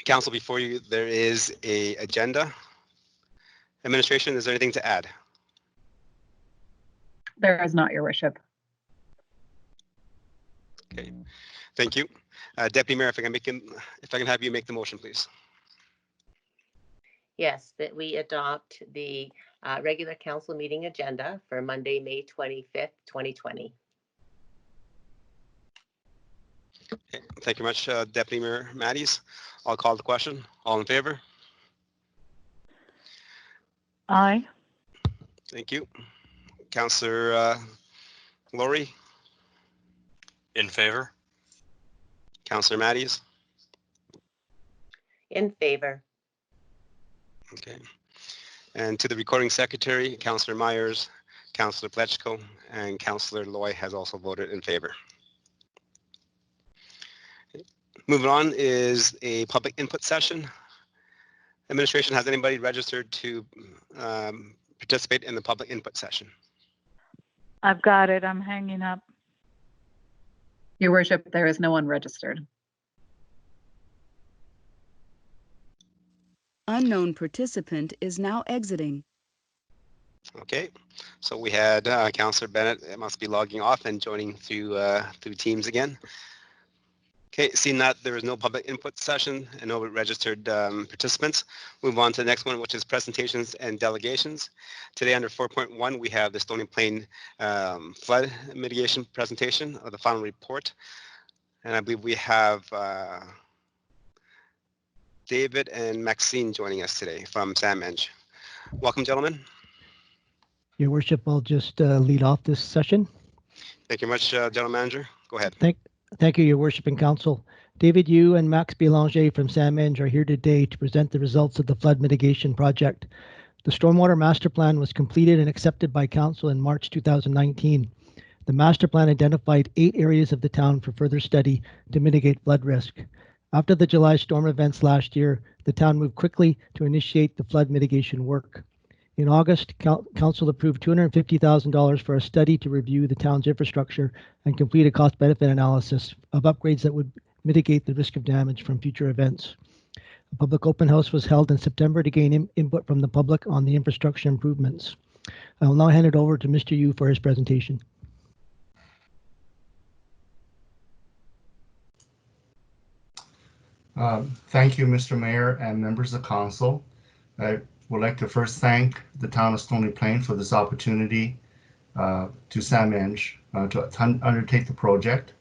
Council, before you, there is a agenda. Administration, is there anything to add? There is not, Your Worship. Okay, thank you. Deputy Mayor, if I can have you make the motion, please. Yes, that we adopt the regular council meeting agenda for Monday, May 25th, 2020. Okay, thank you much, Deputy Mayor Matties. I'll call the question. All in favor? Aye. Thank you. Councillor Laurie? In favor. Councillor Matties? In favor. Okay. And to the recording secretary, Councillor Myers, Councillor Plechko, and Councillor Loy has also voted in favor. Moving on is a public input session. Administration, has anybody registered to participate in the public input session? I've got it. I'm hanging up. Your Worship, there is no one registered. Unknown participant is now exiting. Okay, so we had Councillor Bennett. It must be logging off and joining through Teams again. Okay, seeing that there is no public input session and no registered participants, move on to the next one, which is presentations and delegations. Today under 4.1, we have the Stony Plain flood mitigation presentation of the final report. And I believe we have David and Maxine joining us today from SAMENG. Welcome, gentlemen. Your Worship, I'll just lead off this session. Thank you much, General Manager. Go ahead. Thank you, Your Worship and Council. David Yu and Max Belanger from SAMENG are here today to present the results of the flood mitigation project. The Stormwater Master Plan was completed and accepted by Council in March 2019. The master plan identified 8 areas of the town for further study to mitigate flood risk. After the July storm events last year, the town moved quickly to initiate the flood mitigation work. In August, Council approved $250,000 for a study to review the town's infrastructure and complete a cost-benefit analysis of upgrades that would mitigate the risk of damage from future events. A public open house was held in September to gain input from the public on the infrastructure improvements. I will now hand it over to Mr. Yu for his presentation. Thank you, Mr. Mayor and members of Council. I would like to first thank the town of Stony Plain for this opportunity to SAMENG to undertake the project.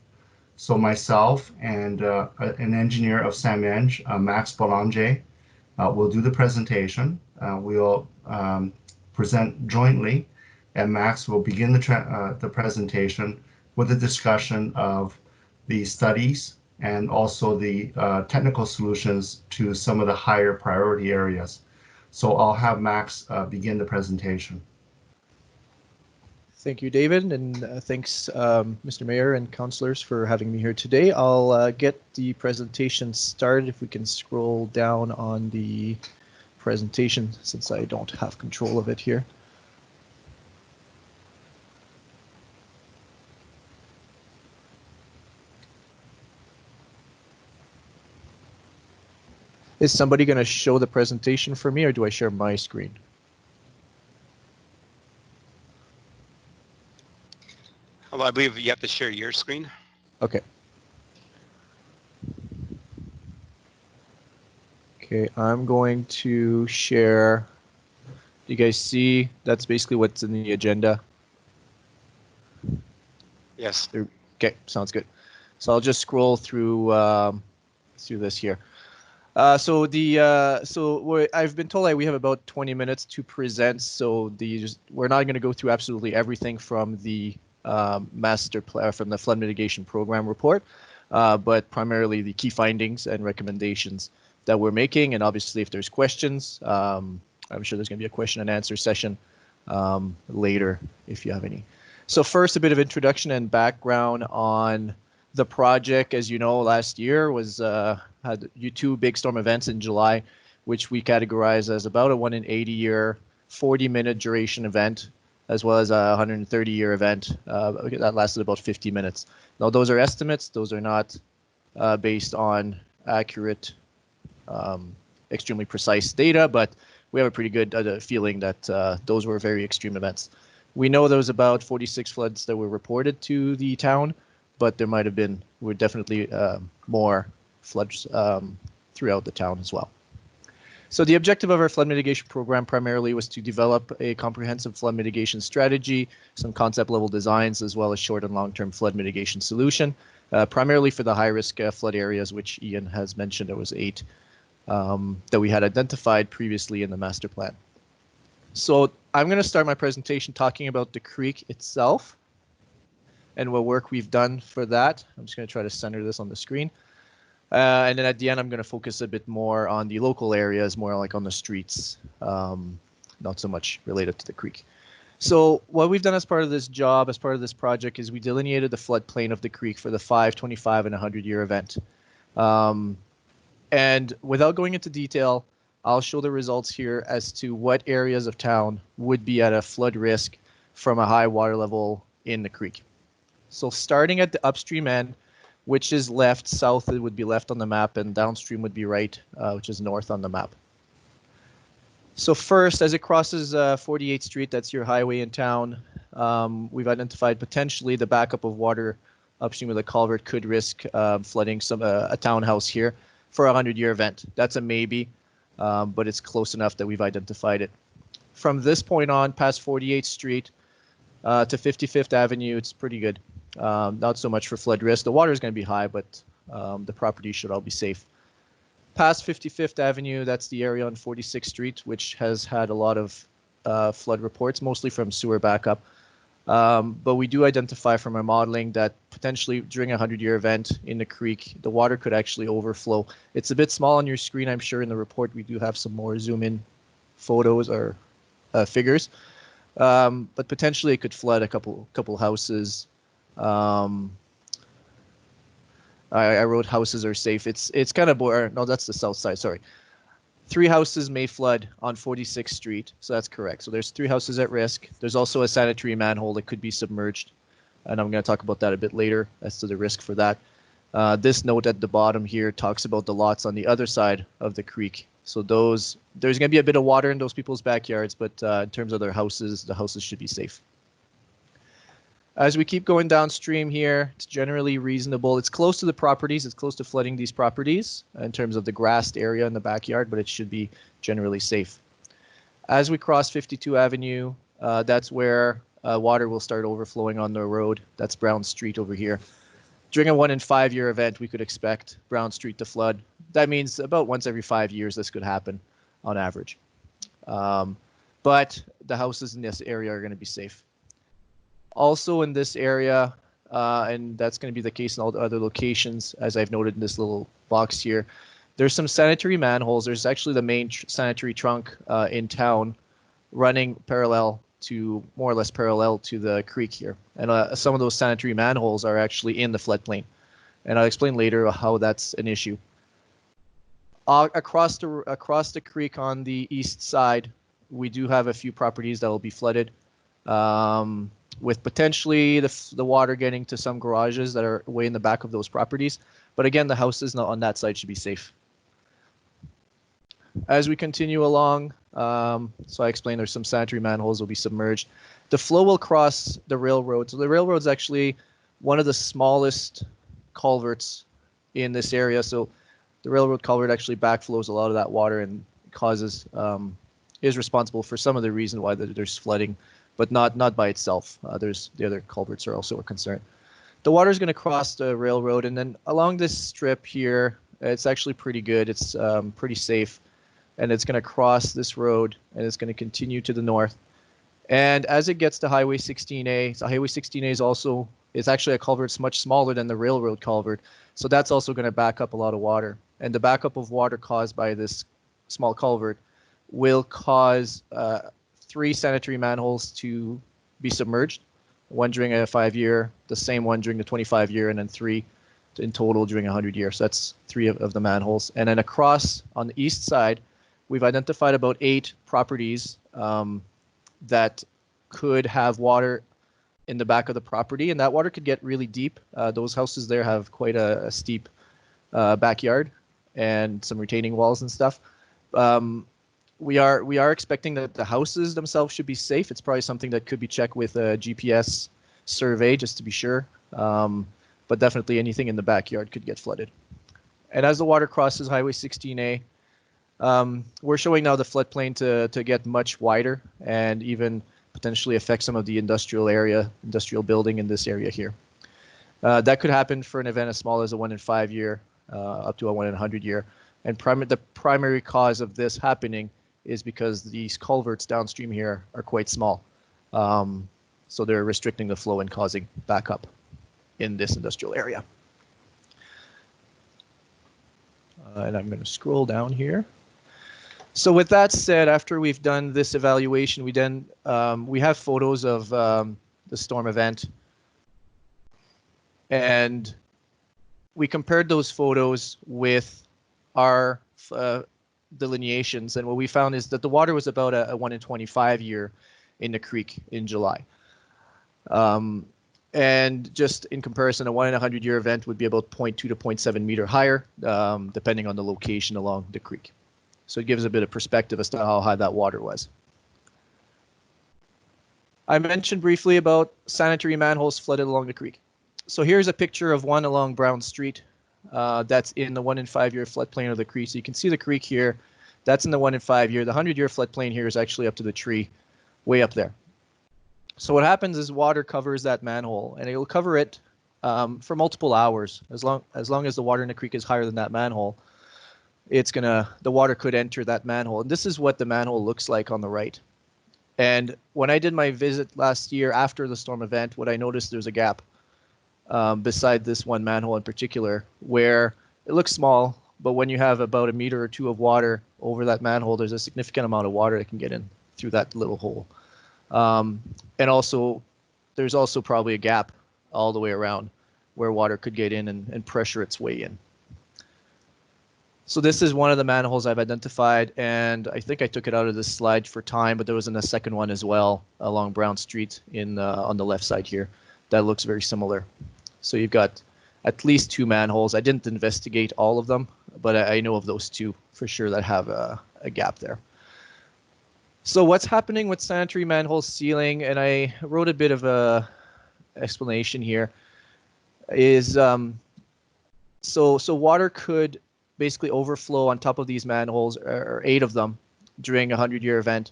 So myself and an engineer of SAMENG, Max Belanger, will do the presentation. We'll present jointly, and Max will begin the presentation with a discussion of the studies and also the technical solutions to some of the higher priority areas. So I'll have Max begin the presentation. Thank you, David, and thanks, Mr. Mayor and councillors, for having me here today. I'll get the presentation started. If we can scroll down on the presentation, since I don't have control of it here. Is somebody going to show the presentation for me, or do I share my screen? Well, I believe you have to share your screen. Okay. Okay, I'm going to share. You guys see that's basically what's in the agenda? Yes. Okay, sounds good. So I'll just scroll through this here. I've been told we have about 20 minutes to present. So we're not going to go through absolutely everything from the master plan, from the flood mitigation program report, but primarily the key findings and recommendations that we're making. And obviously, if there's questions, I'm sure there's going to be a question and answer session later if you have any. So first, a bit of introduction and background on the project. As you know, last year had 2 big storm events in July, which we categorize as about a 1 in 80 year, 40-minute duration event, as well as a 130-year event that lasted about 50 minutes. Now, those are estimates. Those are not based on accurate extremely precise data, but we have a pretty good feeling that those were very extreme events. We know there was about 46 floods that were reported to the town, but there might have been, were definitely more floods throughout the town as well. So the objective of our flood mitigation program primarily was to develop a comprehensive flood mitigation strategy, some concept level designs, as well as short and long-term flood mitigation solution, primarily for the high-risk flood areas, which Ian has mentioned. There was 8 that we had identified previously in the master plan. So I'm going to start my presentation talking about the creek itself and what work we've done for that. I'm just going to try to center this on the screen. And then at the end, I'm going to focus a bit more on the local areas, more like on the streets, not so much related to the creek. So what we've done as part of this job, as part of this project, is we delineated the floodplain of the creek for the 5, 25, and 100-year event. And without going into detail, I'll show the results here as to what areas of town would be at a flood risk from a high water level in the creek. So starting at the upstream end, which is left, south it would be left on the map, and downstream would be right, which is north on the map. So first, as it crosses 48th Street, that's your highway in town, we've identified potentially the backup of water upstream of the culvert could risk flooding a townhouse here for a 100-year event. That's a maybe, but it's close enough that we've identified it. From this point on, past 48th Street to 55th Avenue, it's pretty good. Not so much for flood risk. The water is going to be high, but the property should all be safe. Past 55th Avenue, that's the area on 46th Street, which has had a lot of flood reports, mostly from sewer backup. But we do identify from our modeling that potentially during a 100-year event in the creek, the water could actually overflow. It's a bit small on your screen, I'm sure. In the report, we do have some more zoom-in photos or figures. But potentially it could flood a couple houses. I wrote houses are safe. It's kind of no, that's the south side. Sorry, 3 houses may flood on 46th Street, so that's correct. So there's 3 houses at risk. There's also a sanitary manhole that could be submerged, and I'm going to talk about that a bit later as to the risk for that. This note at the bottom here talks about the lots on the other side of the creek. So there's going to be a bit of water in those people's backyards, but in terms of their houses, the houses should be safe. As we keep going downstream here, it's generally reasonable. It's close to the properties. It's close to flooding these properties in terms of the grassed area in the backyard, but it should be generally safe. As we cross 52 Avenue, that's where water will start overflowing on the road. That's Brown Street over here. During a 1 in 5 year event, we could expect Brown Street to flood. That means about once every 5 years this could happen on average. But the houses in this area are going to be safe. Also in this area, and that's going to be the case in all the other locations, as I've noted in this little box here, there's some sanitary manholes. There's actually the main sanitary trunk in town running parallel to, more or less parallel to the creek here. And some of those sanitary manholes are actually in the floodplain. And I'll explain later how that's an issue. Across the creek on the east side, we do have a few properties that will be flooded. With potentially the water getting to some garages that are way in the back of those properties. But again, the houses on that side should be safe. As we continue along, so I explained there's some sanitary manholes will be submerged. The flow will cross the railroad. So the railroad's actually one of the smallest culverts in this area. So the railroad culvert actually backflows a lot of that water and causes, is responsible for some of the reason why there's flooding, but not by itself. There's the other culverts are also a concern. The water is going to cross the railroad, and then along this strip here, it's actually pretty good. It's pretty safe, and it's going to cross this road, and it's going to continue to the north. And as it gets to Highway 16A, so Highway 16A is also, it's actually a culvert that's much smaller than the railroad culvert, so that's also going to back up a lot of water. And the backup of water caused by this small culvert will cause 3 sanitary manholes to be submerged, 1 during a 5-year, the same one during the 25-year, and then 3 in total during 100 years. So that's 3 of the manholes. And then across on the east side, we've identified about 8 properties that could have water in the back of the property, and that water could get really deep. Those houses there have quite a steep backyard. and some retaining walls and stuff. We are expecting that the houses themselves should be safe. It's probably something that could be checked with a GPS survey just to be sure. But definitely anything in the backyard could get flooded. And as the water crosses Highway 16A, we're showing now the floodplain to get much wider and even potentially affect some of the industrial building in this area here. That could happen for an event as small as a 1 in 5 year, up to a 1 in 100 year. And the primary cause of this happening is because these culverts downstream here are quite small. So they're restricting the flow and causing backup in this industrial area. And I'm going to scroll down here. So with that said, after we've done this evaluation, we have photos of the storm event. And we compared those photos with our delineations. And what we found is that the water was about a 1 in 25 year in the creek in July. And just in comparison, a 1 in 100 year event would be about 0.2 to 0.7 meter higher, depending on the location along the creek. So it gives a bit of perspective as to how high that water was. I mentioned briefly about sanitary manholes flooded along the creek. So here's a picture of one along Brown Street that's in the 1 in 5 year floodplain of the creek. So you can see the creek here. That's in the 1 in 5 year. The 100 year floodplain here is actually up to the tree, way up there. So what happens is water covers that manhole, and it will cover it for multiple hours. As long as the water in the creek is higher than that manhole, the water could enter that manhole. And this is what the manhole looks like on the right. And when I did my visit last year after the storm event, what I noticed, there's a gap beside this one manhole in particular, where it looks small, but when you have about a meter or two of water over that manhole, there's a significant amount of water that can get in through that little hole. And also, there's also probably a gap all the way around where water could get in and pressure its way in. So this is one of the manholes I've identified, and I think I took it out of this slide for time, but there was a second one as well along Brown Street on the left side here that looks very similar. So you've got at least 2 manholes. I didn't investigate all of them, but I know of those 2 for sure that have a gap there. So what's happening with sanitary manhole sealing, and I wrote a bit of a explanation here, is so water could basically overflow on top of these manholes, or 8 of them, during a 100-year event.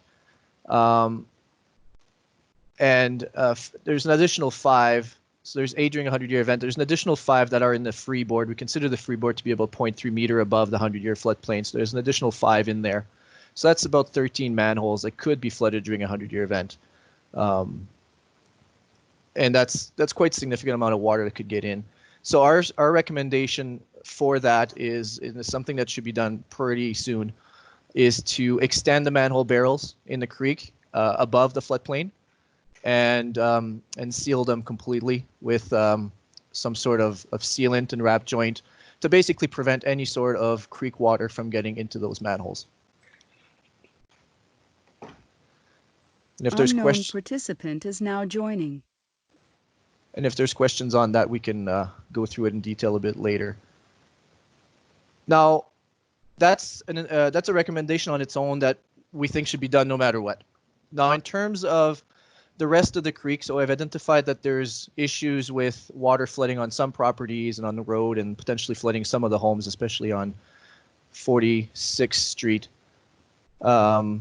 There's an additional 5. So there's 8 during a 100-year event. There's an additional 5 that are in the freeboard. We consider the freeboard to be about 0.3 meter above the 100-year floodplain. So there's an additional 5 in there. So that's about 13 manholes that could be flooded during a 100-year event. And that's quite a significant amount of water that could get in. So our recommendation for that is something that should be done pretty soon, is to extend the manhole barrels in the creek above the floodplain and seal them completely with some sort of sealant and wrap joint to basically prevent any sort of creek water from getting into those manholes. And if there's Unknown participant is now joining. And if there's questions on that, we can go through it in detail a bit later. Now, that's a recommendation on its own that we think should be done no matter what. Now, in terms of the rest of the creek, so I've identified that there's issues with water flooding on some properties and on the road, and potentially flooding some of the homes, especially on 46th Street. There's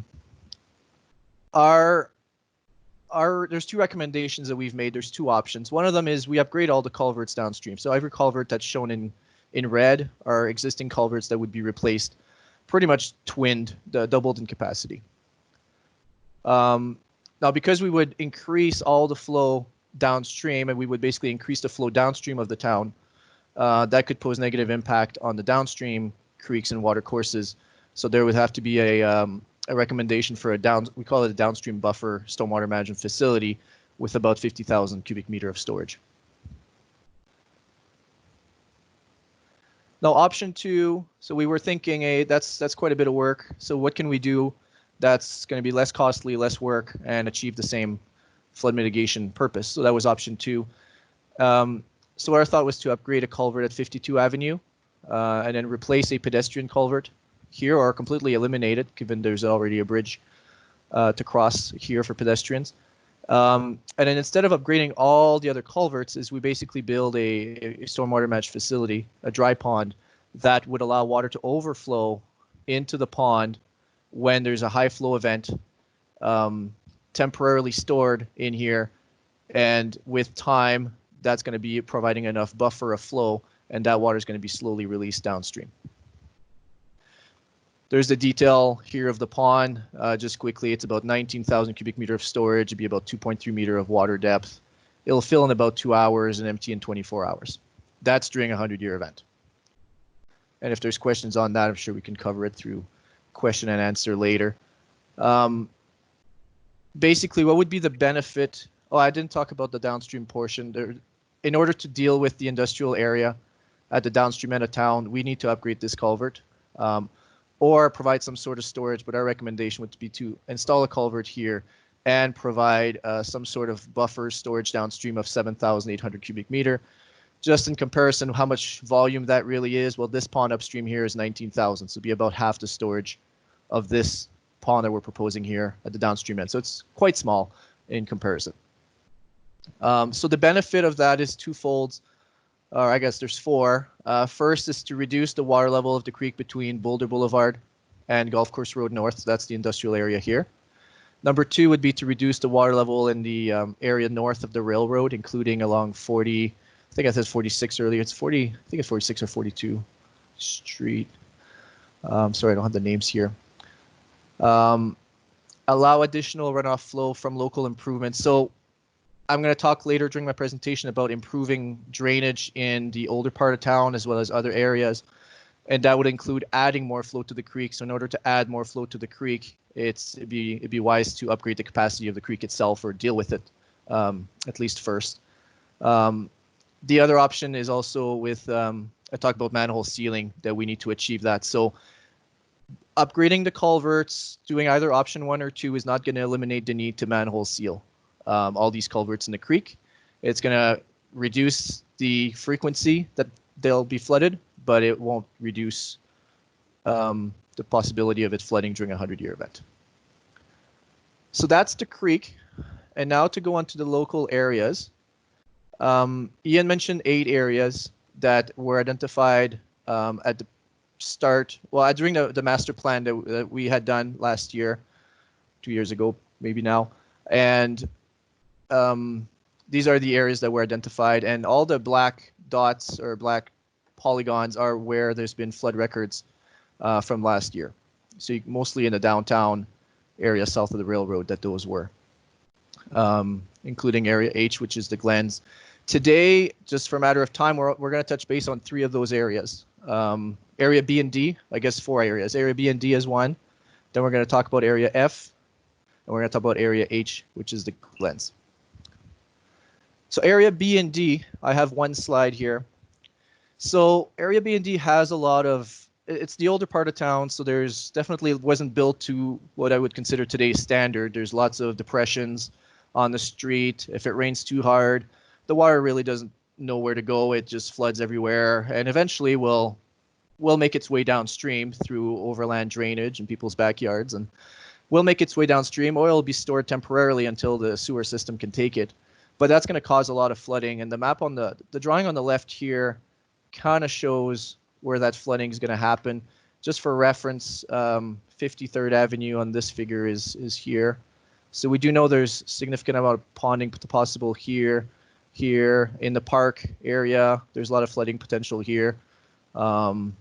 2 recommendations that we've made. There's 2 options. One of them is we upgrade all the culverts downstream. So every culvert that's shown in red are existing culverts that would be replaced, pretty much twinned, doubled in capacity. Now, because we would increase all the flow downstream, and we would basically increase the flow downstream of the town, that could pose negative impact on the downstream creeks and water courses. So there would have to be a recommendation for we call it a downstream buffer stormwater management facility with about 50,000 cubic meter of storage. Now, option 2, so we were thinking, that's quite a bit of work. So what can we do that's going to be less costly, less work, and achieve the same flood mitigation purpose? So that was option 2. So our thought was to upgrade a culvert at 52 Avenue and then replace a pedestrian culvert here or completely eliminate it, given there's already a bridge to cross here for pedestrians. And then instead of upgrading all the other culverts, is we basically build a stormwater management facility, a dry pond, that would allow water to overflow into the pond when there's a high flow event, temporarily stored in here. And with time, that's going to be providing enough buffer of flow, and that water is going to be slowly released downstream. There's the detail here of the pond. Just quickly, it's about 19,000 cubic meter of storage. It'd be about 2.3 meter of water depth. It'll fill in about 2 hours and empty in 24 hours. That's during a 100-year event. And if there's questions on that, I'm sure we can cover it through question and answer later. Basically, what would be the benefit? Oh, I didn't talk about the downstream portion. There, in order to deal with the industrial area at the downstream end of town, we need to upgrade this culvert. Or provide some sort of storage, but our recommendation would be to install a culvert here and provide some sort of buffer storage downstream of 7,800 cubic meter. Just in comparison, how much volume that really is, well, this pond upstream here is 19,000, so it'd be about half the storage of this pond that we're proposing here at the downstream end. So it's quite small in comparison. So the benefit of that is twofold. Or I guess there's four. First is to reduce the water level of the creek between Boulder Boulevard and Golf Course Road North. So that's the industrial area here. Number two would be to reduce the water level in the area north of the railroad, including along 40, I think I said 46 earlier. It's 40, I think it's 46 or 42 Street. Sorry, I don't have the names here. Allow additional runoff flow from local improvements. So I'm going to talk later during my presentation about improving drainage in the older part of town as well as other areas. And that would include adding more flow to the creek. So in order to add more flow to the creek, it'd be wise to upgrade the capacity of the creek itself or deal with it, at least first. The other option is also with, I talked about manhole sealing, that we need to achieve that. So upgrading the culverts, doing either option 1 or 2 is not going to eliminate the need to manhole seal all these culverts in the creek. It's going to reduce the frequency that they'll be flooded, but it won't reduce the possibility of it flooding during a 100-year event. So that's the creek. And now to go on to the local areas. Ian mentioned 8 areas that were identified at the start, well, during the master plan that we had done last year, 2 years ago, maybe now. And these are the areas that were identified, and all the black dots or black polygons are where there's been flood records from last year. So mostly in the downtown area south of the railroad that those were, including area H, which is the Glens. Today, just for a matter of time, we're going to touch base on 3 of those areas. Area B and D, I guess 4 areas. Area B and D is 1. Then we're going to talk about area F, and we're going to talk about area H, which is the Glens. So area B and D, I have one slide here. So area B and D has a lot of, it's the older part of town, so there's definitely wasn't built to what I would consider today's standard. There's lots of depressions on the street. If it rains too hard, the water really doesn't know where to go. It just floods everywhere, and eventually will make its way downstream through overland drainage in people's backyards, and will make its way downstream. Oil will be stored temporarily until the sewer system can take it. But that's going to cause a lot of flooding. And the map on the drawing on the left here kind of shows where that flooding is going to happen. Just for reference, 53rd Avenue on this figure is here. So we do know there's significant amount of ponding possible here in the park area. There's a lot of flooding potential here. And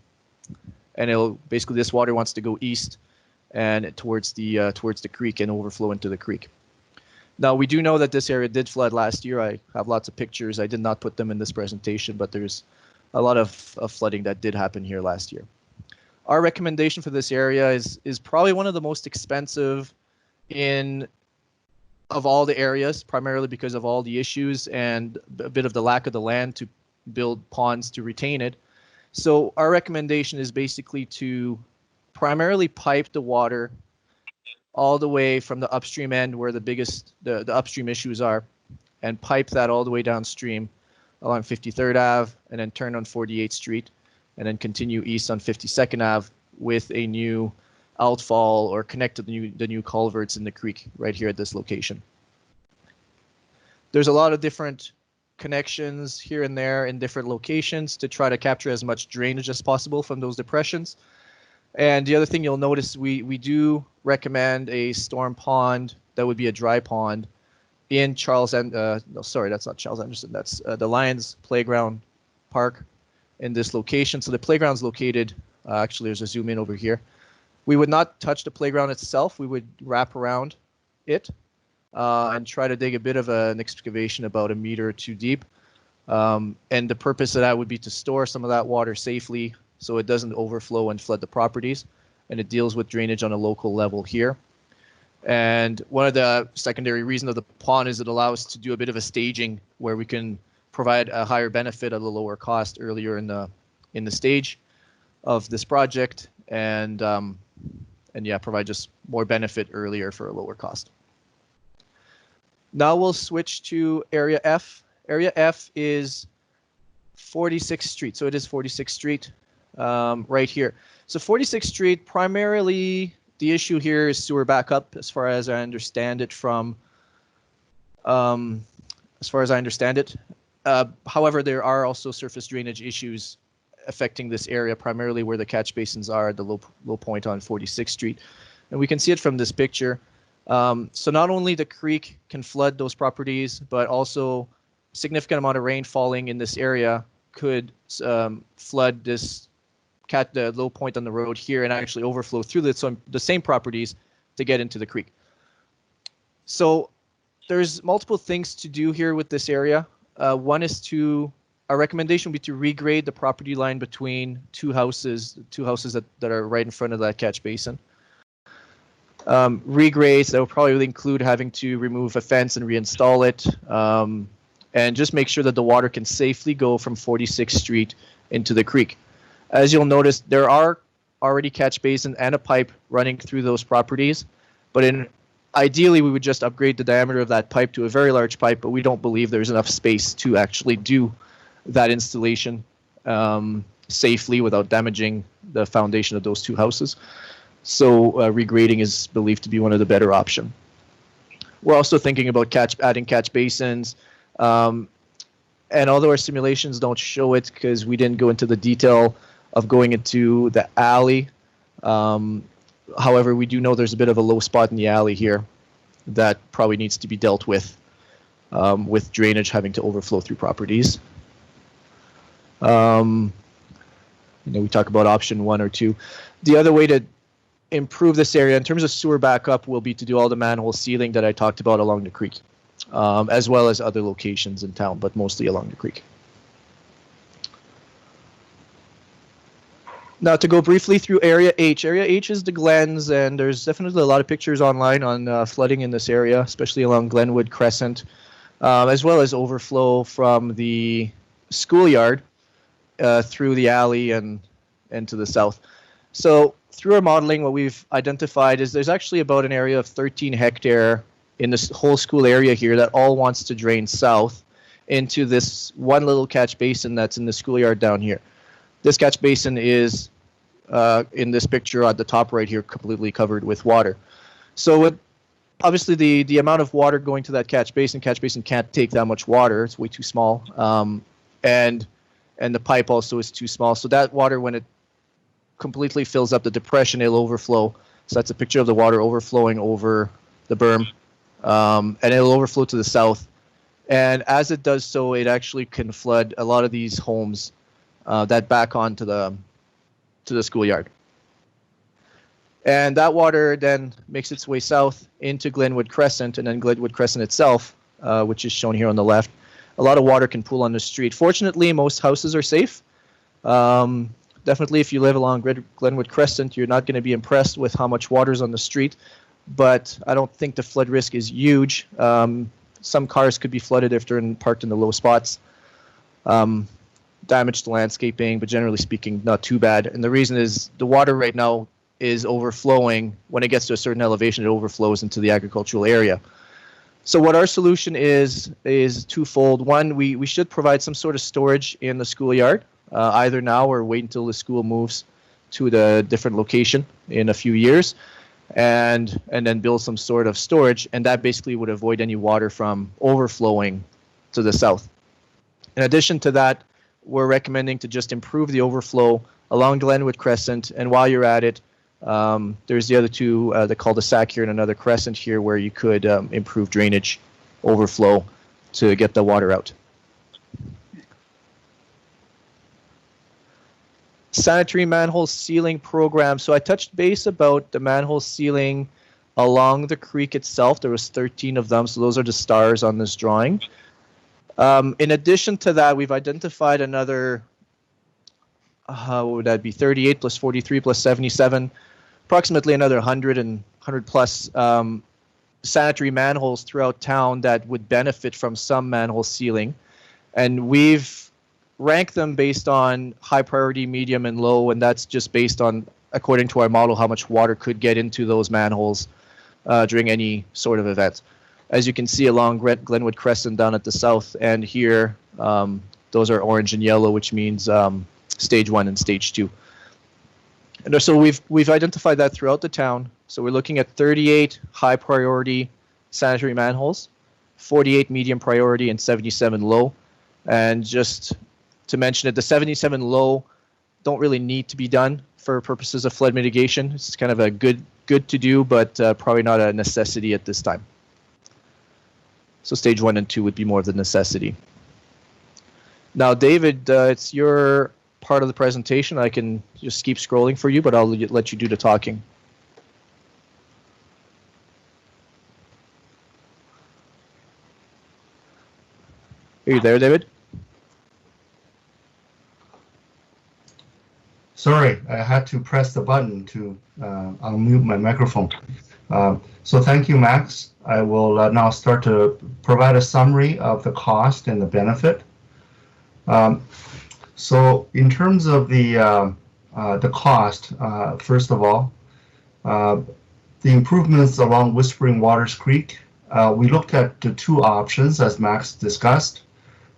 it'll basically, this water wants to go east and towards the creek and overflow into the creek. Now, we do know that this area did flood last year. I have lots of pictures. I did not put them in this presentation, but there's a lot of flooding that did happen here last year. Our recommendation for this area is probably one of the most expensive of all the areas, primarily because of all the issues and a bit of the lack of the land to build ponds to retain it. So our recommendation is basically to primarily pipe the water all the way from the upstream end where the upstream issues are, and pipe that all the way downstream along 53rd Ave and then turn on 48th Street and then continue east on 52nd Ave with a new outfall or connect to the new culverts in the creek right here at this location. There's a lot of different connections here and there in different locations to try to capture as much drainage as possible from those depressions. And the other thing you'll notice, we do recommend a storm pond that would be a dry pond in Charles and no, sorry, that's not Charles Anderson. That's the Lions Playground Park in this location. So the playground's located. Actually, there's a zoom in over here. We would not touch the playground itself. We would wrap around it and try to dig a bit of an excavation about 1 meter or 2 deep. And the purpose of that would be to store some of that water safely so it doesn't overflow and flood the properties. And it deals with drainage on a local level here. And one of the secondary reasons of the pond is it allows us to do a bit of a staging where we can provide a higher benefit at a lower cost earlier in the stage of this project, and yeah, provide just more benefit earlier for a lower cost. Now we'll switch to Area F. Area F is 46th Street, so it is 46th Street right here. So 46th Street, primarily the issue here is sewer backup, as far as I understand it from, However, there are also surface drainage issues affecting this area, primarily where the catch basins are at the low point on 46th Street. And we can see it from this picture. So not only the creek can flood those properties, but also significant amount of rain falling in this area could flood the low point on the road here and actually overflow through the same properties to get into the creek. So there's multiple things to do here with this area. One is our recommendation would be to regrade the property line between two houses that are right in front of that catch basin. Regrades, that will probably include having to remove a fence and reinstall it, and just make sure that the water can safely go from 46th Street into the creek. As you'll notice, there are already catch basin and a pipe running through those properties, but ideally we would just upgrade the diameter of that pipe to a very large pipe, but we don't believe there's enough space to actually do that installation safely without damaging the foundation of those two houses. So regrading is believed to be one of the better options. We're also thinking about adding catch basins. And although our simulations don't show it because we didn't go into the detail of going into the alley, however, we do know there's a bit of a low spot in the alley here that probably needs to be dealt with drainage having to overflow through properties. We talk about option 1 or 2. The other way to improve this area in terms of sewer backup will be to do all the manhole sealing that I talked about along the creek, as well as other locations in town, but mostly along the creek. Now to go briefly through Area H. Area H is the Glens, and there's definitely a lot of pictures online on flooding in this area, especially along Glenwood Crescent, as well as overflow from the schoolyard through the alley and to the south. So through our modeling, what we've identified is there's actually about an area of 13 hectare in this whole school area here that all wants to drain south into this one little catch basin that's in the schoolyard down here. This catch basin is in this picture at the top right here, completely covered with water. So obviously the amount of water going to that catch basin can't take that much water. It's way too small. And the pipe also is too small. So that water, when it completely fills up the depression, it'll overflow. So that's a picture of the water overflowing over the berm. And it'll overflow to the south. And as it does so, it actually can flood a lot of these homes that back onto the schoolyard. And that water then makes its way south into Glenwood Crescent, and then Glenwood Crescent itself, which is shown here on the left. A lot of water can pool on the street. Fortunately, most houses are safe. Definitely, if you live along Glenwood Crescent, you're not going to be impressed with how much water's on the street. But I don't think the flood risk is huge. Some cars could be flooded if they're parked in the low spots. Damage to landscaping, but generally speaking, not too bad. And the reason is the water right now is overflowing. When it gets to a certain elevation, it overflows into the agricultural area. So what our solution is twofold. One, we should provide some sort of storage in the schoolyard either now or wait until the school moves to the different location in a few years, and then build some sort of storage, and that basically would avoid any water from overflowing to the south. In addition to that, we're recommending to just improve the overflow along Glenwood Crescent, and while you're at it, there's the other two, the cul-de-sac here and another crescent here where you could improve drainage overflow to get the water out. Sanitary manhole sealing program. So I touched base about the manhole sealing along the creek itself. There was 13 of them, so those are the stars on this drawing. In addition to that, we've identified another, what would that be, 38 plus 43 plus 77, approximately another 100 plus sanitary manholes throughout town that would benefit from some manhole sealing. And we've ranked them based on high priority, medium, and low, and that's just based on, according to our model, how much water could get into those manholes during any sort of event. As you can see along Glenwood Crescent down at the south end here, those are orange and yellow, which means stage 1 and stage 2. And so we've identified that throughout the town. So we're looking at 38 high priority sanitary manholes, 48 medium priority, and 77 low. And just to mention it, the 77 low don't really need to be done for purposes of flood mitigation. It's kind of a good to do, but probably not a necessity at this time. So stage 1 and 2 would be more of the necessity. Now, David, it's your part of the presentation. I can just keep scrolling for you, but I'll let you do the talking. Are you there, David? Sorry, I had to press the button to unmute my microphone. So thank you, Max. I will now start to provide a summary of the cost and the benefit. So in terms of the cost, first of all, the improvements along Whispering Waters Creek, we looked at the two options as Max discussed.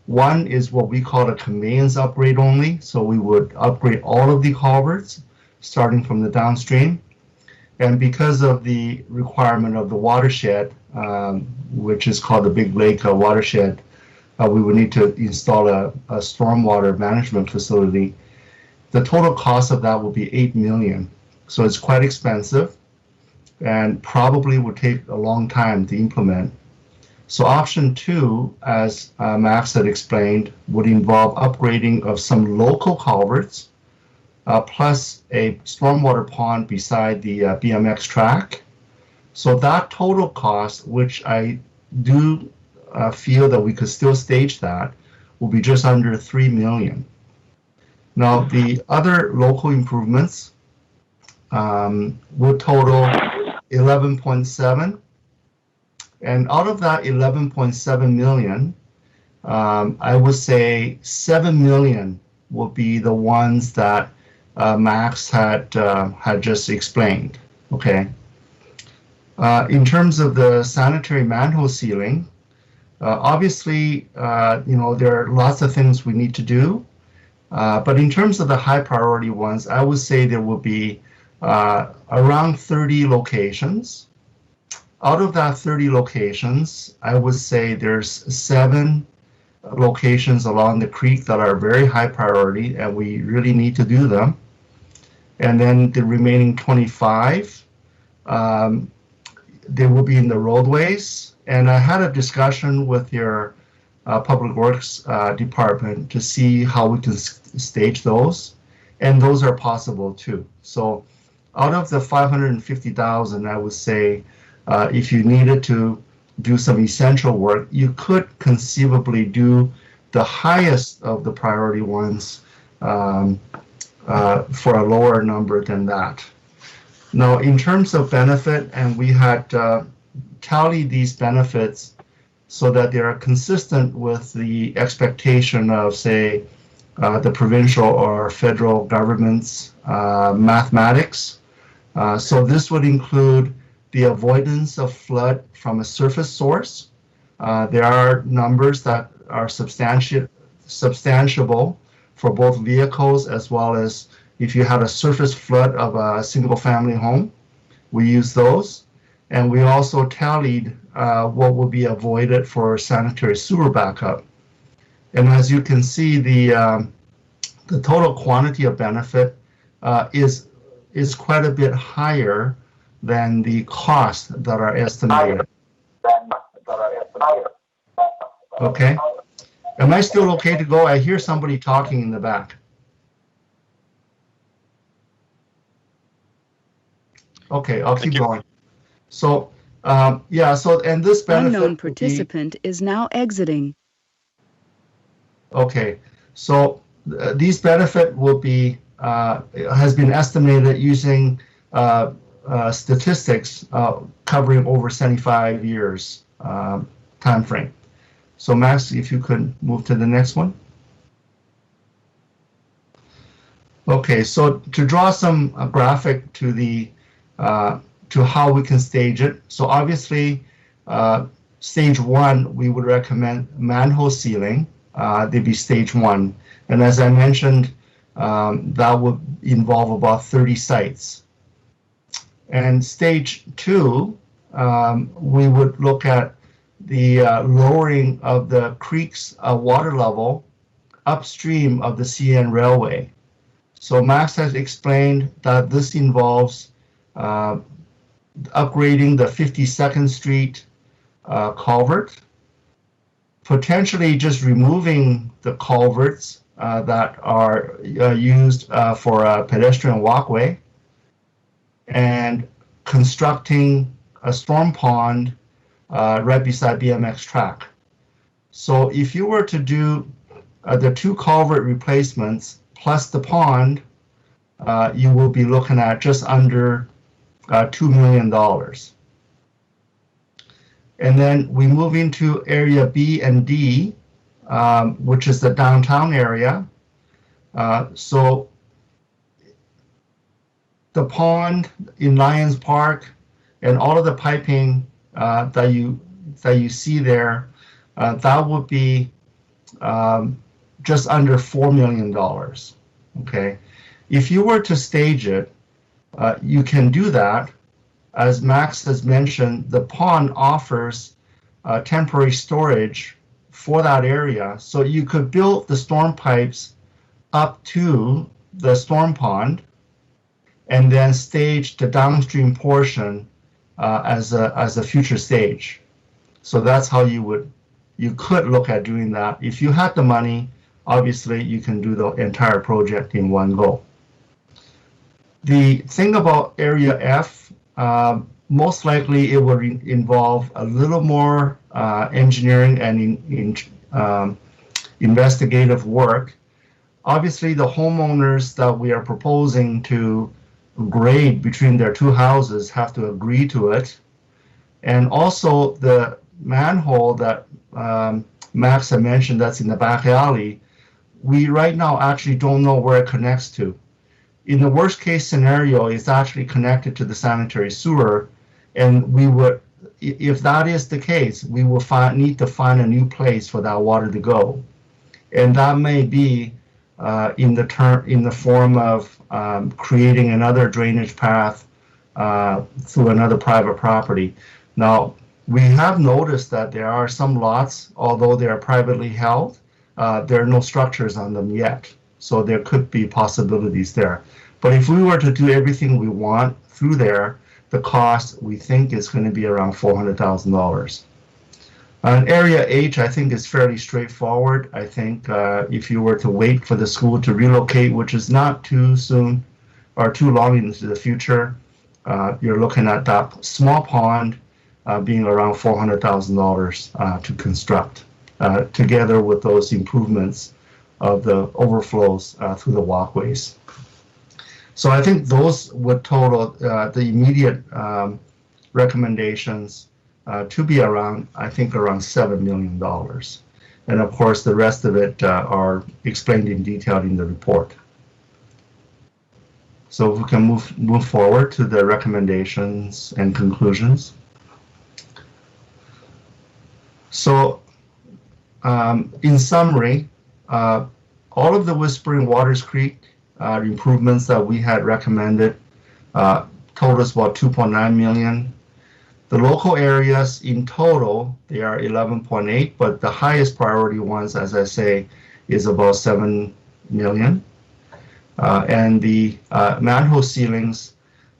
One is what we call a conveyance upgrade only. So we would upgrade all of the culverts starting from the downstream. And because of the requirement of the watershed, which is called the Big Lake watershed, we would need to install a stormwater management facility. The total cost of that will be $8 million. So it's quite expensive and probably would take a long time to implement. So option 2, as Max had explained, would involve upgrading of some local culverts, plus a stormwater pond beside the BMX track. So that total cost, which I do feel that we could still stage that, will be just under $3 million. Now, the other local improvements would total 11.7. And out of that 11.7 million, I would say 7 million will be the ones that Max had just explained. Okay. In terms of the sanitary manhole sealing, obviously, there are lots of things we need to do. But in terms of the high priority ones, I would say there will be around 30 locations. Out of that 30 locations, I would say there's 7 locations along the creek that are very high priority and we really need to do them. And then the remaining 25, they will be in the roadways. And I had a discussion with your Public Works department to see how we can stage those. And those are possible too. So out of the 550,000, I would say, if you needed to do some essential work, you could conceivably do the highest of the priority ones for a lower number than that. Now, in terms of benefit, and we had tallied these benefits so that they are consistent with the expectation of, say, the provincial or federal government's mathematics. So this would include the avoidance of flood from a surface source. There are numbers that are substantiable for both vehicles as well as if you had a surface flood of a single family home. We use those. And we also tallied what will be avoided for sanitary sewer backup. And as you can see, the total quantity of benefit is quite a bit higher than the costs that are estimated. Okay. Am I still okay to go? I hear somebody talking in the back. Okay, I'll keep going. So, yeah, so, and this benefit Unknown would be, participant is now exiting. okay, so these benefit will be, has been estimated using statistics covering over 75 years time frame. So Max, if you could move to the next one. Okay, so to draw some graphic to the to how we can stage it. So obviously, stage 1, we would recommend manhole sealing. They'd be stage 1. And as I mentioned, that would involve about 30 sites. And stage 2, we would look at the lowering of the creek's water level upstream of the CN Railway. So Max has explained that this involves upgrading the 52nd Street culvert, potentially just removing the culverts that are used for a pedestrian walkway, and constructing a storm pond right beside BMX track. So if you were to do the 2 culvert replacements plus the pond, you will be looking at just under $2 million. And then we move into area B and D, which is the downtown area. So the pond in Lions Park and all of the piping that you see there, that would be just under $4 million. Okay, if you were to stage it, you can do that. As Max has mentioned, the pond offers temporary storage for that area. So you could build the storm pipes up to the storm pond and then stage the downstream portion as a future stage. So that's how you could look at doing that. If you had the money, obviously you can do the entire project in one go. The thing about area F, most likely it will involve a little more engineering and investigative work. Obviously, the homeowners that we are proposing to grade between their 2 houses have to agree to it. And also the manhole that Max had mentioned that's in the back alley, we right now actually don't know where it connects to. In the worst case scenario, it's actually connected to the sanitary sewer, and we would, if that is the case, we will need to find a new place for that water to go, and that may be in the form of creating another drainage path through another private property. Now, we have noticed that there are some lots, although they are privately held, there are no structures on them yet. So there could be possibilities there. But if we were to do everything we want through there, the cost we think is going to be around $400,000. Area H, I think, is fairly straightforward. I think if you were to wait for the school to relocate, which is not too soon or too long into the future, you're looking at that small pond being around $400,000 to construct, together with those improvements of the overflows through the walkways. So I think those would total the immediate recommendations to be around, I think, around $7 million. And of course, the rest of it are explained in detail in the report. So if we can move forward to the recommendations and conclusions. So in summary, all of the Whispering Waters Creek improvements that we had recommended totaled us about 2.9 million. The local areas in total, they are 11.8, but the highest priority ones, as I say, is about 7 million. And the manhole ceilings,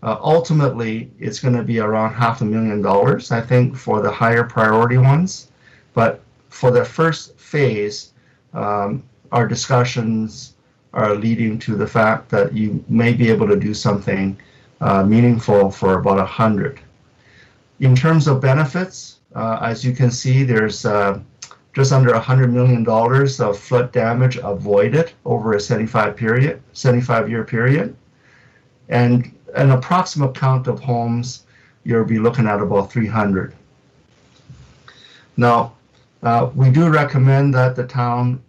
ultimately, it's going to be around $500,000, I think, for the higher priority ones. But for the first phase, our discussions are leading to the fact that you may be able to do something meaningful for about 100. In terms of benefits, as you can see, there's just under $100 million of flood damage avoided over a 75-year period. And an approximate count of homes, you'll be looking at about 300. Now, we do recommend that the town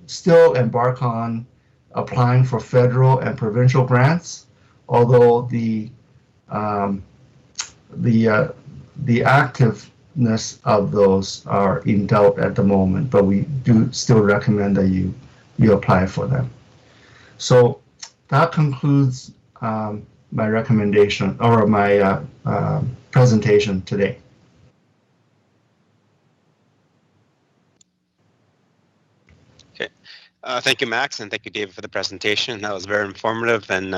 still embark on applying for federal and provincial grants, although the activeness of those are in doubt at the moment, but we do still recommend that you apply for them. So that concludes my recommendation or my presentation today. Thank you, Max, and thank you, David, for the presentation. That was very informative, and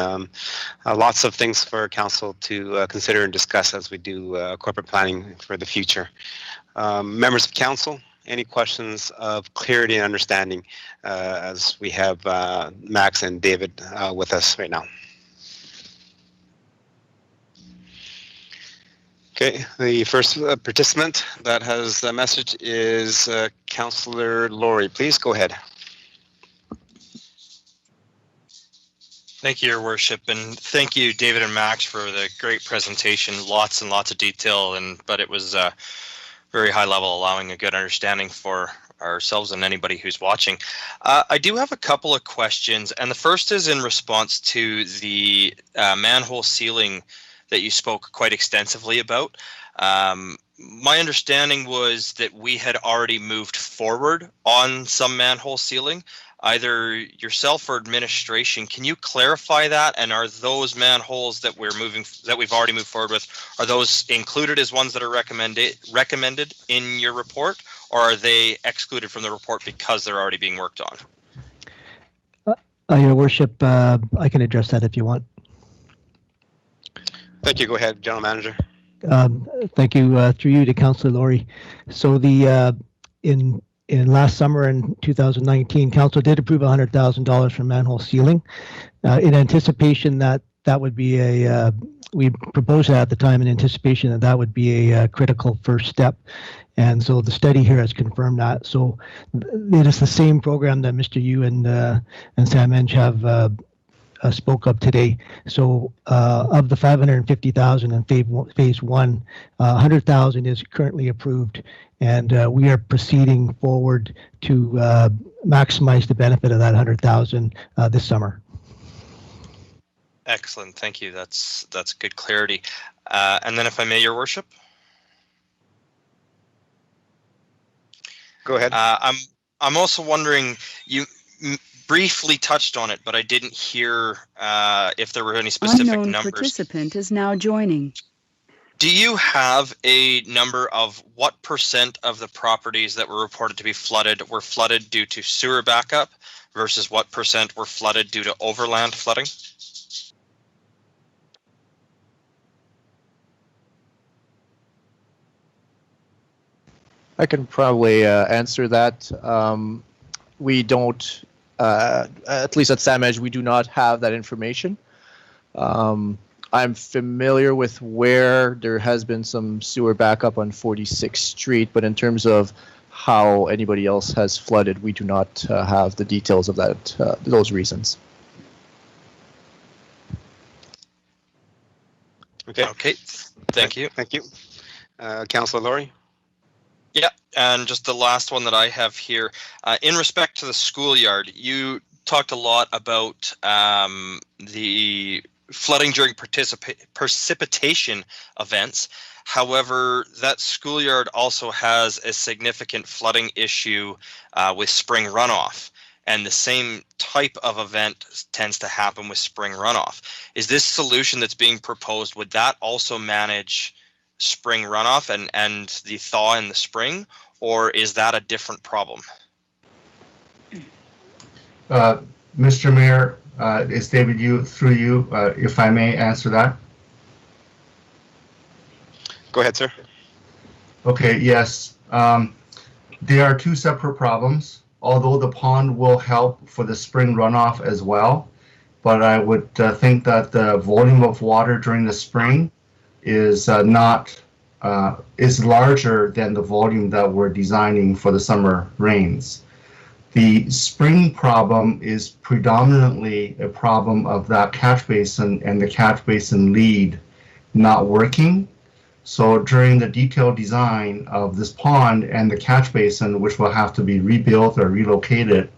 lots of things for council to consider and discuss as we do corporate planning for the future. Members of council, any questions of clarity and understanding as we have Max and David with us right now? Okay, the first participant that has a message is Councillor Laurie. Please go ahead. Thank you, Your Worship, and thank you, David and Max, for the great presentation. Lots and lots of detail, but it was very high level, allowing a good understanding for ourselves and anybody who's watching. I do have a couple of questions, and the first is in response to the manhole ceiling that you spoke quite extensively about. My understanding was that we had already moved forward on some manhole sealing. Either yourself or administration, can you clarify that? And are those manholes that we've already moved forward with, are those included as ones that are recommended in your report, or are they excluded from the report because they're already being worked on? Your Worship, I can address that if you want. Thank you. Go ahead, General Manager. Thank you. Through you to Councillor Laurie. So in last summer in 2019, Council did approve $100,000 for manhole sealing in anticipation that would be we proposed that at the time in anticipation that would be a critical first step. And so the study here has confirmed that. So it is the same program that Mr. Yu and Sam Eng have spoke of today. So of the 550,000 in phase one, 100,000 is currently approved, and we are proceeding forward to maximize the benefit of that 100,000 this summer. Excellent, thank you. That's good clarity. And then, if I may, Your Worship. Go ahead. I'm also wondering, you briefly touched on it, but I didn't hear if there were any specific Unknown numbers. participant is now joining. Do you have a number of what % of the properties that were reported to be flooded were flooded due to sewer backup versus what % were flooded due to overland flooding? I can probably answer that. We don't, at least at SAMEDge, we do not have that information. I'm familiar with where there has been some sewer backup on 46th Street, but in terms of how anybody else has flooded, we do not have the details of that, those reasons. Okay. Thank you. Thank you. Councillor Laurie? Yeah, and just the last one that I have here. In respect to the schoolyard, you talked a lot about the flooding during precipitation events. However, that schoolyard also has a significant flooding issue with spring runoff. and the same type of event tends to happen with spring runoff. Is this solution that's being proposed, would that also manage spring runoff and the thaw in the spring, or is that a different problem? Mr. Mayor, it's David through you, if I may answer that. Go ahead, sir. Okay, yes. There are two separate problems, although the pond will help for the spring runoff as well. But I would think that the volume of water during the spring is is larger than the volume that we're designing for the summer rains. The spring problem is predominantly a problem of that catch basin and the catch basin lead not working. So during the detailed design of this pond and the catch basin, which will have to be rebuilt or relocated,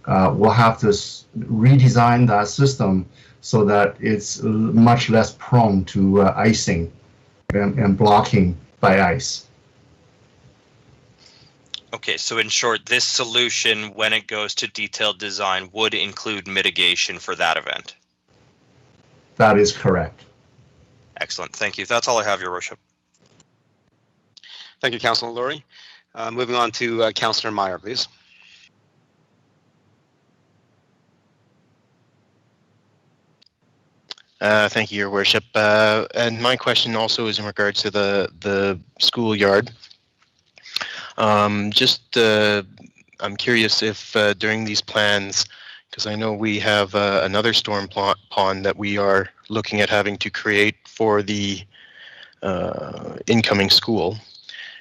we'll have to redesign that system so that it's much less prone to icing and blocking by ice. Okay, so in short, this solution, when it goes to detailed design, would include mitigation for that event. That is correct. Excellent. Thank you. That's all I have, Your Worship. Thank you, Councillor Laurie. Moving on to Councillor Meyer, please. Thank you, Your Worship. And my question also is in regards to the schoolyard. I'm curious if during these plans, because I know we have another storm pond that we are looking at having to create for the incoming school.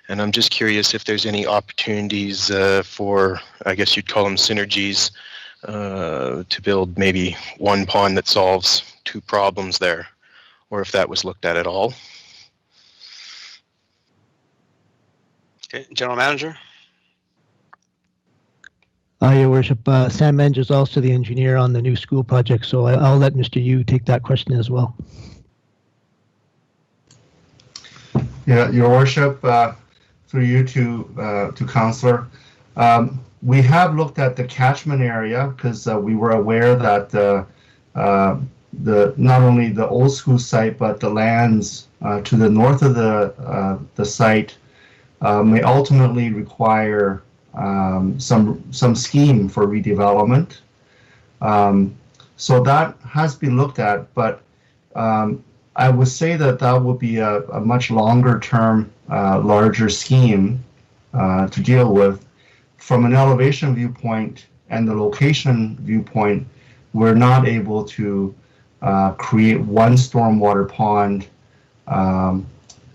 And I'm just curious if there's any opportunities for, I guess you'd call them synergies, to build maybe one pond that solves two problems there, or if that was looked at all. Okay, General Manager. Your Worship, Sam Menge is also the engineer on the new school project, so I'll let Mr. Yu take that question as well. Yeah, Your Worship, through you to Councillor, we have looked at the catchment area because we were aware that not only the old school site but the lands to the north of the site may ultimately require some scheme for redevelopment. So that has been looked at, but I would say that would be a much longer term, larger scheme to deal with. From an elevation viewpoint and the location viewpoint, we're not able to create one stormwater pond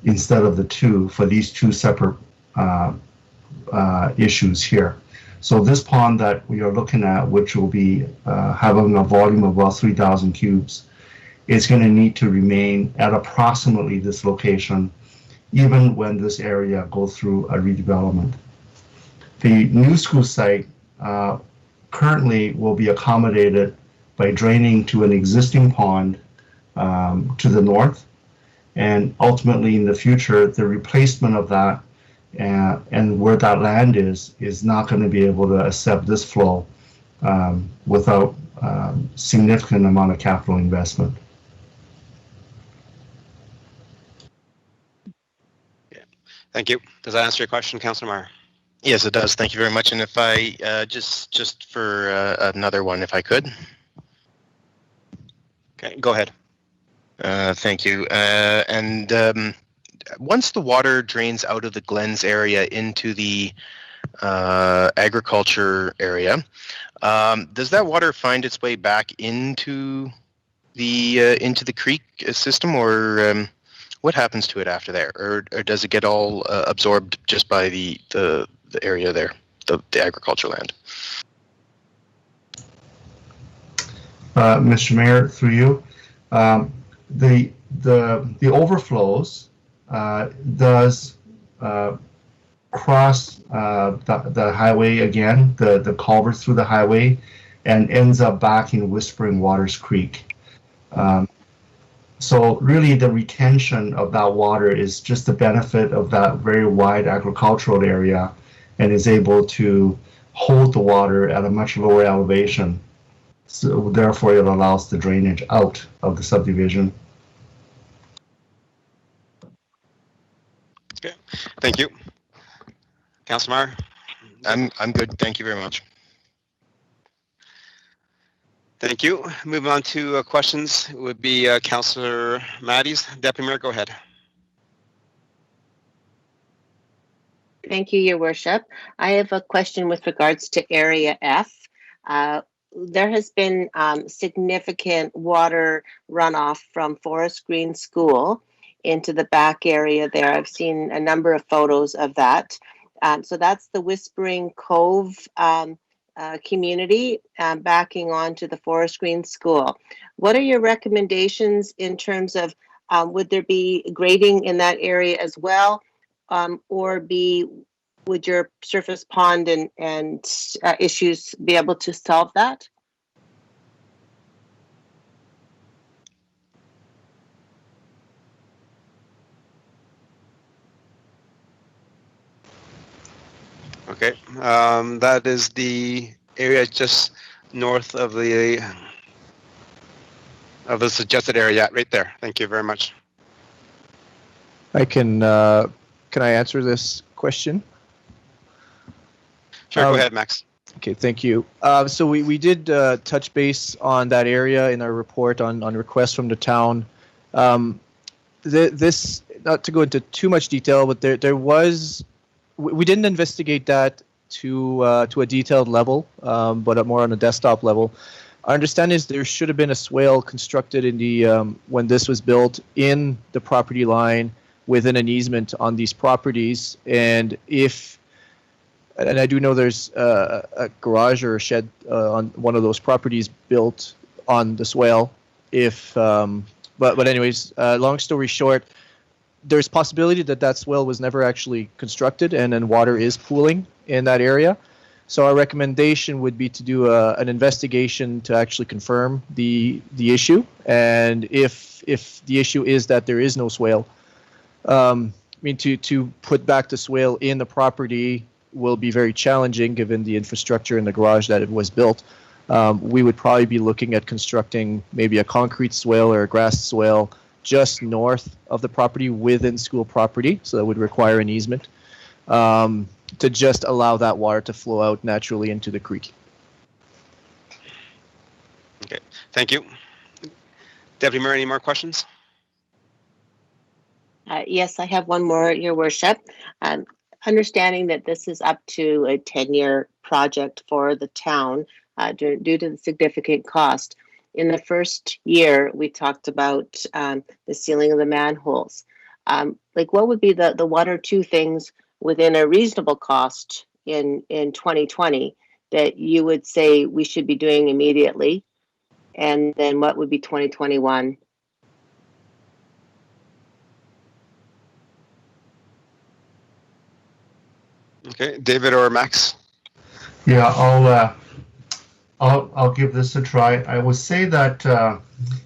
instead of the two for these two separate issues here. So this pond that we are looking at, which will be having a volume of about 3,000 cubes, is going to need to remain at approximately this location, even when this area goes through a redevelopment. The new school site currently will be accommodated by draining to an existing pond to the north, and ultimately in the future, the replacement of that and where that land is not going to be able to accept this flow without significant amount of capital investment. Yeah. Thank you. Does that answer your question, Councillor Meyer? Yes, it does. Thank you very much. And if I just for another one, if I could. Okay, go ahead. Thank you. Once the water drains out of the Glens area into the agriculture area, does that water find its way back into the creek system, or what happens to it after there, or does it get all absorbed just by the area there, the agriculture land? Mr. Mayor, through you, the overflows does cross the highway again, the culvert through the highway, and ends up back in Whispering Waters Creek. So really the retention of that water is just the benefit of that very wide agricultural area, and is able to hold the water at a much lower elevation. So therefore, it allows the drainage out of the subdivision. Okay, thank you. Councilor Meyer? I'm good. Thank you very much. Thank you. Moving on to questions, it would be Councilor Matties. Deputy Mayor, go ahead. Thank you, Your Worship. I have a question with regards to Area F. There has been significant water runoff from Forest Green School into the back area there. I've seen a number of photos of that. So that's the Whispering Cove community backing onto the Forest Green School. What are your recommendations in terms of would there be grading in that area as well? Or would your surface pond and issues be able to solve that? Okay, that is the area just north of the suggested area, right there. Thank you very much. I can I answer this question? Sure, go ahead, Max. Okay, thank you. So we did touch base on that area in our report on requests from the town. This, not to go into too much detail, but there was, we didn't investigate that to a detailed level, but more on a desktop level. Our understanding is there should have been a swale constructed in the when this was built in the property line within an easement on these properties, and I do know there's a garage or a shed on one of those properties built on the swale. But anyways, long story short, there's possibility that swale was never actually constructed, and then water is pooling in that area. So our recommendation would be to do an investigation to actually confirm the issue, and if the issue is that there is no swale, I mean to put back the swale in the property will be very challenging given the infrastructure in the garage that it was built. We would probably be looking at constructing maybe a concrete swale or a grass swale just north of the property within school property, so that would require an easement to just allow that water to flow out naturally into the creek. Okay, thank you. Deputy Mayor, any more questions? Yes, I have one more, Your Worship. Understanding that this is up to a 10-year project for the town due to the significant cost. In the first year, we talked about the sealing of the manholes. Like, what would be the one or two things within a reasonable cost in 2020 that you would say we should be doing immediately? And then what would be 2021? Okay, David or Max? Yeah, I'll give this a try. I would say that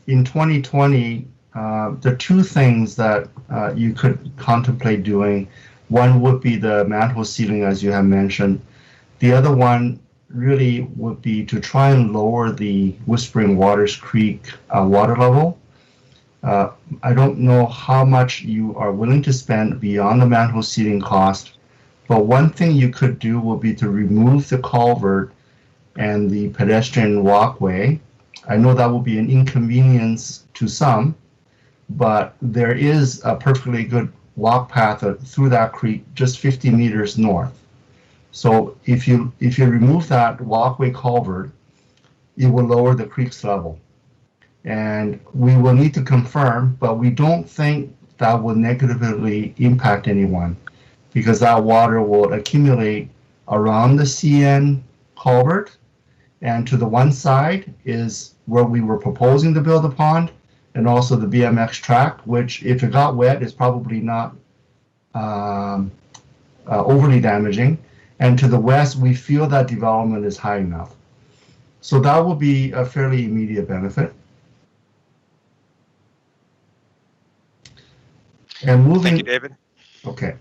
in 2020, the two things that you could contemplate doing, one would be the manhole sealing, as you have mentioned. The other one really would be to try and lower the Whispering Waters Creek water level. I don't know how much you are willing to spend beyond the manhole sealing cost, but one thing you could do would be to remove the culvert and the pedestrian walkway. I know that will be an inconvenience to some, but there is a perfectly good walk path through that creek just 50 meters north. So if you remove that walkway culvert, it will lower the creek's level. And we will need to confirm, but we don't think that will negatively impact anyone, because that water will accumulate around the CN culvert, and to the one side is where we were proposing to build a pond, and also the BMX track, which if it got wet is probably not overly damaging. And to the west, we feel that development is high enough. So that will be a fairly immediate benefit. And moving. Thank you, David. Okay.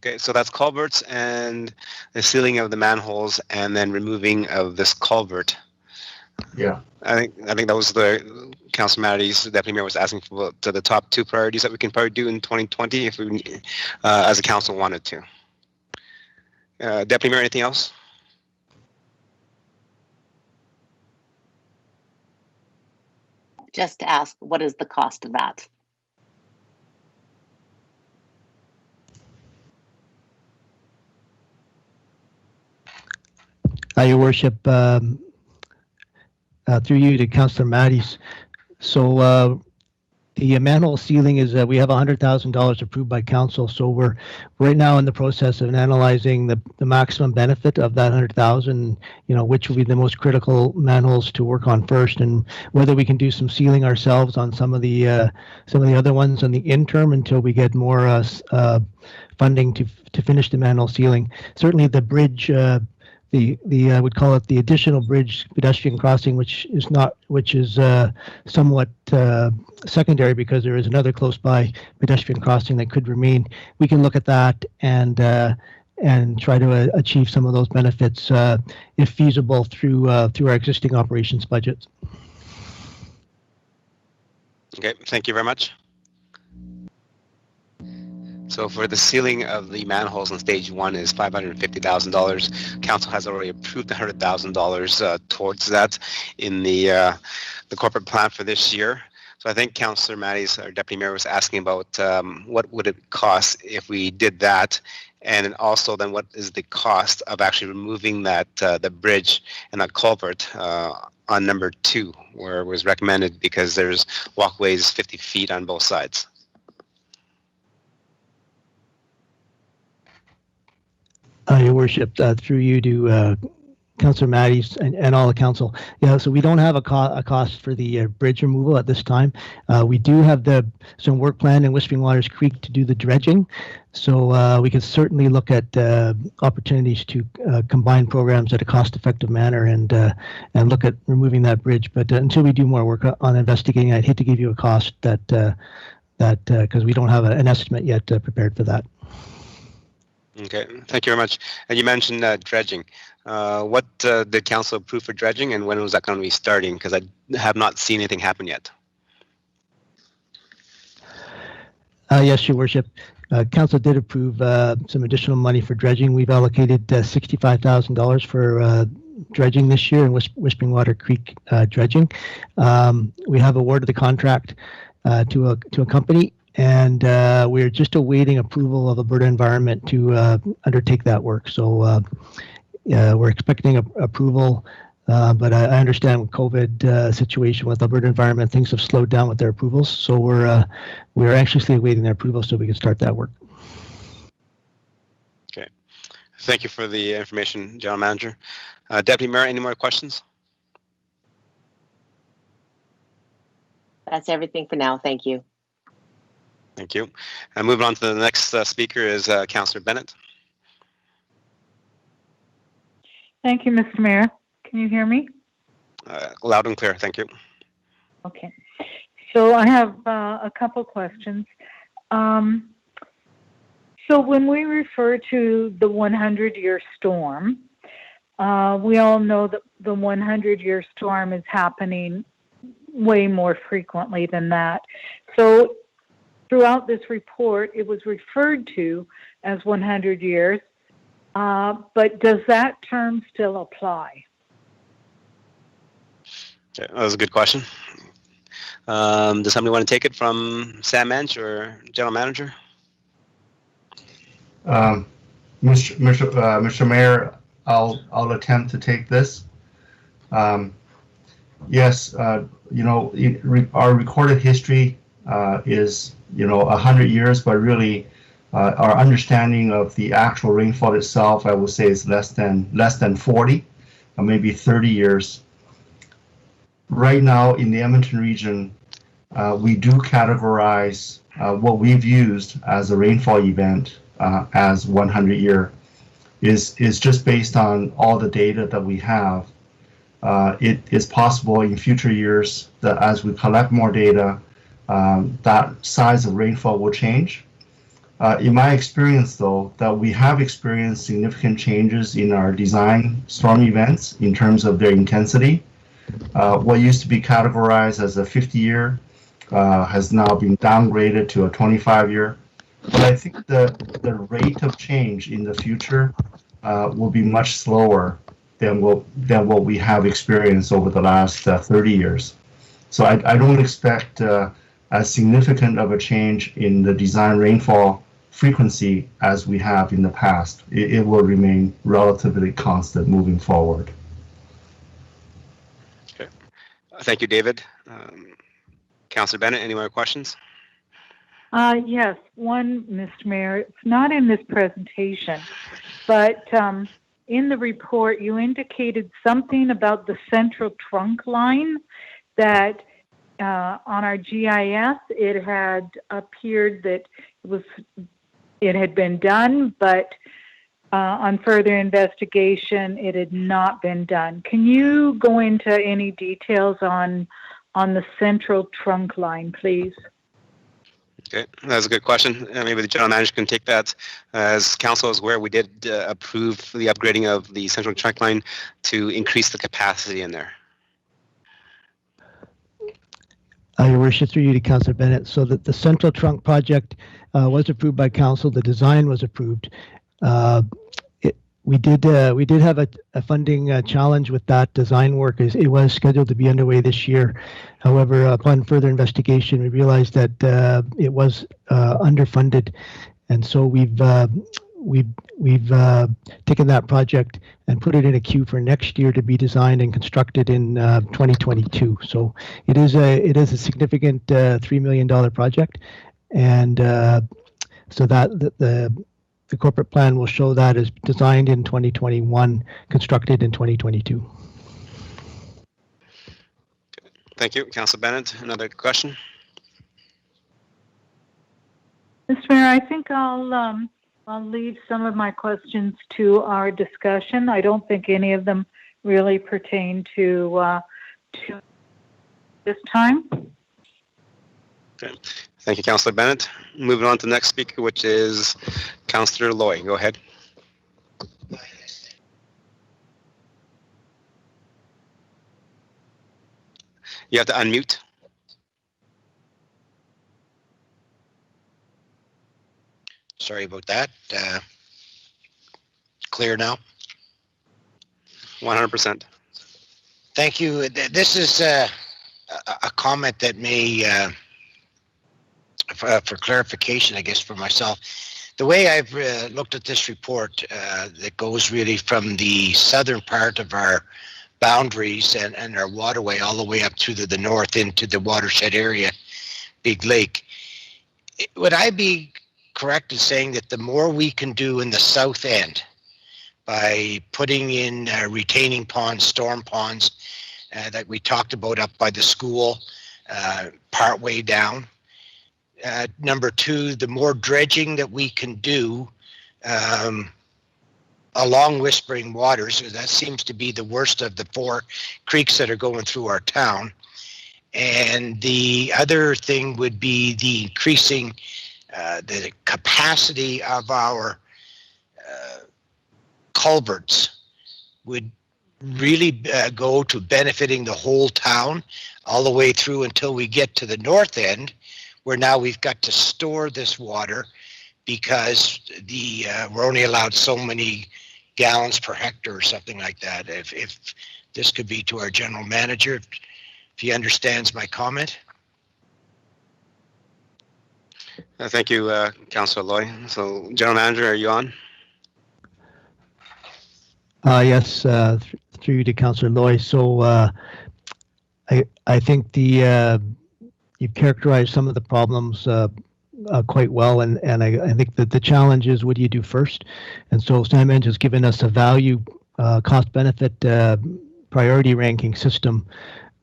Okay, so that's culverts and the sealing of the manholes and then removing of this culvert. Yeah. I think that was the Councilor Matty's Deputy Mayor was asking for the top two priorities that we can probably do in 2020 if we, as a council, wanted to. Deputy Mayor, anything else? Just to ask, what is the cost of that? Your Worship, through you to Councillor Matty's. So the manhole sealing is we have $100,000 approved by council. So we're right now in the process of analyzing the maximum benefit of that 100,000. You know, which will be the most critical manholes to work on first, and whether we can do some sealing ourselves on some of the other ones on the interim until we get more funding to finish the manhole sealing. Certainly the bridge. I would call it the additional bridge pedestrian crossing, which is somewhat secondary because there is another close by pedestrian crossing that could remain. We can look at that and try to achieve some of those benefits if feasible through our existing operations budgets. Okay, thank you very much. So for the sealing of the manholes in stage 1 is $550,000. Council has already approved $100,000 towards that in the corporate plan for this year. So I think Councillor Matty's, our Deputy Mayor, was asking about what would it cost if we did that, and also then what is the cost of actually removing that the bridge and that culvert on number 2, where it was recommended because there's walkways 50 feet on both sides. Your Worship, through you to Councillor Matty's and all the council. Yeah, so we don't have a cost for the bridge removal at this time. We do have some work plan in Whispering Waters Creek to do the dredging. So we could certainly look at opportunities to combine programs at a cost-effective manner and look at removing that bridge. But until we do more work on investigating, I'd hate to give you a cost that because we don't have an estimate yet prepared for that. Okay, thank you very much. And you mentioned dredging. What did council approve for dredging, and when was that going to be starting? Because I have not seen anything happen yet. Yes, Your Worship. Council did approve some additional money for dredging. We've allocated $65,000 for dredging this year in Whispering Water Creek dredging. We have awarded the contract to a company, and we're just awaiting approval of Alberta Environment to undertake that work. So we're expecting approval, but I understand with COVID situation with Alberta Environment, things have slowed down with their approvals. So we're anxiously awaiting their approval so we can start that work. Okay, thank you for the information, General Manager. Deputy Mayor, any more questions? That's everything for now. Thank you. Thank you. And moving on to the next speaker is Councillor Bennett. Thank you, Mr. Mayor. Can you hear me? Loud and clear, thank you. Okay. So I have a couple questions. So when we refer to the 100-year storm, we all know that the 100-year storm is happening way more frequently than that. So throughout this report, it was referred to as 100 years, but does that term still apply? Okay, that was a good question. Does somebody want to take it from Sam Mensch or General Manager? Mr. Mayor, I'll attempt to take this. Yes, our recorded history is 100 years, but really our understanding of the actual rainfall itself, I would say, is less than 40 or maybe 30 years. Right now in the Edmonton region, we do categorize what we've used as a rainfall event as 100 year is just based on all the data that we have. It is possible in future years that as we collect more data, that size of rainfall will change. In my experience, though, that we have experienced significant changes in our design storm events in terms of their intensity. What used to be categorized as a 50-year has now been downgraded to a 25-year. But I think the rate of change in the future will be much slower than what we have experienced over the last 30 years. So I don't expect as significant of a change in the design rainfall frequency as we have in the past. It will remain relatively constant moving forward. Okay. Thank you, David. Councillor Bennett, any more questions? Yes, one, Mr. Mayor. It's not in this presentation, but in the report, you indicated something about the central trunk line that on our GIS, it had appeared that it had been done, but on further investigation, it had not been done. Can you go into any details on the central trunk line, please? Okay, that's a good question. Maybe the general manager can take that. As council is aware, we did approve the upgrading of the central trunk line to increase the capacity in there. Your worship, through you to Councillor Bennett. So that the central trunk project was approved by council. The design was approved. We did have a funding challenge with that design work. It was scheduled to be underway this year. However, upon further investigation, we realized that it was underfunded, and so we've taken that project and put it in a queue for next year to be designed and constructed in 2022. So it is a significant $3 million project, and so that the corporate plan will show that as designed in 2021, constructed in 2022. Thank you, Councillor Bennett. Another question? Mr. Mayor, I think I'll leave some of my questions to our discussion. I don't think any of them really pertain to this time. Okay. Thank you, Councillor Bennett. Moving on to the next speaker, which is Councillor Loy. Go ahead. You have to unmute. Sorry about that. Clear now? 100%. Thank you. This is a comment that may, for clarification, I guess, for myself. The way I've looked at this report that goes really from the southern part of our boundaries and our waterway all the way up to the north into the watershed area, Big Lake, would I be correct in saying that the more we can do in the south end by putting in retaining ponds, storm ponds that we talked about up by the school, part way down. Number two, the more dredging that we can do along Whispering Waters, that seems to be the worst of the four creeks that are going through our town. And the other thing would be the increasing the capacity of our culverts would really go to benefiting the whole town all the way through until we get to the north end, where now we've got to store this water because we're only allowed so many gallons per hectare or something like that. If this could be to our general manager, if he understands my comment. Thank you, Councillor Loy. So, General Manager, are you on? Yes, through you to Councillor Loy. So I think you've characterized some of the problems quite well, and I think that the challenge is, what do you do first? And so SAMENJ has given us a value cost-benefit priority ranking system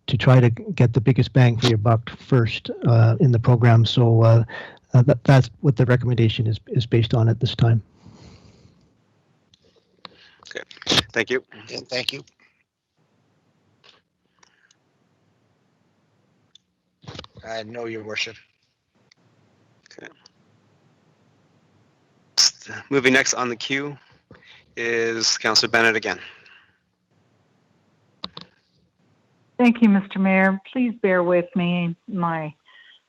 to try to get the biggest bang for your buck first in the program. So that's what the recommendation is based on at this time. Okay, thank you. Yeah, thank you. I know, Your Worship. Okay. moving next on the queue is Councillor Bennett again. Thank you, Mr. Mayor. Please bear with me.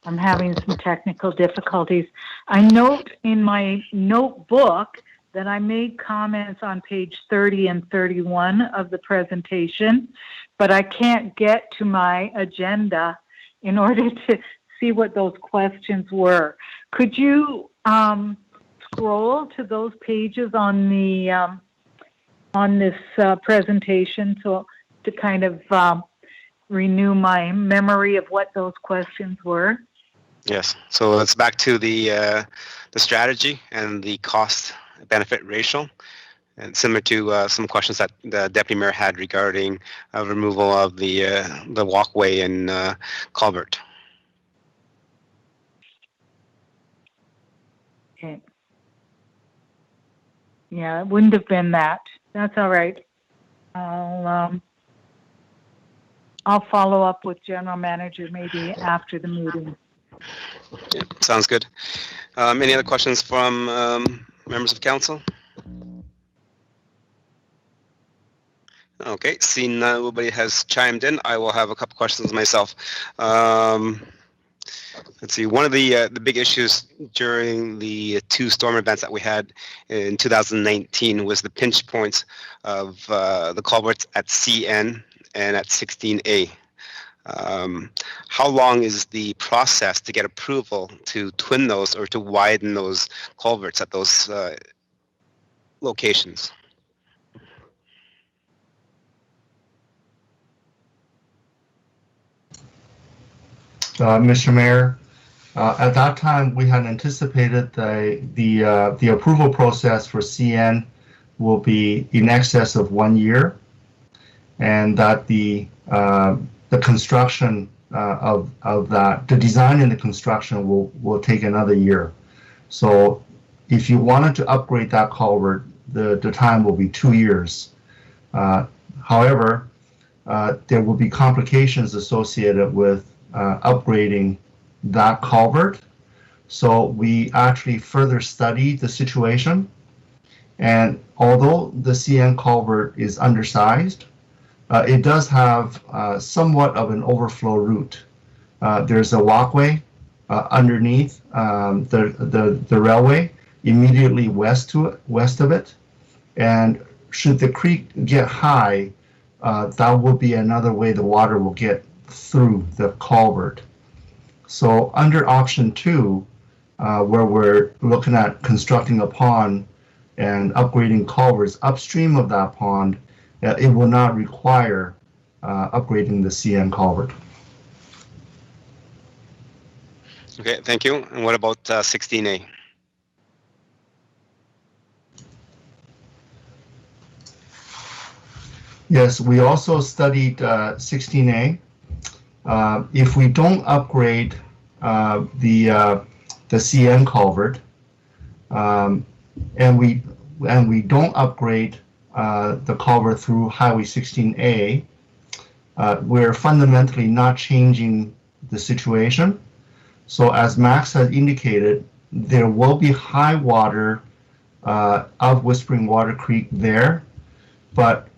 I'm having some technical difficulties. I note in my notebook that I made comments on page 30 and 31 of the presentation, but I can't get to my agenda in order to see what those questions were. Could you scroll to those pages on the on this presentation to kind of renew my memory of what those questions were? Yes. So it's back to the strategy and the cost benefit ratio, and similar to some questions that the deputy mayor had regarding removal of the walkway and culvert. Okay. Yeah, it wouldn't have been that. That's all right. I'll follow up with general manager maybe after the meeting. Yeah, sounds good. Any other questions from members of council? Okay, seeing nobody has chimed in, I will have a couple questions myself. Let's see, one of the big issues during the two storm events that we had in 2019 was the pinch points of the culverts at CN and at 16A. How long is the process to get approval to twin those or to widen those culverts at those locations? Mr. Mayor, at that time we had anticipated the approval process for CN will be in excess of 1 year, and that the construction of that, the design and the construction will take another year. So if you wanted to upgrade that culvert, the time will be 2 years. However, there will be complications associated with upgrading that culvert. So we actually further studied the situation, and although the CN culvert is undersized, it does have somewhat of an overflow route. There's a walkway underneath the railway immediately west of it, and should the creek get high, that will be another way the water will get through the culvert. So under option 2, where we're looking at constructing a pond and upgrading culverts upstream of that pond, it will not require upgrading the CN culvert. Okay, thank you. And what about 16A? Yes, we also studied 16A. If we don't upgrade the CN culvert, and we don't upgrade the culvert through Highway 16A, we're fundamentally not changing the situation. So as Max has indicated, there will be high water of Whispering Water Creek there, but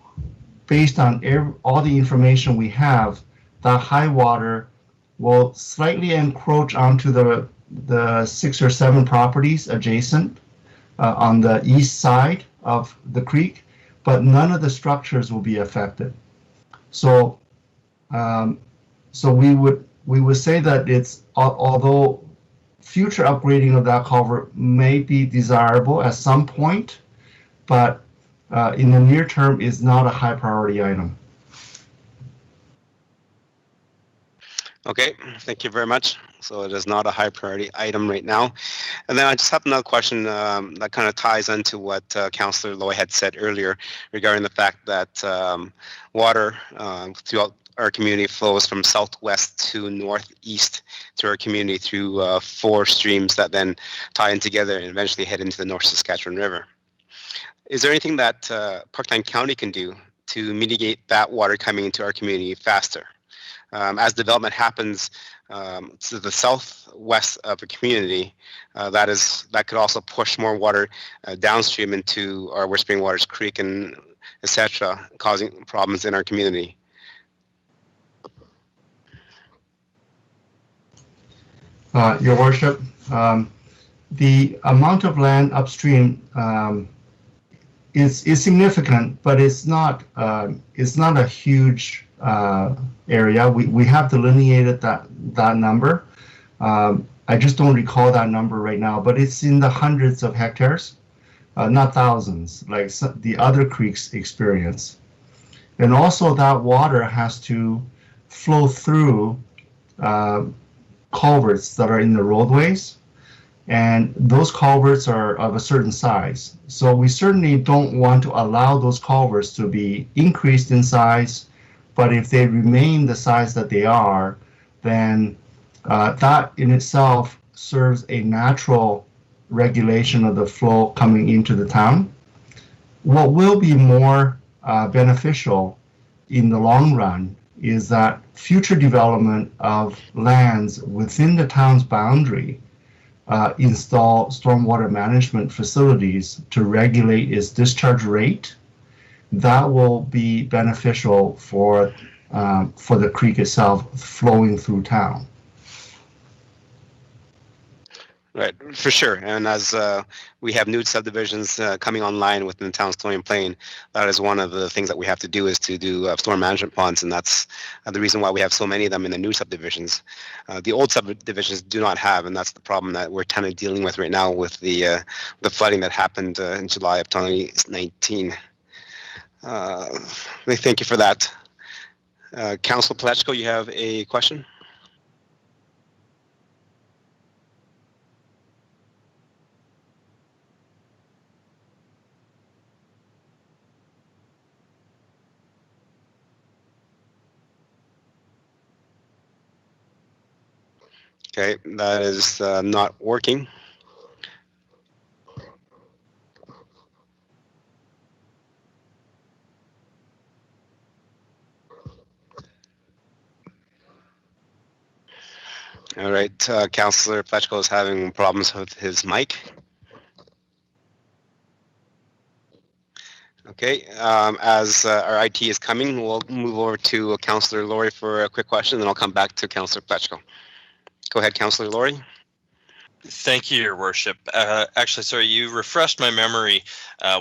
based on all the information we have, that high water will slightly encroach onto the 6 or 7 properties adjacent on the east side of the creek, but none of the structures will be affected. So, we would say that it's, although future upgrading of that culvert may be desirable at some point, but in the near term is not a high priority item. Okay, thank you very much. So it is not a high priority item right now. And then I just have another question that kind of ties into what Councillor Loy had said earlier regarding the fact that water throughout our community flows from southwest to northeast to our community through 4 streams that then tie in together and eventually head into the North Saskatchewan River. Is there anything that Parkland County can do to mitigate that water coming into our community faster? As development happens to the southwest of the community, that could also push more water downstream into our Whispering Waters Creek and etc., causing problems in our community. Your Worship, the amount of land upstream is significant, but it's not a huge area. We have delineated that number. I just don't recall that number right now, but it's in the hundreds of hectares, not thousands, like the other creeks experience. And also that water has to flow through culverts that are in the roadways, and those culverts are of a certain size. So we certainly don't want to allow those culverts to be increased in size, but if they remain the size that they are, then that in itself serves a natural regulation of the flow coming into the town. What will be more beneficial in the long run is that future development of lands within the town's boundary install stormwater management facilities to regulate its discharge rate. That will be beneficial for the creek itself flowing through town. Right, for sure. And as we have new subdivisions coming online within the town's Stony Plain, that is one of the things that we have to do is to do storm management ponds, and that's the reason why we have so many of them in the new subdivisions. The old subdivisions do not have, and that's the problem that we're kind of dealing with right now with the flooding that happened in July of 2019. Thank you for that. Councilor Plechko, you have a question? Okay, that is not working. All right, Councillor Plechko is having problems with his mic. Okay, as our IT is coming, we'll move over to Councillor Laurie for a quick question, then I'll come back to Councillor Plechko. Go ahead, Councillor Laurie. Thank you, Your Worship. Actually, sorry, you refreshed my memory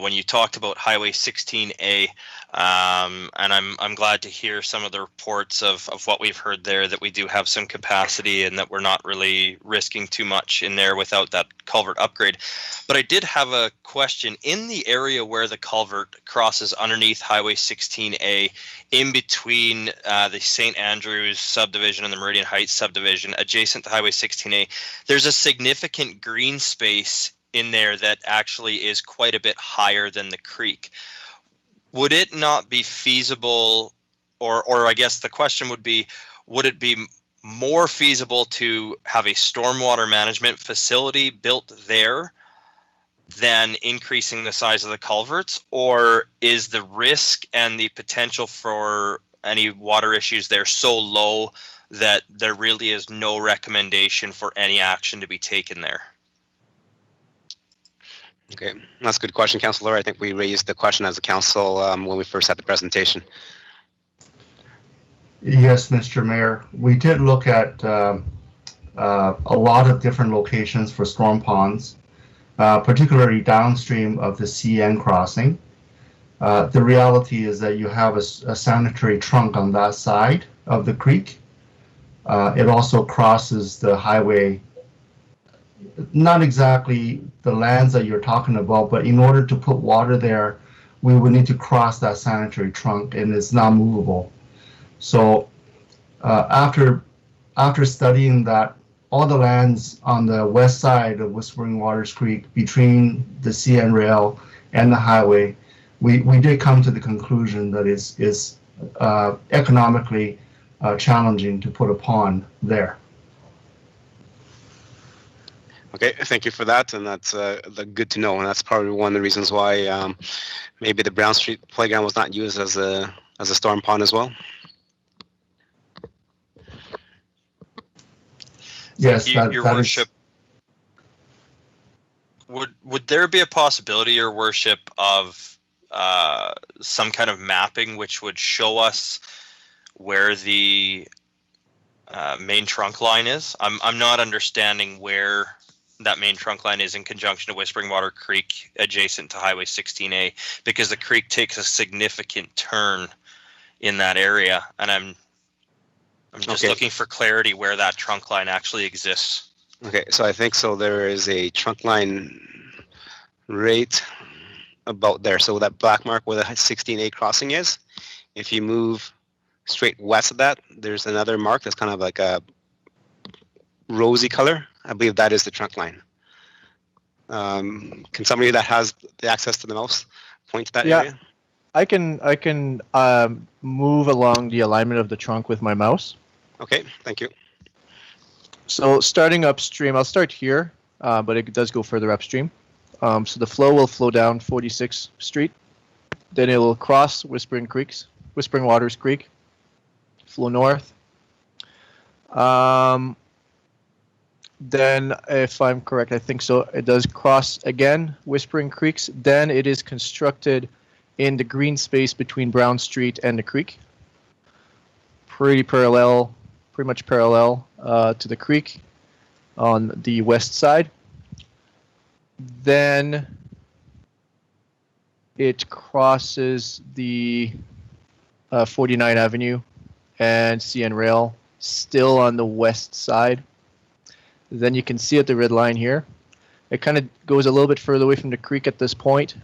when you talked about Highway 16A, and I'm glad to hear some of the reports of what we've heard there, that we do have some capacity and that we're not really risking too much in there without that culvert upgrade. But I did have a question. In the area where the culvert crosses underneath Highway 16A, in between the St. Andrews subdivision and the Meridian Heights subdivision, adjacent to Highway 16A, there's a significant green space in there that actually is quite a bit higher than the creek. Would it not be feasible, or I guess the question would be, would it be more feasible to have a stormwater management facility built there than increasing the size of the culverts, or is the risk and the potential for any water issues there so low that there really is no recommendation for any action to be taken there? Okay, that's a good question, Councillor. I think we raised the question as a council when we first had the presentation. Yes, Mr. Mayor, we did look at a lot of different locations for storm ponds, particularly downstream of the CN crossing. The reality is that you have a sanitary trunk on that side of the creek. It also crosses the highway, not exactly the lands that you're talking about, but in order to put water there, we would need to cross that sanitary trunk, and it's not movable. So after studying that, all the lands on the west side of Whispering Waters Creek between the CN rail and the highway, we did come to the conclusion that it's economically challenging to put a pond there. Okay, thank you for that, and that's good to know, and that's probably one of the reasons why maybe the Brown Street playground was not used as a storm pond as well. Yes, Thank you, that, Your that is, Worship. Would there be a possibility, Your Worship, of some kind of mapping which would show us where the main trunk line is? I'm not understanding where that main trunk line is in conjunction to Whispering Water Creek adjacent to Highway 16A, because the creek takes a significant turn in that area, and I'm just looking for clarity where that trunk line actually exists. Okay, so I think so. There is a trunk line right about there. So that black mark where the 16A crossing is, if you move straight west of that, there's another mark that's kind of like a rosy color. I believe that is the trunk line. Can somebody that has the access to the mouse point to that area? I can move along the alignment of the trunk with my mouse. Okay, thank you. So starting upstream, I'll start here, but it does go further upstream. So the flow will flow down 46th Street. Then it will cross Whispering Waters Creek, flow north. Then, if I'm correct, I think so, it does cross again Whispering Creeks. Then it is constructed in the green space between Brown Street and the creek. Pretty much parallel to the creek on the west side. Then it crosses the 49 Avenue and CN Rail, still on the west side. Then you can see at the red line here, it kind of goes a little bit further away from the creek at this point,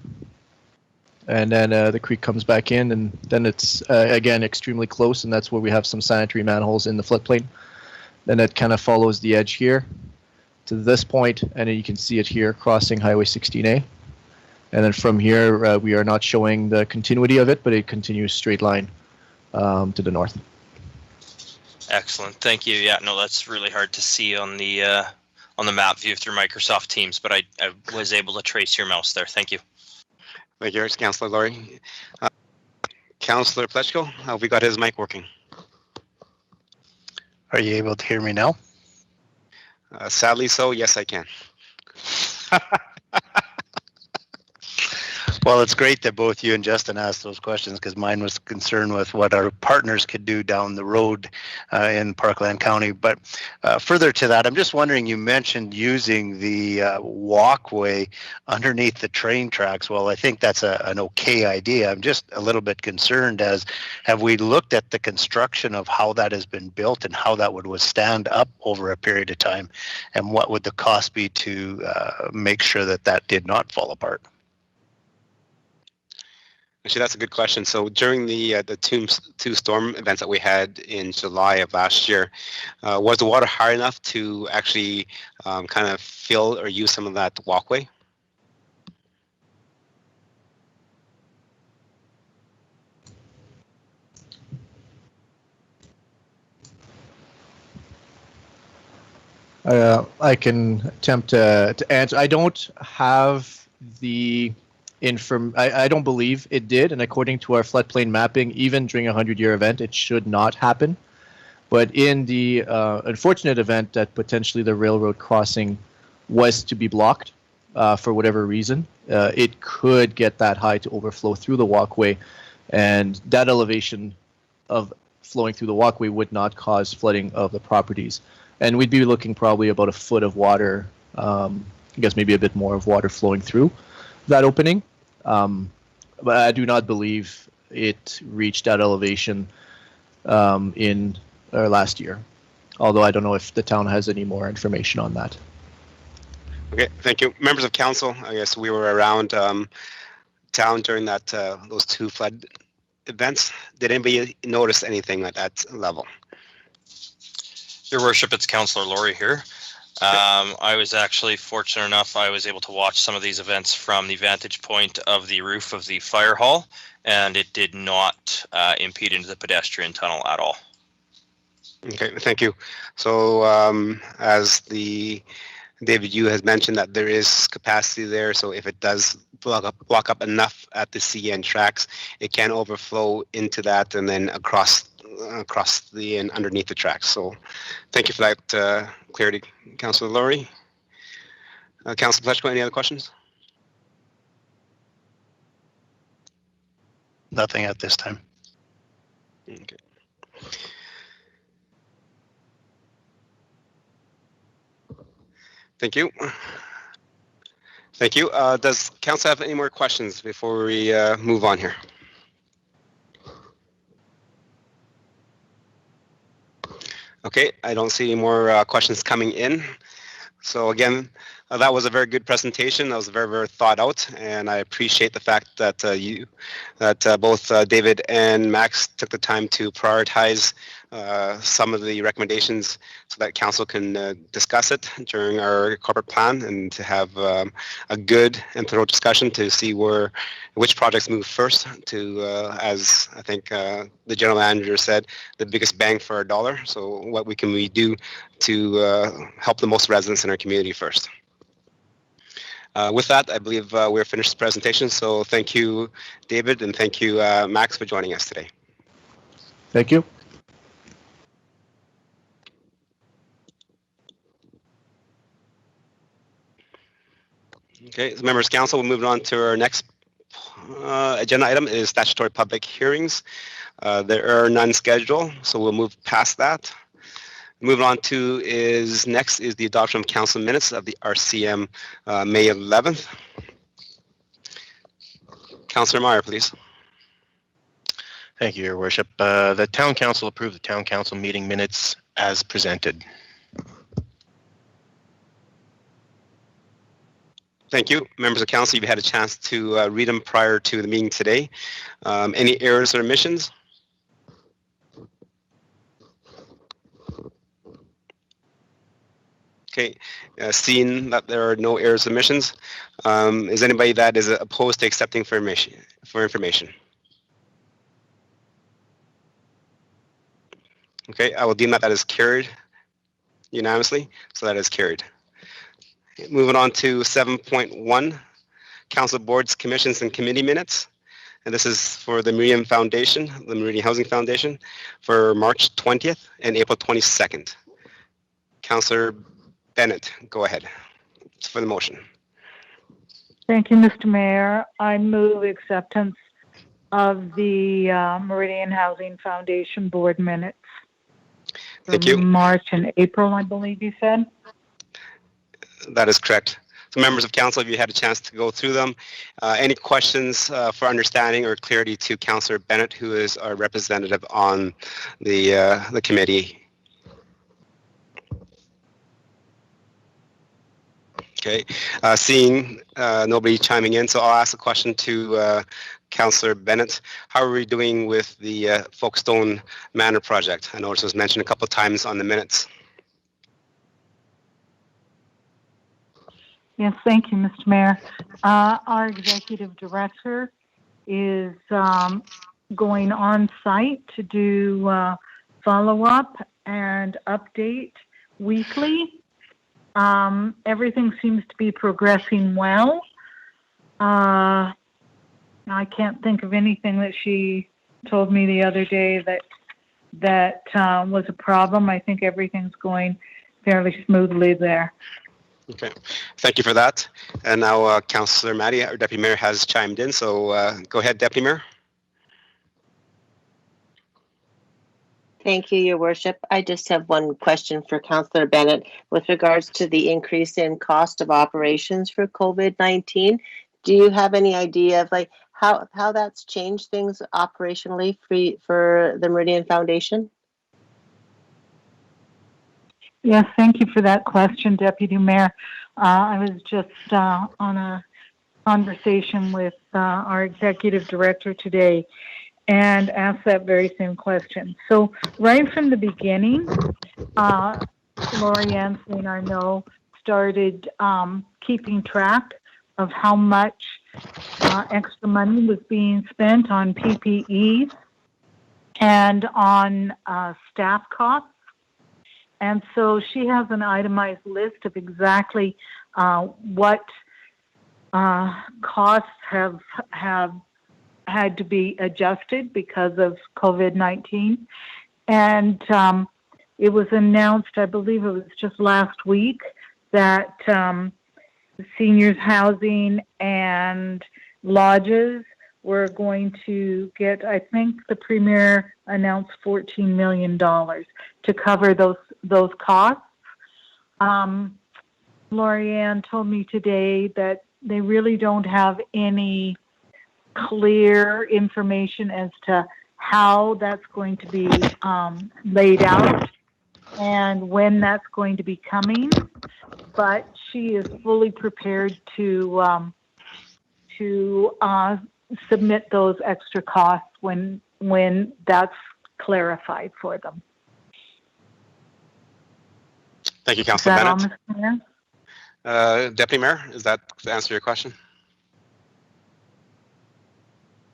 and then the creek comes back in, and then it's again extremely close, and that's where we have some sanitary manholes in the floodplain. Then it kind of follows the edge here to this point, and then you can see it here crossing Highway 16A. And then from here, we are not showing the continuity of it, but it continues straight line to the north. Excellent, thank you. Yeah, no, that's really hard to see on the map view through Microsoft Teams, but I was able to trace your mouse there. Thank you. Thank you, Councillor Laurie. Councillor Plechko, have we got his mic working? Are you able to hear me now? Sadly so, yes I can. Well, it's great that both you and Justin asked those questions, because mine was concerned with what our partners could do down the road in Parkland County. But further to that, I'm just wondering, you mentioned using the walkway underneath the train tracks. Well, I think that's an okay idea. I'm just a little bit concerned as, have we looked at the construction of how that has been built and how that would withstand up over a period of time? And what would the cost be to make sure that that did not fall apart? Actually, that's a good question. So during the two storm events that we had in July of last year, was the water high enough to actually kind of fill or use some of that walkway? I can attempt to answer. I don't have the I don't believe it did, and according to our floodplain mapping, even during a 100-year event, it should not happen. But in the unfortunate event that potentially the railroad crossing was to be blocked for whatever reason, it could get that high to overflow through the walkway, and that elevation of flowing through the walkway would not cause flooding of the properties. And we'd be looking probably about a foot of water, I guess maybe a bit more of water flowing through that opening. But I do not believe it reached that elevation in last year, although I don't know if the town has any more information on that. Okay, thank you. Members of council, I guess we were around town during that those two flood events. Did anybody notice anything at that level? Your Worship, it's Councillor Laurie here. I was actually fortunate enough, I was able to watch some of these events from the vantage point of the roof of the fire hall, and it did not impede into the pedestrian tunnel at all. Okay, thank you. So as David Yu has mentioned, that there is capacity there, so if it does block up enough at the CN tracks, it can overflow into that and then across across the and underneath the tracks. So thank you for that clarity, Councillor Laurie. Councillor Pletchko, any other questions? Nothing at this time. Okay. Thank you. Thank you. Does council have any more questions before we move on here? Okay, I don't see any more questions coming in. So again, that was a very good presentation. That was very, very thought out, and I appreciate the fact that both David and Max took the time to prioritize some of the recommendations so that council can discuss it during our corporate plan and to have a good and thorough discussion to see which projects move first to, as I think the general manager said, the biggest bang for our dollar. So what we do to help the most residents in our community first. With that, I believe we're finished the presentation. So thank you, David, and thank you, Max, for joining us today. Thank you. Okay, as members of council, we're moving on to our next agenda item is statutory public hearings. There are none scheduled, so we'll move past that. Moving on to next is the adoption of council minutes of the RCM May 11th. Councillor Meyer, please. Thank you, Your Worship. The Town Council approved the Town Council meeting minutes as presented. Thank you. Members of council, you've had a chance to read them prior to the meeting today. Any errors or omissions? Okay, seeing that there are no errors or omissions, is anybody that is opposed to accepting for information? Okay, I will deem that is carried unanimously, so that is carried. Moving on to 7.1, Council Boards, Commissions, and Committee Minutes. And this is for the Meridian Foundation, the Meridian Housing Foundation, for March 20th and April 22nd. Councillor Bennett, go ahead for the motion. Thank you, Mr. Mayor. I move acceptance of the Meridian Housing Foundation Board minutes. Thank you. March and April, I believe you said. That is correct. So members of council, if you had a chance to go through them, any questions for understanding or clarity to Councillor Bennett, who is our representative on the committee? Okay, seeing nobody chiming in, so I'll ask a question to Councillor Bennett. How are we doing with the Folkestone Manor project? I know it was mentioned a couple of times on the minutes. Yes, thank you, Mr. Mayor. Our executive director is going on site to do follow-up and update weekly. Everything seems to be progressing well. I can't think of anything that she told me the other day that was a problem. I think everything's going fairly smoothly there. Okay, thank you for that. And now Councillor Maddie, our Deputy Mayor, has chimed in. So go ahead, Deputy Mayor. Thank you, Your Worship. I just have one question for Councillor Bennett with regards to the increase in cost of operations for COVID-19. Do you have any idea of like how that's changed things operationally for the Meridian Foundation? Yes, thank you for that question, Deputy Mayor. I was just on a conversation with our executive director today and asked that very same question. So right from the beginning, Lori Ansley and I know started keeping track of how much extra money was being spent on PPEs and on staff costs. And so she has an itemized list of exactly what costs have had to be adjusted because of COVID-19. and it was announced, I believe it was just last week, that seniors housing and lodges were going to get, I think the Premier announced $14 million to cover those costs. Lorianne told me today that they really don't have any clear information as to how that's going to be laid out and when that's going to be coming, but she is fully prepared to submit those extra costs when that's clarified for them. Thank you, Councillor Bennett. Is that all, Mr. Mayor? Deputy Mayor, is that to answer your question?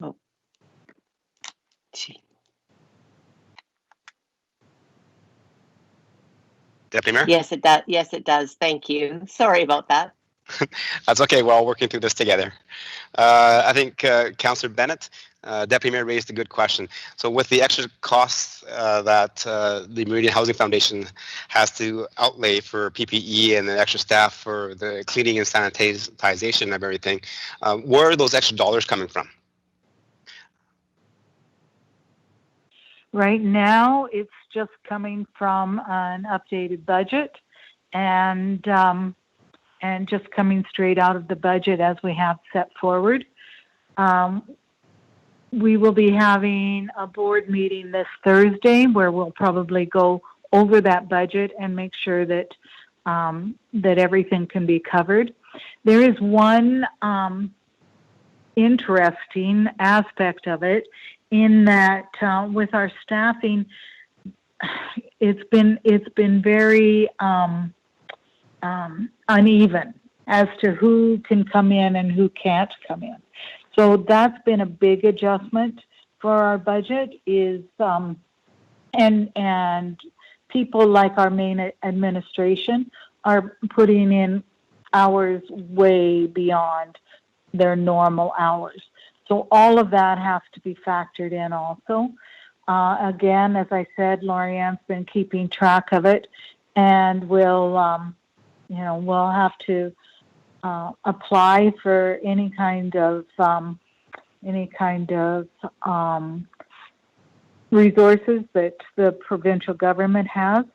Oh. Gee. Deputy Mayor? Yes, it does. Yes, it does. Thank you. Sorry about that. That's okay. We're all working through this together. I think Councillor Bennett, Deputy Mayor, raised a good question. So with the extra costs that the Meridian Housing Foundation has to outlay for PPE and the extra staff for the cleaning and sanitization of everything, where are those extra dollars coming from? Right now, it's just coming from an updated budget and just coming straight out of the budget as we have set forward. We will be having a board meeting this Thursday where we'll probably go over that budget and make sure that that everything can be covered. There is one interesting aspect of it in that with our staffing, it's been very uneven as to who can come in and who can't come in. So that's been a big adjustment for our budget is and people like our main administration are putting in hours way beyond their normal hours. So all of that has to be factored in also. Again, as I said, Lorianne's been keeping track of it, and we'll have to apply for any kind of resources that the provincial government has.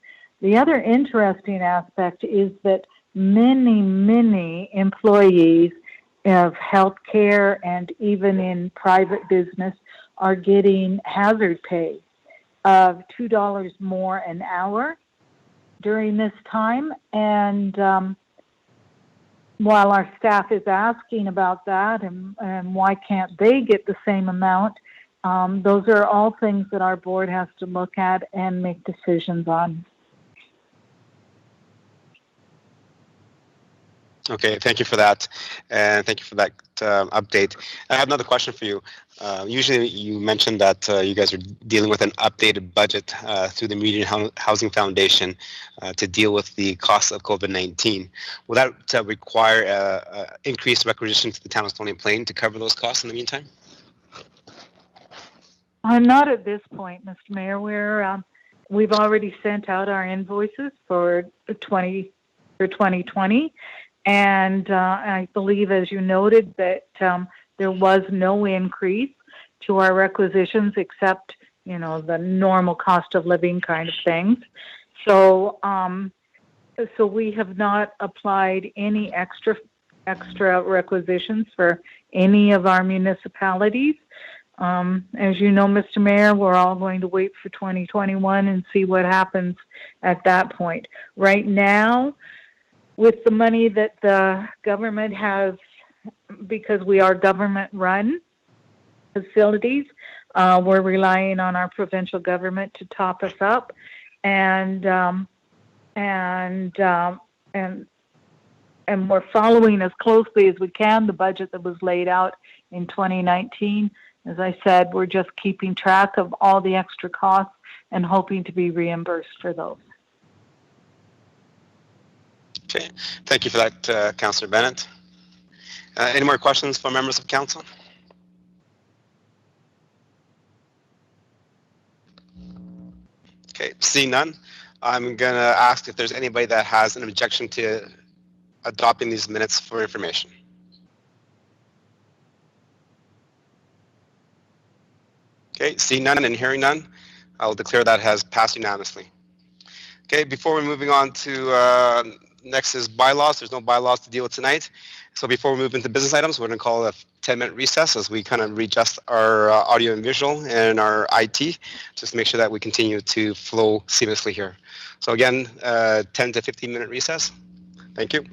The other interesting aspect is that many employees of healthcare and even in private business are getting hazard pay of $2 more an hour during this time. And while our staff is asking about that and why can't they get the same amount, those are all things that our board has to look at and make decisions on. Okay, thank you for that, and thank you for that update. I have another question for you. Usually you mentioned that you guys are dealing with an updated budget through the Meridian Housing Foundation to deal with the costs of COVID-19. Will that require increased requisition to the town of Stony Plain to cover those costs in the meantime? Not at this point, Mr. Mayor. We've already sent out our invoices for 2020. And I believe, as you noted, that there was no increase to our requisitions except, the normal cost of living kind of things. So, so we have not applied any extra requisitions for any of our municipalities. As you know, Mr. Mayor, we're all going to wait for 2021 and see what happens at that point. Right now, with the money that the government has, because we are government-run facilities, we're relying on our provincial government to top us up, and we're following as closely as we can the budget that was laid out in 2019. As I said, we're just keeping track of all the extra costs and hoping to be reimbursed for those. Okay, thank you for that, Councillor Bennett. Any more questions from members of council? Okay, seeing none, I'm gonna ask if there's anybody that has an objection to adopting these minutes for information. Okay, seeing none and hearing none, I will declare that has passed unanimously. Okay, before we're moving on to next is bylaws. There's no bylaws to deal with tonight. So before we move into business items, we're going to call a 10-minute recess as we kind of readjust our audio and visual and our IT, just to make sure that we continue to flow seamlessly here. So again, 10 to 15-minute recess. Thank you.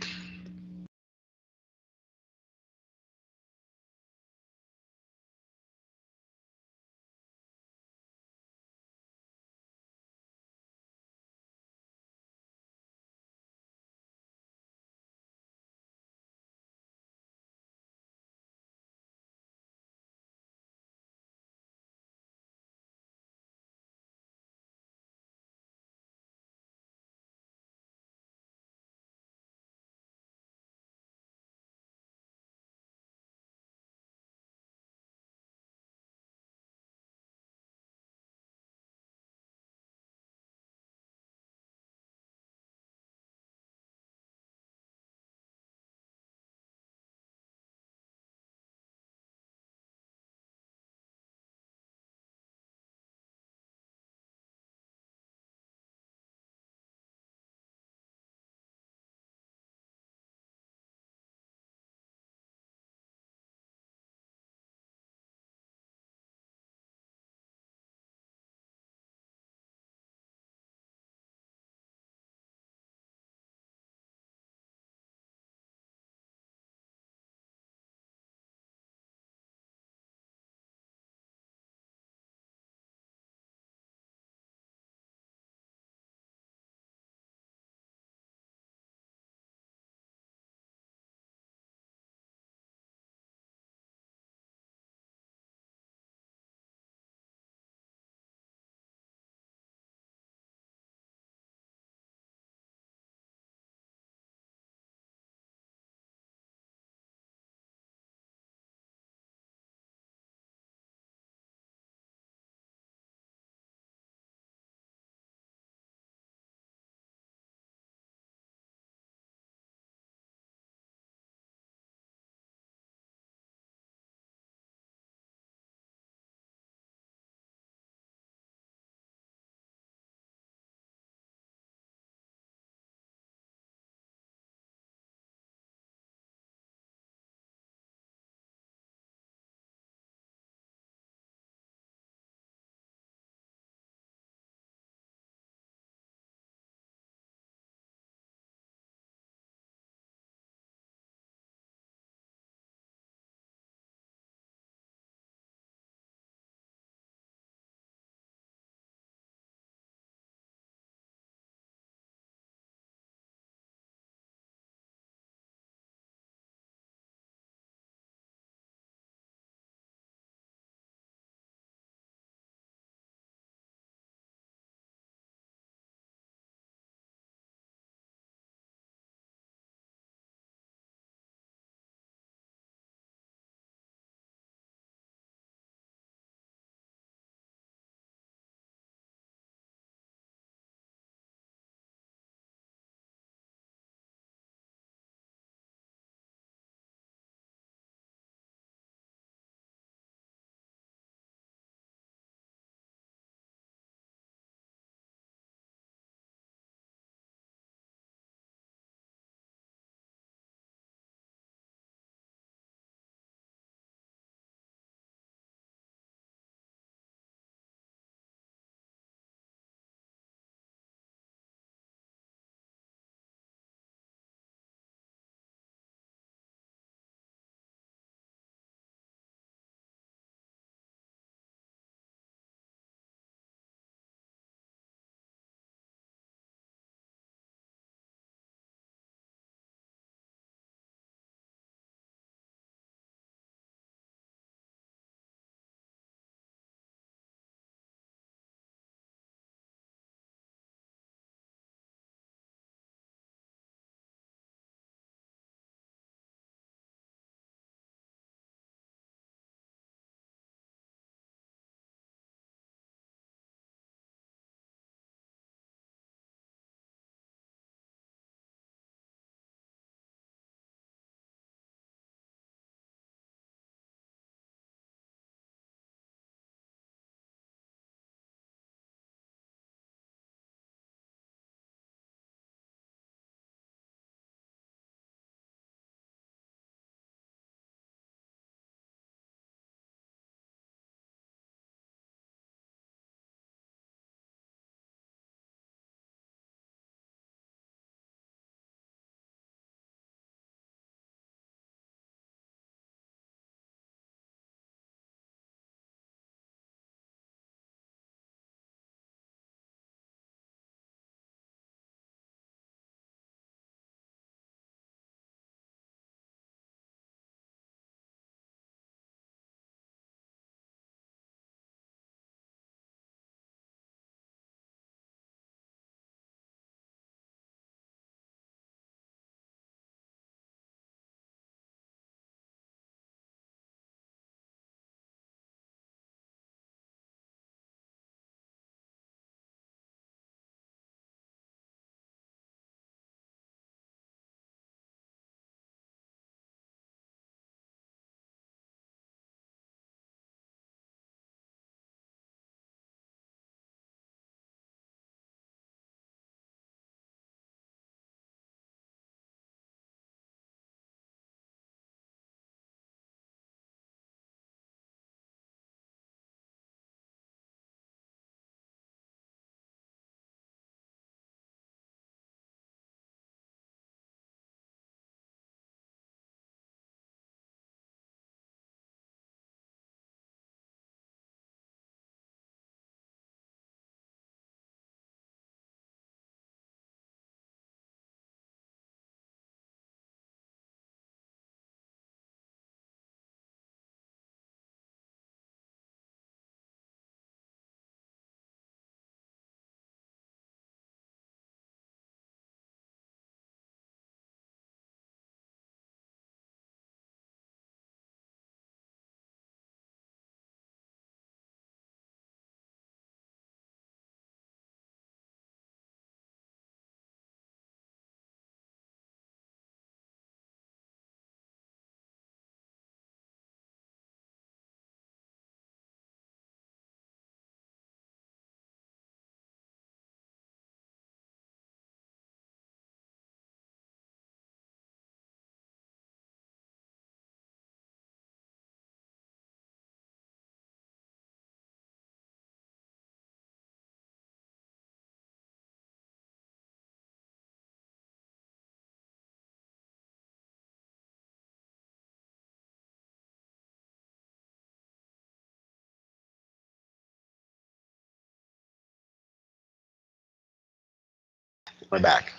We're back.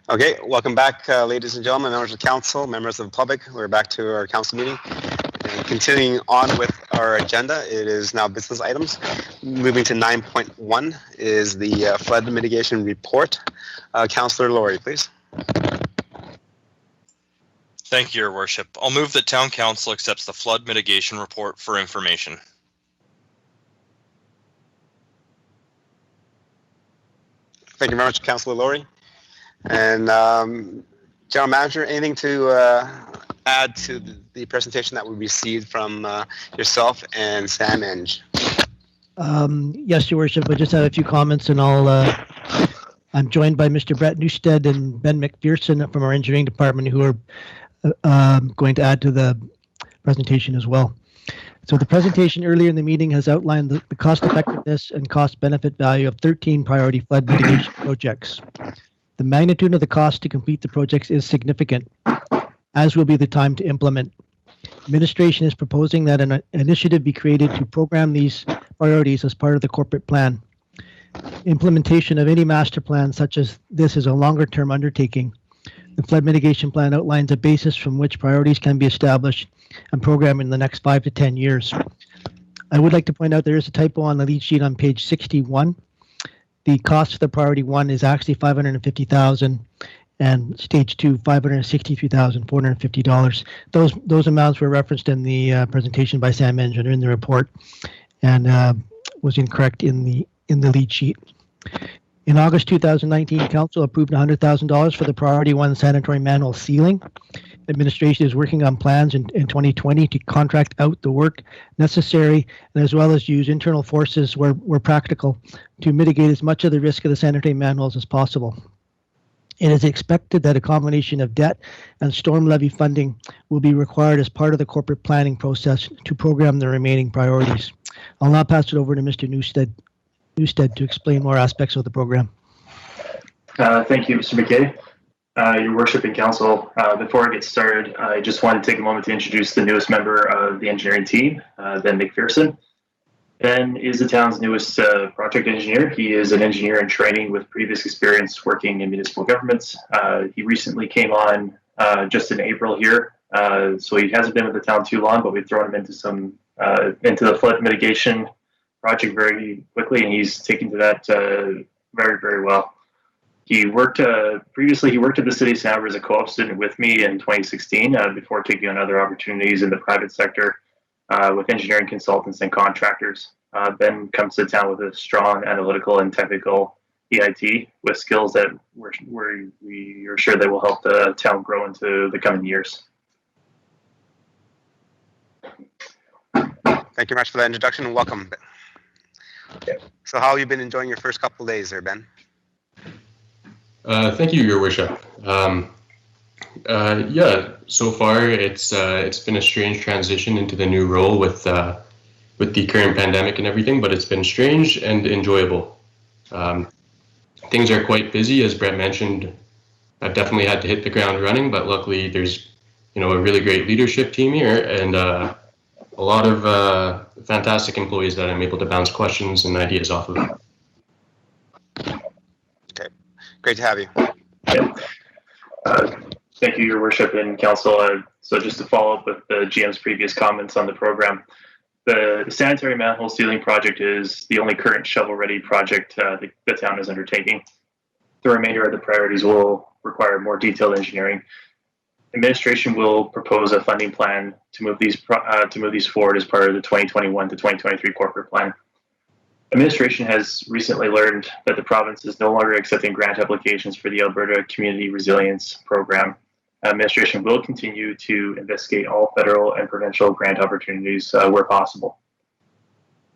Okay, welcome back, ladies and gentlemen, members of council, members of the public. We're back to our council meeting. And continuing on with our agenda, it is now business items. Moving to 9.1 is the flood mitigation report. Councillor Laurie, please. Thank you, Your Worship. I'll move that Town Council accepts the flood mitigation report for information. Thank you very much, Councillor Laurie. And General Manager, anything to add to the presentation that we received from yourself and SAMENG? Yes, Your Worship. I just have a few comments, and I'm joined by Mr. Brett Newstead and Ben McPherson from our engineering department, who are going to add to the presentation as well. So the presentation earlier in the meeting has outlined the cost effectiveness and cost benefit value of 13 priority flood mitigation projects. The magnitude of the cost to complete the projects is significant, as will be the time to implement. Administration is proposing that an initiative be created to program these priorities as part of the corporate plan. Implementation of any master plan such as this is a longer-term undertaking. The flood mitigation plan outlines a basis from which priorities can be established and programmed in the next 5 to 10 years. I would like to point out there is a typo on the lead sheet on page 61. The cost for the priority 1 is actually $550,000 and stage 2 $563,450. Those amounts were referenced in the presentation by Sam Engineer in the report and was incorrect in the lead sheet. In August 2019, Council approved $100,000 for the priority 1 sanitary manhole sealing. Administration is working on plans in 2020 to contract out the work necessary, and as well as use internal forces where practical to mitigate as much of the risk of the sanitary manholes as possible. It is expected that a combination of debt and storm levy funding will be required as part of the corporate planning process to program the remaining priorities. I'll now pass it over to Mr. Newstead to explain more aspects of the program. Thank you, Mr. McKay. Your Worship and Council, before I get started, I just want to take a moment to introduce the newest member of the engineering team, Ben McPherson. Ben is the town's newest project engineer. He is an engineer in training with previous experience working in municipal governments. He recently came on just in April here, so he hasn't been with the town too long, but we've thrown him into into the flood mitigation project very quickly, and he's taken to that very, very well. He worked previously. He worked at the city of Santa Barbara as a co-op student with me in 2016 before taking on other opportunities in the private sector with engineering consultants and contractors. Ben comes to town with a strong analytical and technical EIT with skills that we are sure that will help the town grow into the coming years. Thank you much for that introduction and welcome, Ben. Okay. So how have you been enjoying your first couple of days there, Ben? Thank you, Your Worship. Yeah, so far it's been a strange transition into the new role with the current pandemic and everything, but it's been strange and enjoyable. Things are quite busy, as Brett mentioned. I've definitely had to hit the ground running, but luckily there's a really great leadership team here and a lot of fantastic employees that I'm able to bounce questions and ideas off of. Okay, great to have you. Yeah. Thank you, Your Worship and Council. So just to follow up with the GM's previous comments on the program, the sanitary manhole sealing project is the only current shovel-ready project the town is undertaking. The remainder of the priorities will require more detailed engineering. Administration will propose a funding plan to move these forward as part of the 2021 to 2023 corporate plan. Administration has recently learned that the province is no longer accepting grant applications for the Alberta Community Resilience Program. Administration will continue to investigate all federal and provincial grant opportunities where possible.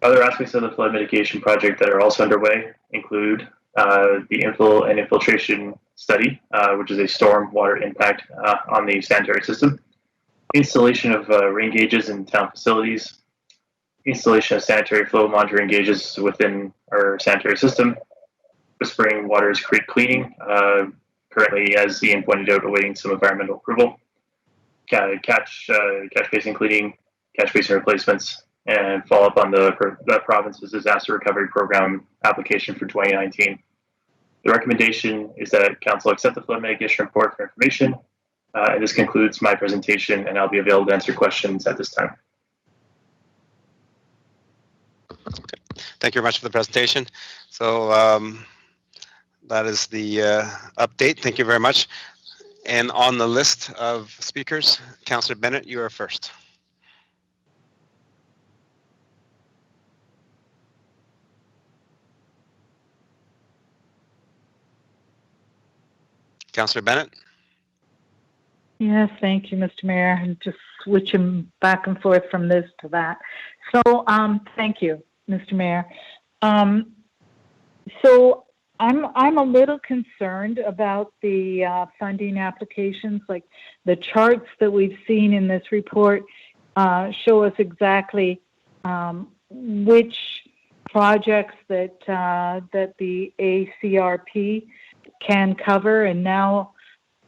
Other aspects of the flood mitigation project that are also underway include the infill and infiltration study, which is a storm water impact on the sanitary system, installation of rain gauges in town facilities, installation of sanitary flow monitoring gauges within our sanitary system, Whispering Waters Creek cleaning, currently, as Ian pointed out, awaiting some environmental approval, catch basin cleaning, catch basin replacements, and follow up on the province's disaster recovery program application for 2019. The recommendation is that Council accept the flood mitigation report for information. And this concludes my presentation, and I'll be available to answer questions at this time. Thank you very much for the presentation. So that is the update. Thank you very much. And on the list of speakers, Councillor Bennett, you are first. Councillor Bennett? Yes, thank you, Mr. Mayor. I'm just switching back and forth from this to that. So thank you, Mr. Mayor. So I'm a little concerned about the funding applications. Like the charts that we've seen in this report show us exactly which projects that that the ACRP can cover, and now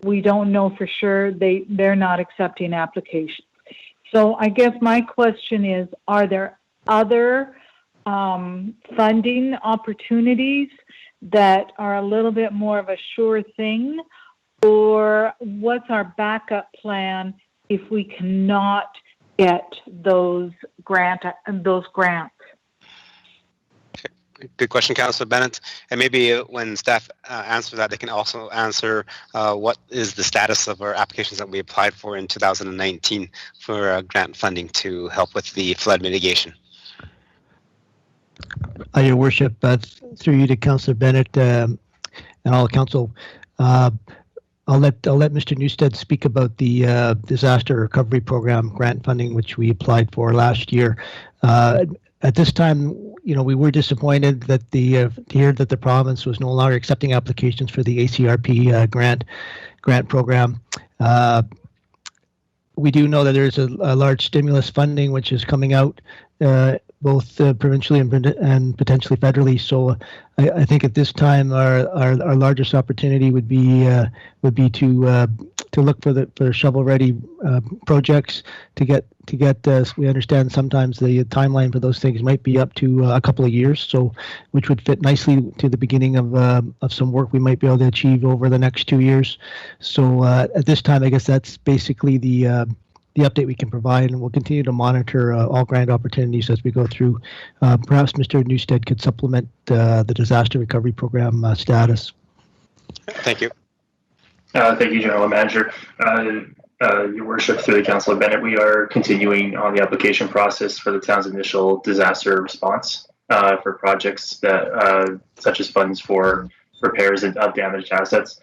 we don't know for sure. They're not accepting applications. So I guess my question is, are there other funding opportunities that are a little bit more of a sure thing, or what's our backup plan if we cannot get those grants? Good question, Councillor Bennett. And maybe when staff answer that, they can also answer what is the status of our applications that we applied for in 2019 for grant funding to help with the flood mitigation. Your Worship, through you to Councillor Bennett and all council, I'll let Mr. Newstead speak about the disaster recovery program grant funding, which we applied for last year. At this time, we were disappointed that to hear that the province was no longer accepting applications for the ACRP grant program. We do know that there's a large stimulus funding which is coming out both provincially and potentially federally. So I think at this time our largest opportunity would be to look for shovel-ready projects to get. We understand sometimes the timeline for those things might be up to a couple of years, so which would fit nicely to the beginning of some work we might be able to achieve over the next 2 years. So at this time, I guess that's basically the update we can provide, and we'll continue to monitor all grant opportunities as we go through. Perhaps Mr. Newstead could supplement the disaster recovery program status. Thank you. Thank you, General Manager. Your Worship, through the Councillor Bennett, we are continuing on the application process for the town's initial disaster response for projects that, such as funds for repairs of damaged assets.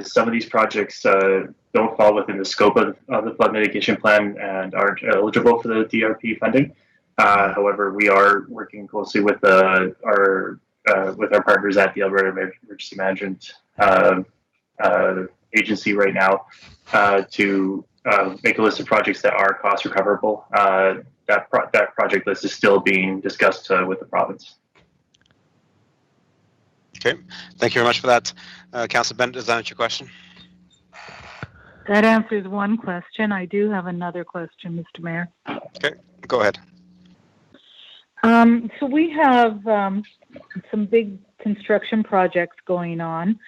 Some of these projects don't fall within the scope of the flood mitigation plan and aren't eligible for the DRP funding. However, we are working closely with our partners at the Alberta Emergency Management Agency right now to make a list of projects that are cost recoverable. That project list is still being discussed with the province. Okay, thank you very much for that. Councillor Bennett, does that answer your question? That answers one question. I do have another question, Mr. Mayor. Okay, go ahead. So we have some big construction projects going on.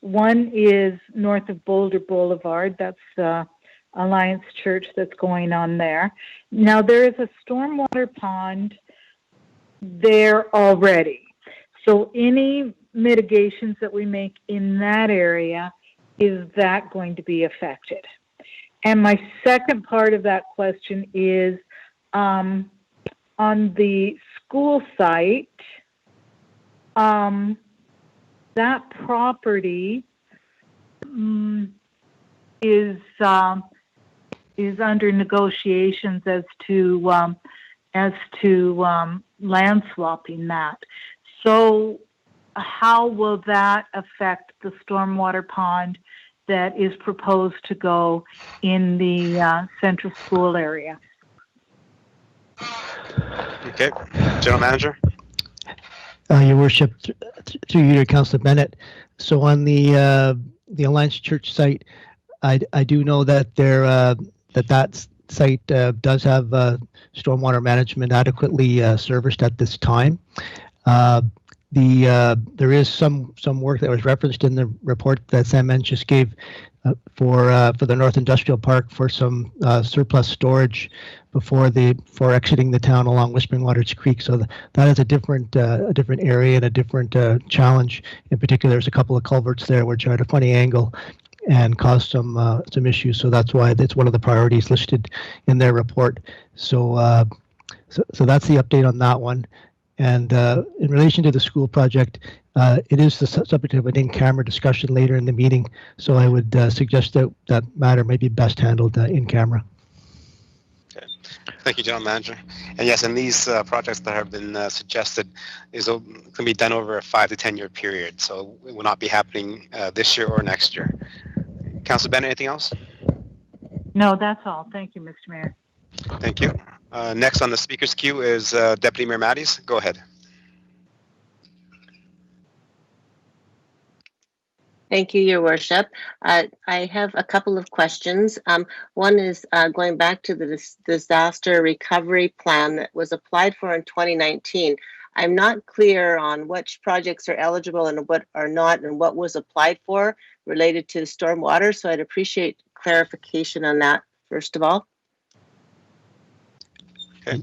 One is north of Boulder Boulevard. That's Alliance Church that's going on there. Now, there is a stormwater pond there already. So any mitigations that we make in that area, is that going to be affected? And my second part of that question is on the school site, that property is under negotiations as to land swapping that. So how will that affect the stormwater pond that is proposed to go in the central school area? Okay, General Manager. Your Worship, through you to Councillor Bennett. So on the Alliance Church site, I do know that that site does have stormwater management adequately serviced at this time. There is some work that was referenced in the report that Sam just gave for the North Industrial Park for some surplus storage before exiting the town along Whispering Waters Creek. So that is a different area and a different challenge. In particular, there's a couple of culverts there which are at a funny angle and cause some issues. So that's why it's one of the priorities listed in their report. So that's the update on that one. And in relation to the school project, it is the subject of an in-camera discussion later in the meeting. So I would suggest that matter may be best handled in camera. Okay. Thank you, General Manager. And yes, and these projects that have been suggested can be done over a 5 to 10 year period. So it will not be happening this year or next year. Councilor Bennett, anything else? No, that's all. Thank you, Mr. Mayor. Thank you. Next on the speaker's queue is Deputy Mayor Matties. Go ahead. Thank you, Your Worship. I have a couple of questions. One is going back to the disaster recovery plan that was applied for in 2019. I'm not clear on which projects are eligible and what are not, and what was applied for related to stormwater. So I'd appreciate clarification on that, first of all. Okay.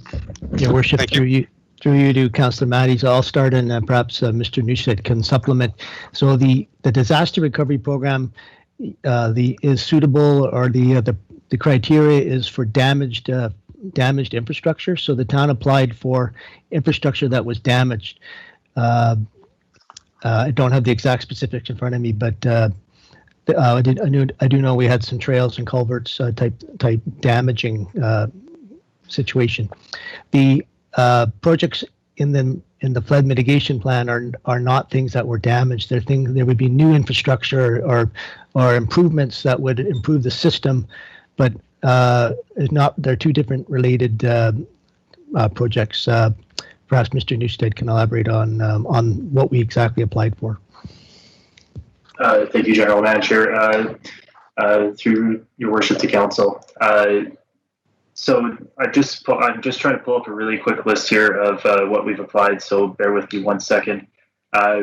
Your Worship, through you to Councillor Matties. I'll start, and perhaps Mr. Neustadt can supplement. So the disaster recovery program is suitable, or the criteria is for damaged infrastructure. So the town applied for infrastructure that was damaged. I don't have the exact specifics in front of me, but I do know we had some trails and culverts type damaging situation. The projects in the flood mitigation plan are not things that were damaged. There would be new infrastructure or improvements that would improve the system, but they're two different related projects. Perhaps Mr. Neustadt can elaborate on what we exactly applied for. Thank you, General Manager. Through Your Worship to Council. So I'm just trying to pull up a really quick list here of what we've applied. So bear with me 1 second.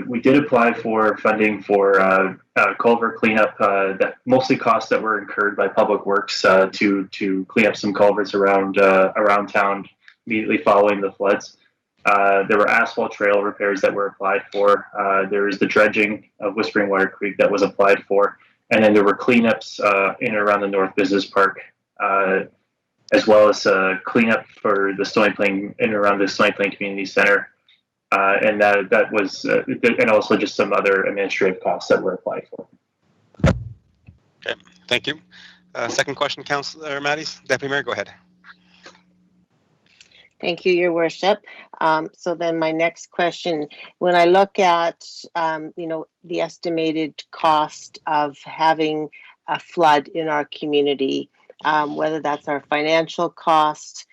We did apply for funding for culvert cleanup, that mostly costs that were incurred by Public Works to clean up some culverts around town immediately following the floods. There were asphalt trail repairs that were applied for. There was the dredging of Whispering Water Creek that was applied for, and then there were cleanups in and around the North Business Park, as well as cleanup for the Stony Plain in and around the Stony Plain Community Center. And that was, and also just some other administrative costs that were applied for. Okay, thank you. Second question, Councillor Matties. Deputy Mayor, go ahead. Thank you, Your Worship. So then my next question, when I look at, the estimated cost of having a flood in our community, whether that's our financial cost,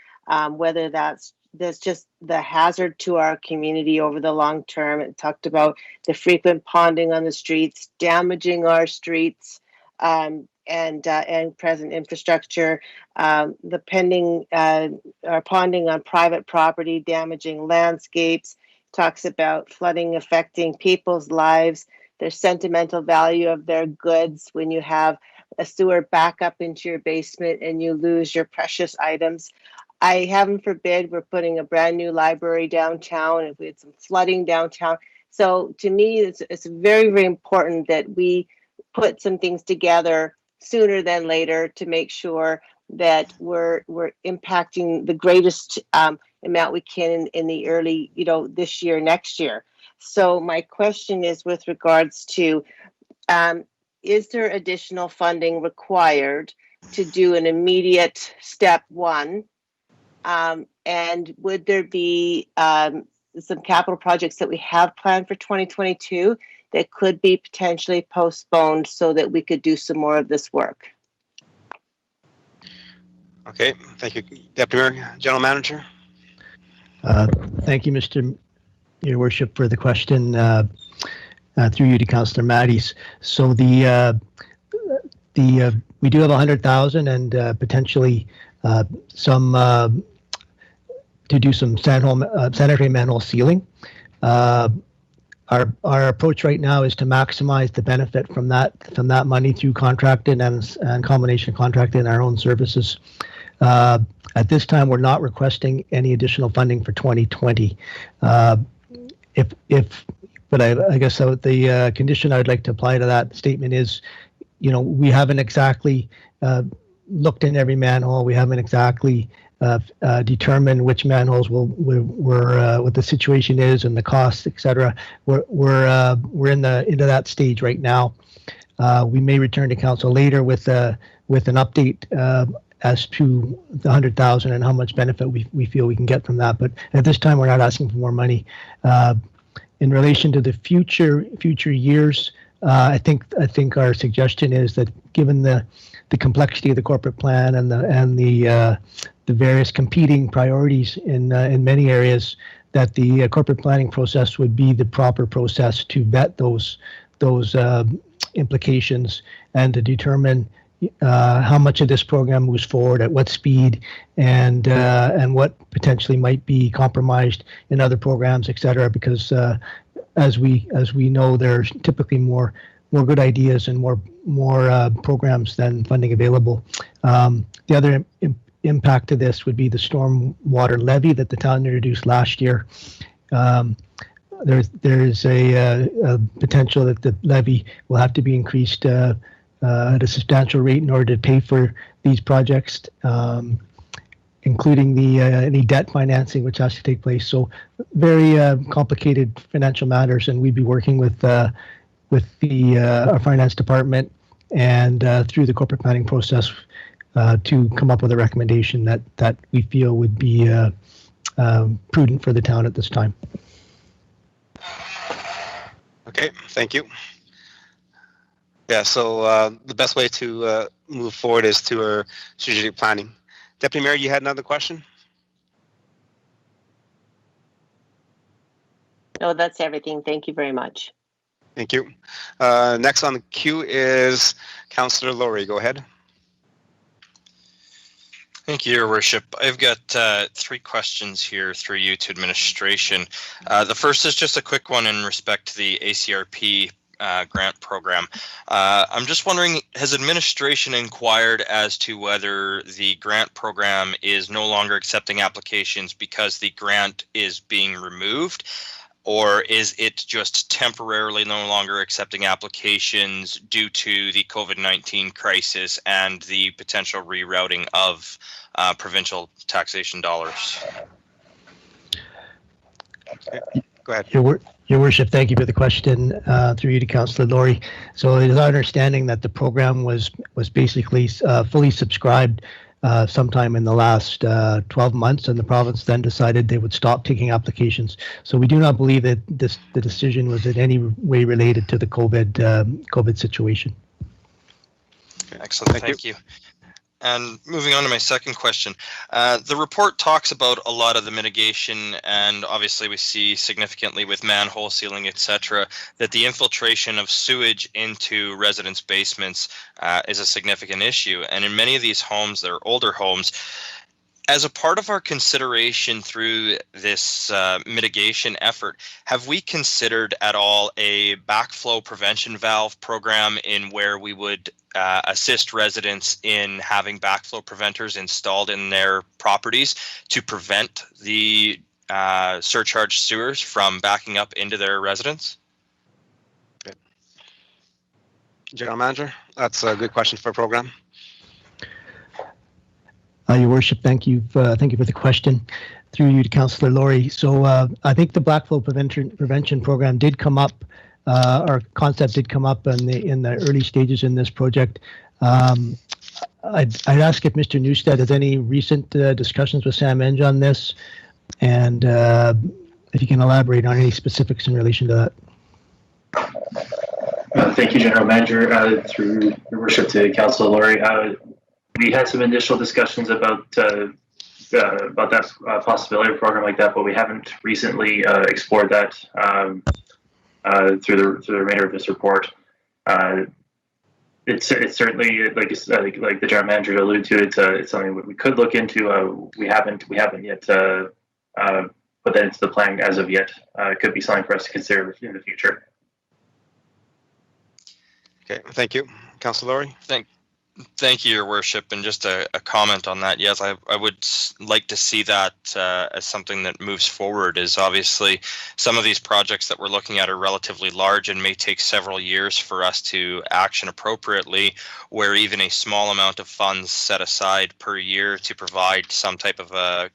whether that's just the hazard to our community over the long term. It talked about the frequent ponding on the streets, damaging our streets, and present infrastructure, the pending or ponding on private property, damaging landscapes, talks about flooding affecting people's lives, their sentimental value of their goods when you have a sewer back up into your basement and you lose your precious items. I heaven forbid we're putting a brand new library downtown, if we had some flooding downtown. So to me, it's very, very important that we put some things together sooner than later to make sure that we're impacting the greatest amount we can in the early, this year, next year. So my question is with regards to, is there additional funding required to do an immediate step one? And would there be some capital projects that we have planned for 2022 that could be potentially postponed so that we could do some more of this work? Okay, thank you, Deputy Mayor. General Manager. Thank you, Your Worship, for the question. Through you to Councillor Matties. So we do have 100,000 and potentially some to do some sanitary manhole sealing. our approach right now is to maximize the benefit from that money through contracted and combination contracted in our own services. At this time, we're not requesting any additional funding for 2020. But I guess the condition I'd like to apply to that statement is, we haven't exactly looked in every manhole. We haven't exactly determined which manholes what the situation is and the costs, etc. We're into that stage right now. We may return to council later with an update as to the 100,000 and how much benefit we feel we can get from that. But at this time, we're not asking for more money. In relation to the future years, I think our suggestion is that given the complexity of the corporate plan and the various competing priorities in many areas, that the corporate planning process would be the proper process to vet those implications and to determine how much of this program moves forward at what speed and what potentially might be compromised in other programs, et cetera, because as we know, there's typically more good ideas and more programs than funding available. The other impact of this would be the storm water levy that the town introduced last year. There's a potential that the levy will have to be increased at a substantial rate in order to pay for these projects, including any debt financing which has to take place. So very complicated financial matters, and we'd be working with our finance department and through the corporate planning process to come up with a recommendation that we feel would be prudent for the town at this time. Okay, thank you. Yeah, so the best way to move forward is to our strategic planning. Deputy Mayor, you had another question? No, that's everything. Thank you very much. Thank you. Next on the queue is Councillor Laurie. Go ahead. Thank you, Your Worship. I've got 3 questions here through you to administration. The first is just a quick one in respect to the ACRP grant program. I'm just wondering, has administration inquired as to whether the grant program is no longer accepting applications because the grant is being removed? Or is it just temporarily no longer accepting applications due to the COVID-19 crisis and the potential rerouting of provincial taxation dollars? Okay. Go ahead. Your Worship, thank you for the question through you to Councillor Laurie. So it is our understanding that the program was basically fully subscribed sometime in the last 12 months, and the province then decided they would stop taking applications. So we do not believe that the decision was in any way related to the COVID situation. Excellent, thank you. And moving on to my second question, the report talks about a lot of the mitigation, and obviously we see significantly with manhole sealing, etc., that the infiltration of sewage into residents' basements is a significant issue. And in many of these homes, they're older homes. As a part of our consideration through this mitigation effort, have we considered at all a backflow prevention valve program in where we would assist residents in having backflow preventers installed in their properties to prevent the surcharged sewers from backing up into their residence? Good. General Manager, that's a good question for a program. Your Worship, thank you for the question. Through you to Councillor Laurie. So I think the backflow prevention program did come up. Our concept did come up in the early stages in this project. I'd ask if Mr. Newstead has any recent discussions with Sam Eng on this, and if you can elaborate on any specifics in relation to that. Thank you, General Manager. Through Your Worship to Councillor Laurie. We had some initial discussions about that possibility of a program like that, but we haven't recently explored that through the remainder of this report. It's certainly like the General Manager alluded to. It's something we could look into. We haven't yet put that into the plan as of yet. It could be something for us to consider in the future. Okay, thank you. Councillor Laurie? Thank you, Your Worship. And just a comment on that. Yes, I would like to see that as something that moves forward. Is obviously some of these projects that we're looking at are relatively large and may take several years for us to action appropriately, where even a small amount of funds set aside per year to provide some type of a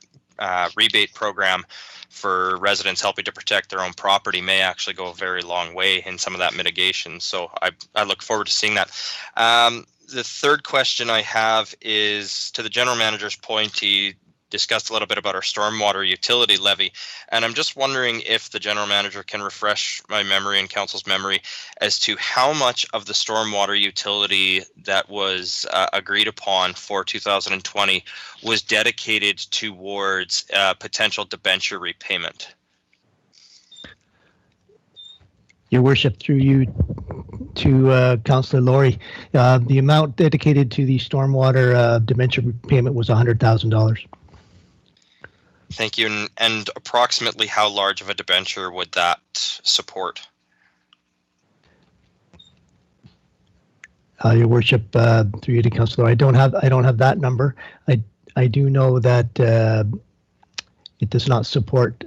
rebate program for residents helping to protect their own property may actually go a very long way in some of that mitigation. So I look forward to seeing that. The third question I have is to the general manager's point. He discussed a little bit about our stormwater utility levy, and I'm just wondering if the general manager can refresh my memory and council's memory as to how much of the stormwater utility that was agreed upon for 2020 was dedicated towards potential debenture repayment. Your Worship, through you to Councillor Laurie, the amount dedicated to the stormwater debenture repayment was $100,000. Thank you. And approximately how large of a debenture would that support? Your Worship, through you to Councillor, I don't have that number. I do know that it does not support.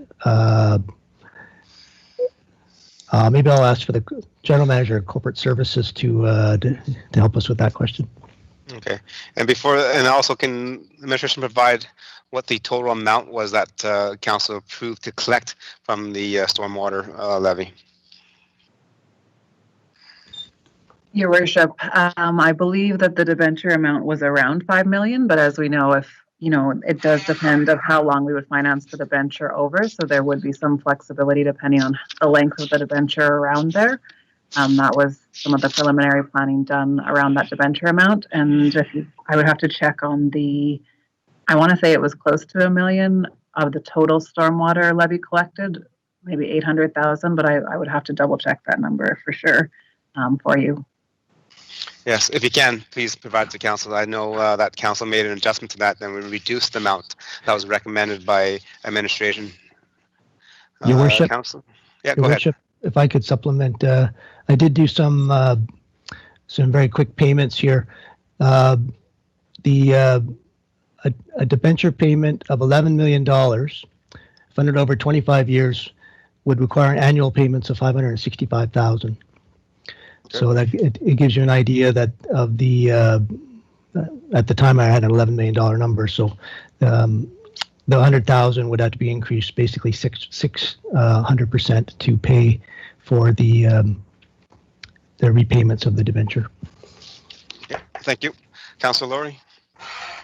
Maybe I'll ask for the General Manager of Corporate Services to help us with that question. Okay, and also can the administration provide what the total amount was that council approved to collect from the stormwater levy? Your Worship, I believe that the debenture amount was around 5 million, but as we know, it does depend of how long we would finance the debenture over. So there would be some flexibility depending on the length of the debenture around there. That was some of the preliminary planning done around that debenture amount. And I would have to check on I want to say it was close to $1 million of the total stormwater levy collected, maybe 800,000, but I would have to double check that number for sure for you. Yes, if you can, please provide to council. I know that council made an adjustment to that, then we reduced the amount that was recommended by administration. Your Worship, council. Yeah, Your go Worship, ahead. if I could supplement, I did do some very quick payments here. A debenture payment of $11 million funded over 25 years would require annual payments of $565,000. Okay. So that it gives you an idea that of the at the time I had an $11 million number. So the 100,000 would have to be increased basically 600% to pay for the repayments of the debenture. Yeah, thank you, Councillor Laurie.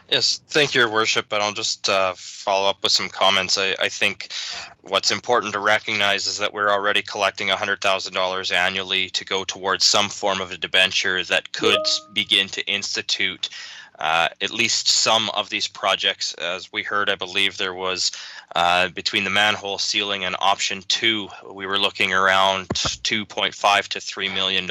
Yes, thank you, Your Worship, and I'll just follow up with some comments. I think what's important to recognize is that we're already collecting $100,000 annually to go towards some form of a debenture that could begin to institute at least some of these projects. As we heard, I believe there was between the manhole sealing and option 2, we were looking around $2.5 to $3 million,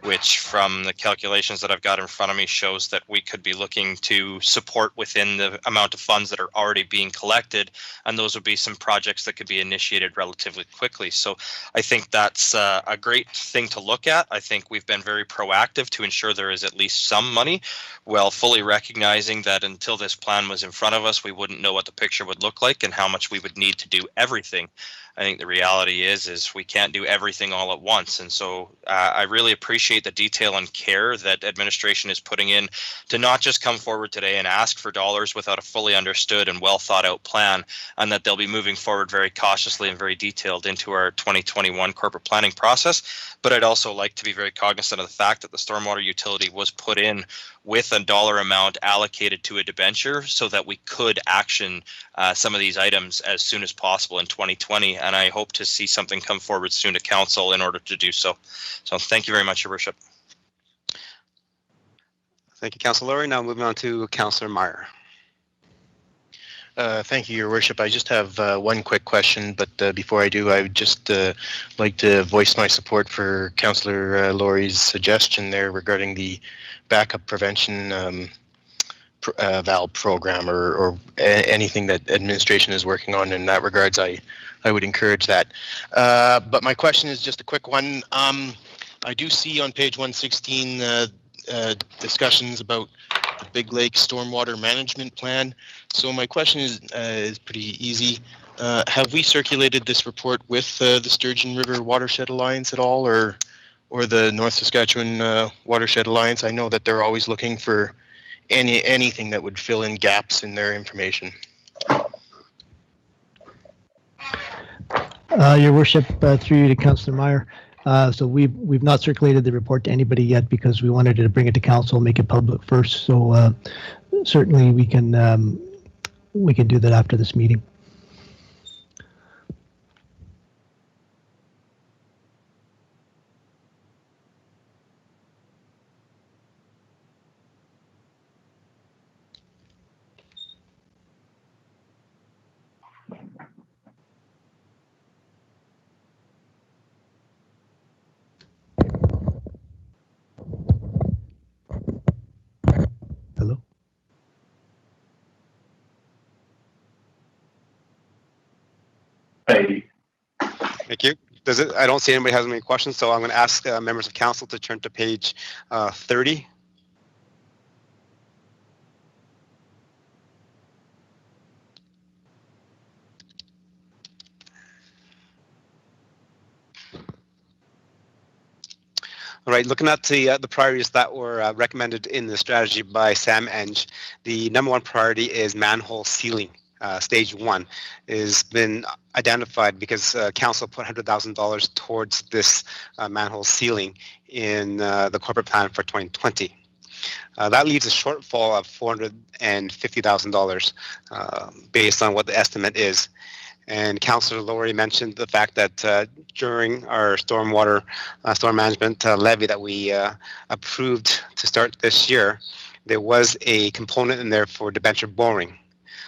which from the calculations that I've got in front of me shows that we could be looking to support within the amount of funds that are already being collected, and those would be some projects that could be initiated relatively quickly. So I think that's a great thing to look at. I think we've been very proactive to ensure there is at least some money, while fully recognizing that until this plan was in front of us, we wouldn't know what the picture would look like and how much we would need to do everything. I think the reality is we can't do everything all at once. And so I really appreciate the detail and care that administration is putting in to not just come forward today and ask for dollars without a fully understood and well thought out plan, and that they'll be moving forward very cautiously and very detailed into our 2021 corporate planning process. But I'd also like to be very cognizant of the fact that the stormwater utility was put in with a dollar amount allocated to a debenture so that we could action some of these items as soon as possible in 2020. And I hope to see something come forward soon to council in order to do so. So thank you very much, Your Worship. Thank you, Councillor Laurie. Now moving on to Councillor Meyer. Thank you, Your Worship. I just have one quick question, but before I do, I would just like to voice my support for Councillor Laurie's suggestion there regarding the backup prevention valve program or anything that administration is working on in that regards, I would encourage that. But my question is just a quick one. I do see on page 116 discussions about the Big Lake Stormwater Management Plan. So my question is pretty easy. Have we circulated this report with the Sturgeon River Watershed Alliance at all, or the North Saskatchewan Watershed Alliance? I know that they're always looking for anything that would fill in gaps in their information. Your Worship, through you to Councillor Meyer. So we've not circulated the report to anybody yet because we wanted to bring it to council, make it public first. So certainly we can do that after this meeting. Hello? Hey. Thank you. I don't see anybody has any questions, so I'm going to ask members of council to turn to page 30. All right, looking at the priorities that were recommended in the strategy by Sam Eng, the number one priority is manhole sealing. Stage 1 has been identified because council put $100,000 towards this manhole sealing in the corporate plan for 2020. That leaves a shortfall of $450,000 based on what the estimate is. And Councillor Laurie mentioned the fact that during our storm management levy that we approved to start this year, there was a component in there for debenture borrowing.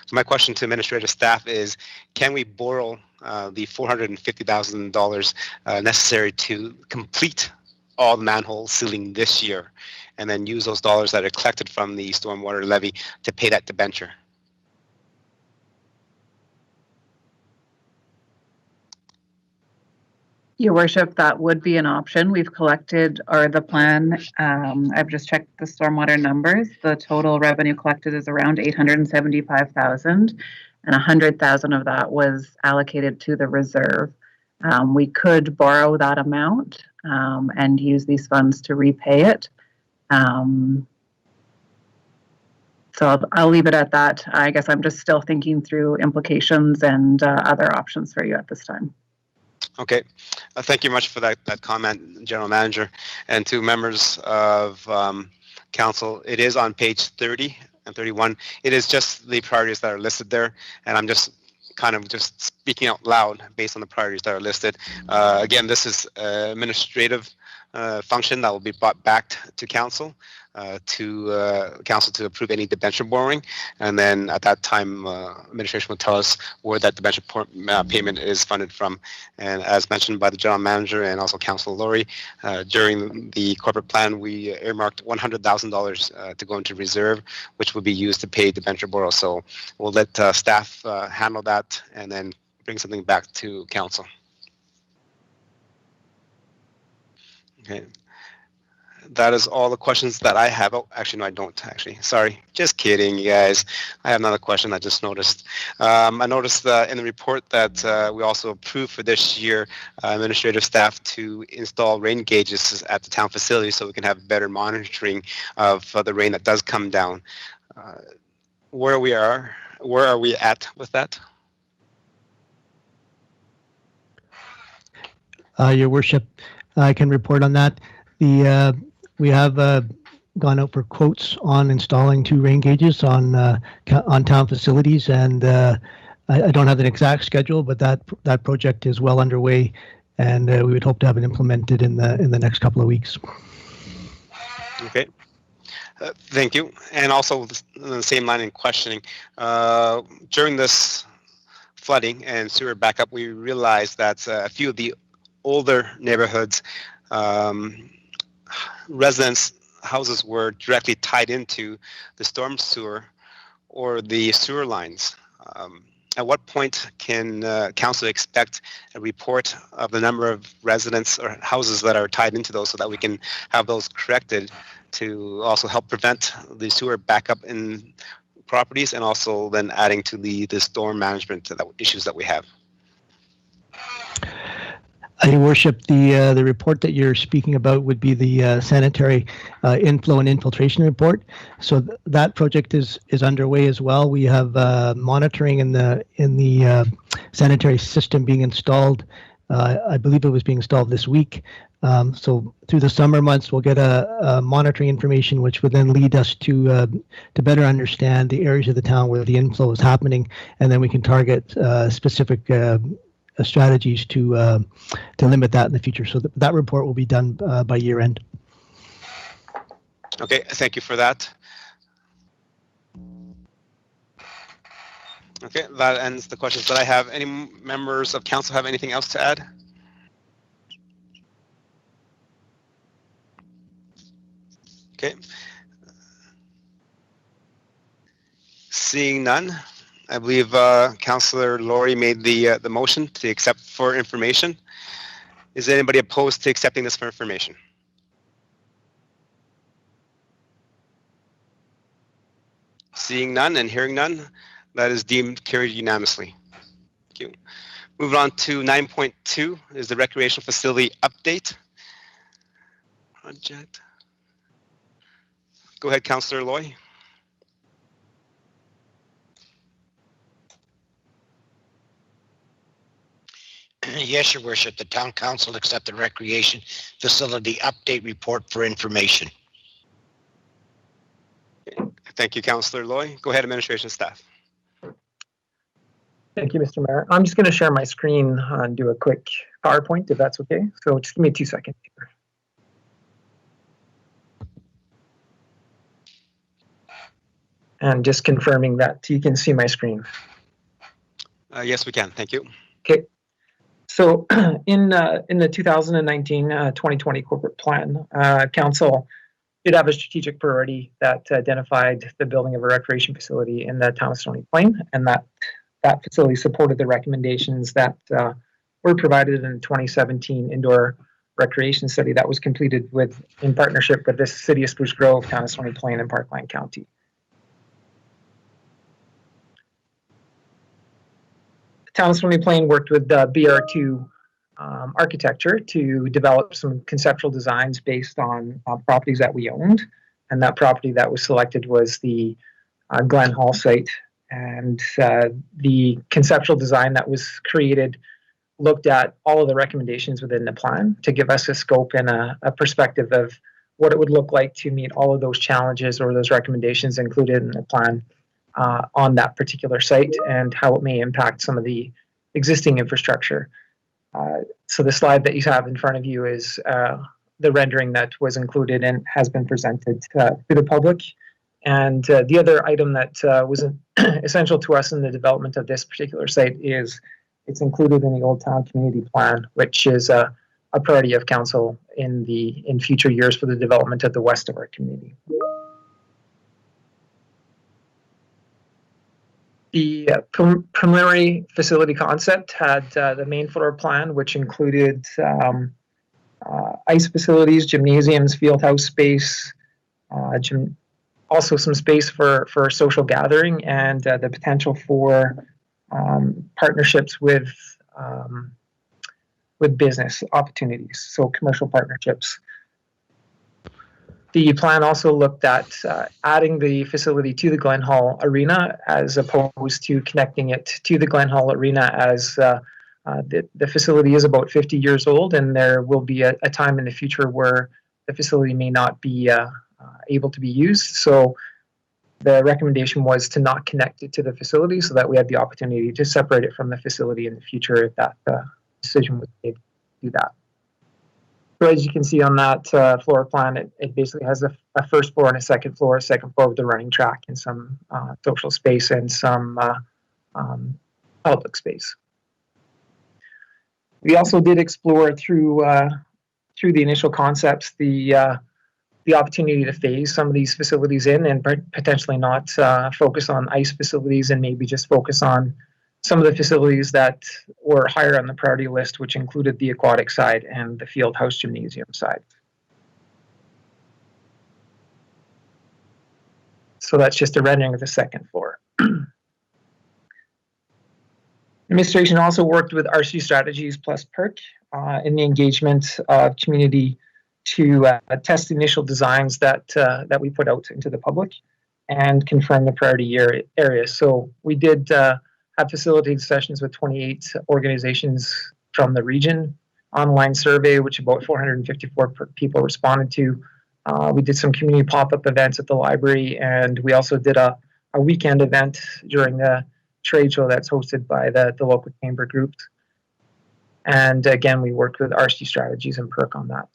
So my question to administrative staff is, can we borrow the $450,000 necessary to complete all the manhole sealing this year, and then use those dollars that are collected from the stormwater levy to pay that debenture? Your Worship, that would be an option. We've collected, or the plan, I've just checked the stormwater numbers. The total revenue collected is around $875,000, and $100,000 of that was allocated to the reserve. We could borrow that amount and use these funds to repay it. So I'll leave it at that. I guess I'm just still thinking through implications and other options for you at this time. Okay, thank you much for that comment, General Manager. And to members of council, it is on page 30 and 31. It is just the priorities that are listed there, and I'm just speaking out loud based on the priorities that are listed. Again, this is administrative function that will be brought back to council to approve any debenture borrowing, and then at that time administration will tell us where that debenture payment is funded from. And as mentioned by the general manager and also Councillor Laurie, during the corporate plan we earmarked $100,000 to go into reserve, which will be used to pay debenture borrow. So we'll let staff handle that and then bring something back to council. Okay. That is all the questions that I have. Oh, actually, no, I don't, actually. Sorry. Just kidding, you guys. I have another question I just noticed. I noticed in the report that we also approved for this year administrative staff to install rain gauges at the town facility so we can have better monitoring of the rain that does come down. Where are we at with that? Your Worship, I can report on that. We have gone out for quotes on installing 2 rain gauges on town facilities, and I don't have an exact schedule, but that project is well underway, and we would hope to have it implemented in the next couple of weeks. Okay. Thank you. And also the same line in questioning, during this flooding and sewer backup, we realized that a few of the older neighborhoods, residents houses were directly tied into the storm sewer or the sewer lines. At what point can council expect a report of the number of residents or houses that are tied into those so that we can have those corrected to also help prevent the sewer backup in properties and also then adding to the storm management issues that we have? Your Worship, the report that you're speaking about would be the sanitary inflow and infiltration report. So that project is underway as well. We have monitoring in the sanitary system being installed. I believe it was being installed this week. So through the summer months, we'll get a monitoring information, which would then lead us to better understand the areas of the town where the inflow is happening, and then we can target specific strategies to limit that in the future. So that report will be done by year end. Okay, thank you for that. Okay, that ends the questions that I have. Any members of council have anything else to add? Okay. Seeing none, I believe Councillor Laurie made the motion to accept for information. Is anybody opposed to accepting this for information? Seeing none and hearing none, that is deemed carried unanimously. Thank you. Moving on to 9.2 is the recreational facility update project. Go ahead, Councillor Loy. Yes, Your Worship. The Town Council accept the recreation facility update report for information. Thank you, Councillor Loy. Go ahead, administration staff. Thank you, Mr. Mayor. I'm just going to share my screen and do a quick PowerPoint, if that's okay. So just give me 2 seconds here. And just confirming that you can see my screen. Yes, we can. Thank you. Okay. So in the 2019-2020 corporate plan, Council did have a strategic priority that identified the building of a recreation facility in the town of Stony Plain, and that facility supported the recommendations that were provided in the 2017 indoor recreation study that was completed in partnership with the City of Spruce Grove, town of Stony Plain, and Parkland County. Town of Stony Plain worked with BR2 Architecture to develop some conceptual designs based on properties that we owned. And that property that was selected was the Glen Hall site. And the conceptual design that was created looked at all of the recommendations within the plan to give us a scope and a perspective of what it would look like to meet all of those challenges or those recommendations included in the plan on that particular site and how it may impact some of the existing infrastructure. So the slide that you have in front of you is the rendering that was included and has been presented to the public. And the other item that was essential to us in the development of this particular site is it's included in the Old Town Community Plan, which is a priority of council in future years for the development of the west of our community. The preliminary facility concept had the main floor plan, which included ice facilities, gymnasiums, field house space, also some space for social gathering, and the potential for partnerships with business opportunities, so commercial partnerships. The plan also looked at adding the facility to the Glen Hall Arena as opposed to connecting it to the Glen Hall Arena, as the facility is about 50 years old, and there will be a time in the future where the facility may not be able to be used. So the recommendation was to not connect it to the facility so that we had the opportunity to separate it from the facility in the future if that decision was made to do that. So as you can see on that floor plan, it basically has a first floor and a second floor with the running track and some social space and some public space. We also did explore through the initial concepts the the opportunity to phase some of these facilities in and potentially not focus on ice facilities and maybe just focus on some of the facilities that were higher on the priority list, which included the aquatic side and the field house gymnasium side. So that's just a rendering of the second floor. Administration also worked with RC Strategies plus PERC in the engagement of community to test initial designs that we put out into the public and confirm the priority areas. So we did have facilitated sessions with 28 organizations from the region, online survey, which about 454 people responded to. We did some community pop-up events at the library, and we also did a weekend event during the trade show that's hosted by the local chamber groups. And again, we worked with RC Strategies and PERC on that.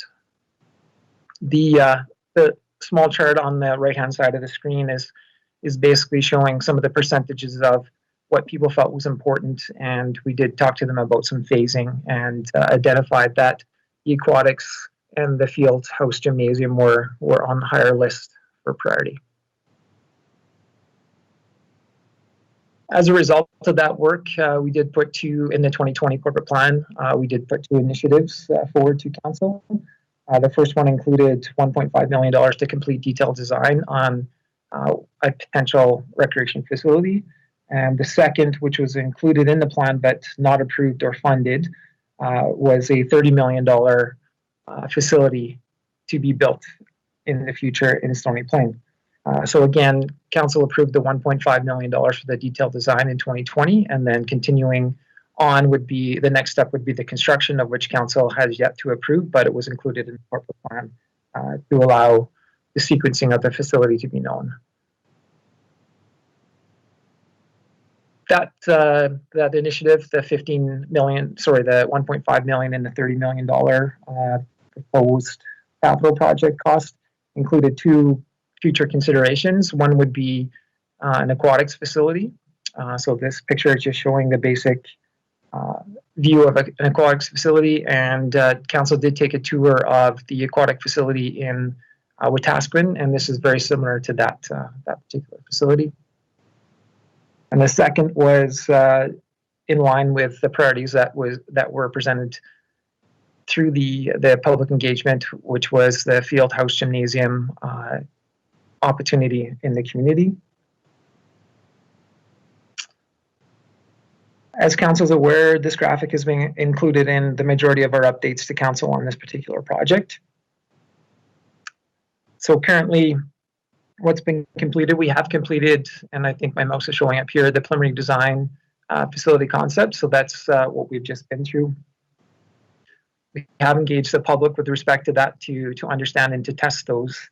The small chart on the right-hand side of the screen is basically showing some of the percentages of what people felt was important, and we did talk to them about some phasing and identified that the aquatics and the field house gymnasium were on the higher list for priority. As a result of that work, we did put in the 2020 corporate plan, we did put 2 initiatives forward to council. The first one included $1.5 million to complete detailed design on a potential recreation facility. And the second, which was included in the plan but not approved or funded, was a $30 million facility to be built in the future in Stony Plain. So again, council approved the $1.5 million for the detailed design in 2020, and then continuing on would be, the next step would be the construction, of which council has yet to approve, but it was included in the corporate plan to allow the sequencing of the facility to be known. That initiative, the 15 million, sorry, the 1.5 million and the $30 million proposed capital project cost included 2 future considerations. One would be an aquatics facility. So this picture is just showing the basic view of an aquatics facility, and council did take a tour of the aquatic facility in Wetaskiwin, and this is very similar to that particular facility. And the second was in line with the priorities that were presented through the public engagement, which was the field house gymnasium opportunity in the community. As council is aware, this graphic has been included in the majority of our updates to council on this particular project. So currently, what's been completed, we have completed, and I think my mouse is showing up here, the preliminary design facility concept. So that's what we've just been through. We have engaged the public with respect to that to understand and to test those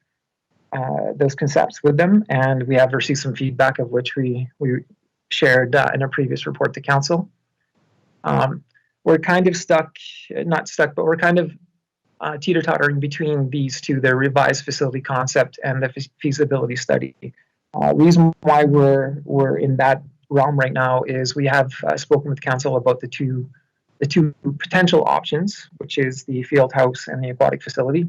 concepts with them, and we have received some feedback, of which we shared in a previous report to council. We're kind of not stuck, but we're kind of teeter-tottering between these two, the revised facility concept and the feasibility study. Reason why we're in that realm right now is we have spoken with council about the two potential options, which is the field house and the aquatic facility.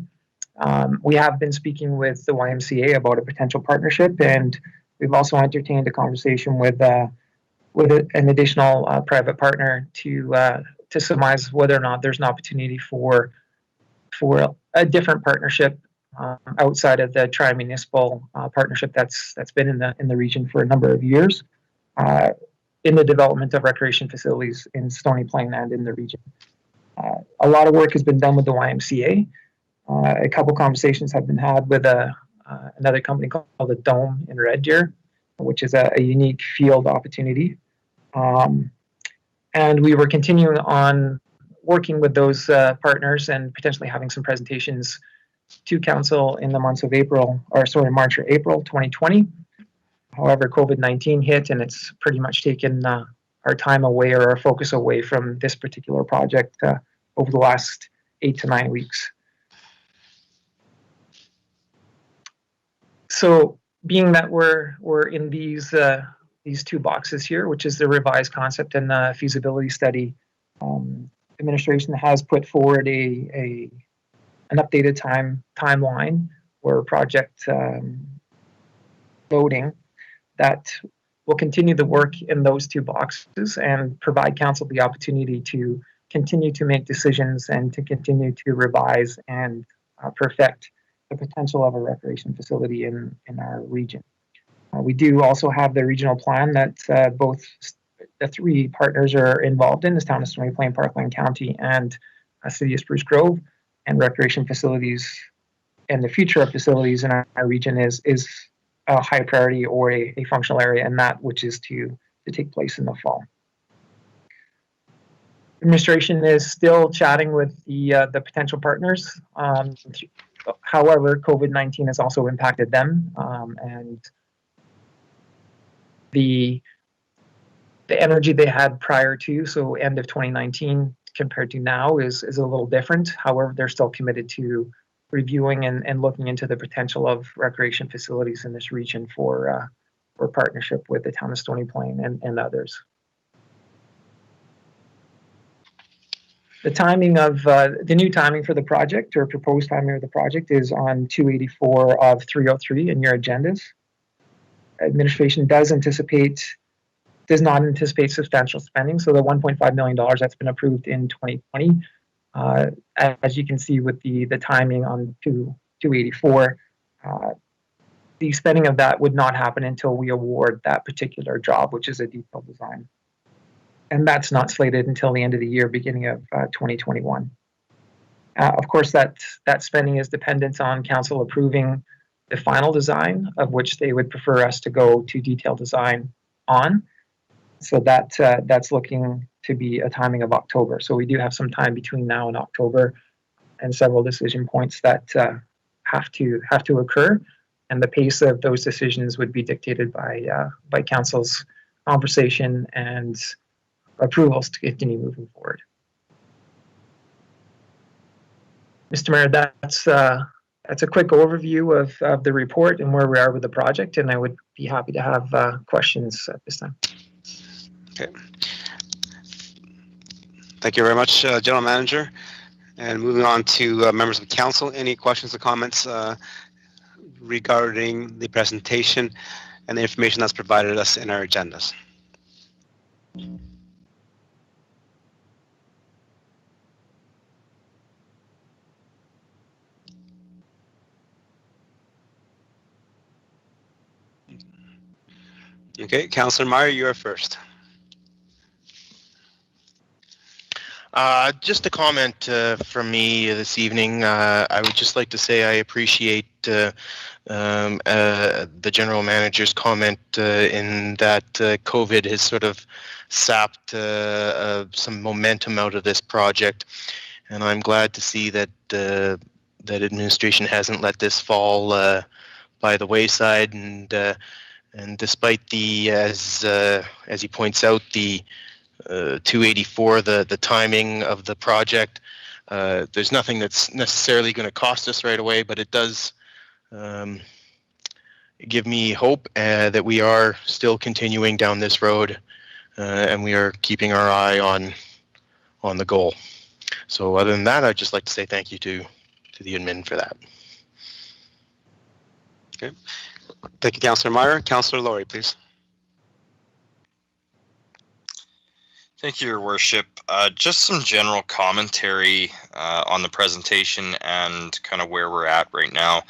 We have been speaking with the YMCA about a potential partnership, and we've also entertained a conversation with an additional private partner to surmise whether or not there's an opportunity for a different partnership outside of the tri-municipal partnership that's been in the region for a number of years in the development of recreation facilities in Stony Plain and in the region. A lot of work has been done with the YMCA. A couple conversations have been had with another company called the Dome in Red Deer, which is a unique field opportunity. And we were continuing on working with those partners and potentially having some presentations to council in the months of March or April 2020. However, COVID-19 hit, and it's pretty much taken our time away, or our focus away from this particular project over the last 8 to 9 weeks. So being that we're in these 2 boxes here, which is the revised concept and the feasibility study, administration has put forward an updated timeline or project loading, that will continue the work in those two boxes and provide council the opportunity to continue to make decisions and to continue to revise and perfect the potential of a recreation facility in our region. We do also have the regional plan that both the three partners are involved in, this town of Stony Plain, Parkland County, and City of Spruce Grove, and recreation facilities and the future of facilities in our region is a high priority or a functional area, and that which is to take place in the fall. Administration is still chatting with the potential partners. However, COVID-19 has also impacted them, and the energy they had prior to, so end of 2019 compared to now, is a little different. However, they're still committed to reviewing and looking into the potential of recreation facilities in this region for partnership with the town of Stony Plain and others. The timing of the new timing for the project, or proposed timing of the project, is on 284 of 303 in your agendas. Administration does not anticipate substantial spending, so the $1.5 million that's been approved in 2020, as you can see with the timing on 284, the spending of that would not happen until we award that particular job, which is a detailed design. And that's not slated until the end of the year, beginning of 2021. Of course, that spending is dependent on council approving the final design, of which they would prefer us to go to detailed design on. So that's looking to be a timing of October. So we do have some time between now and October, and several decision points that have to occur. And the pace of those decisions would be dictated by council's conversation and approvals to continue moving forward. Mr. Mayor, that's a quick overview of the report and where we are with the project, and I would be happy to have questions at this time. Okay. Thank you very much, General Manager. And moving on to members of council, any questions or comments regarding the presentation and the information that's provided us in our agendas? Okay, Councillor Meyer, you are first. Just a comment from me this evening. I would just like to say I appreciate the General Manager's comment in that COVID has sort of sapped some momentum out of this project, and I'm glad to see that that administration hasn't let this fall by the wayside. And despite the, as he points out, the 284, the timing of the project, there's nothing that's necessarily going to cost us right away, but it does give me hope that we are still continuing down this road, and we are keeping our eye on the goal. So other than that, I'd just like to say thank you to the admin for that. Okay. Thank you, Councillor Meyer. Councillor Laurie, please. Thank you, Your Worship. Just some general commentary on the presentation and kind of where we're at right now.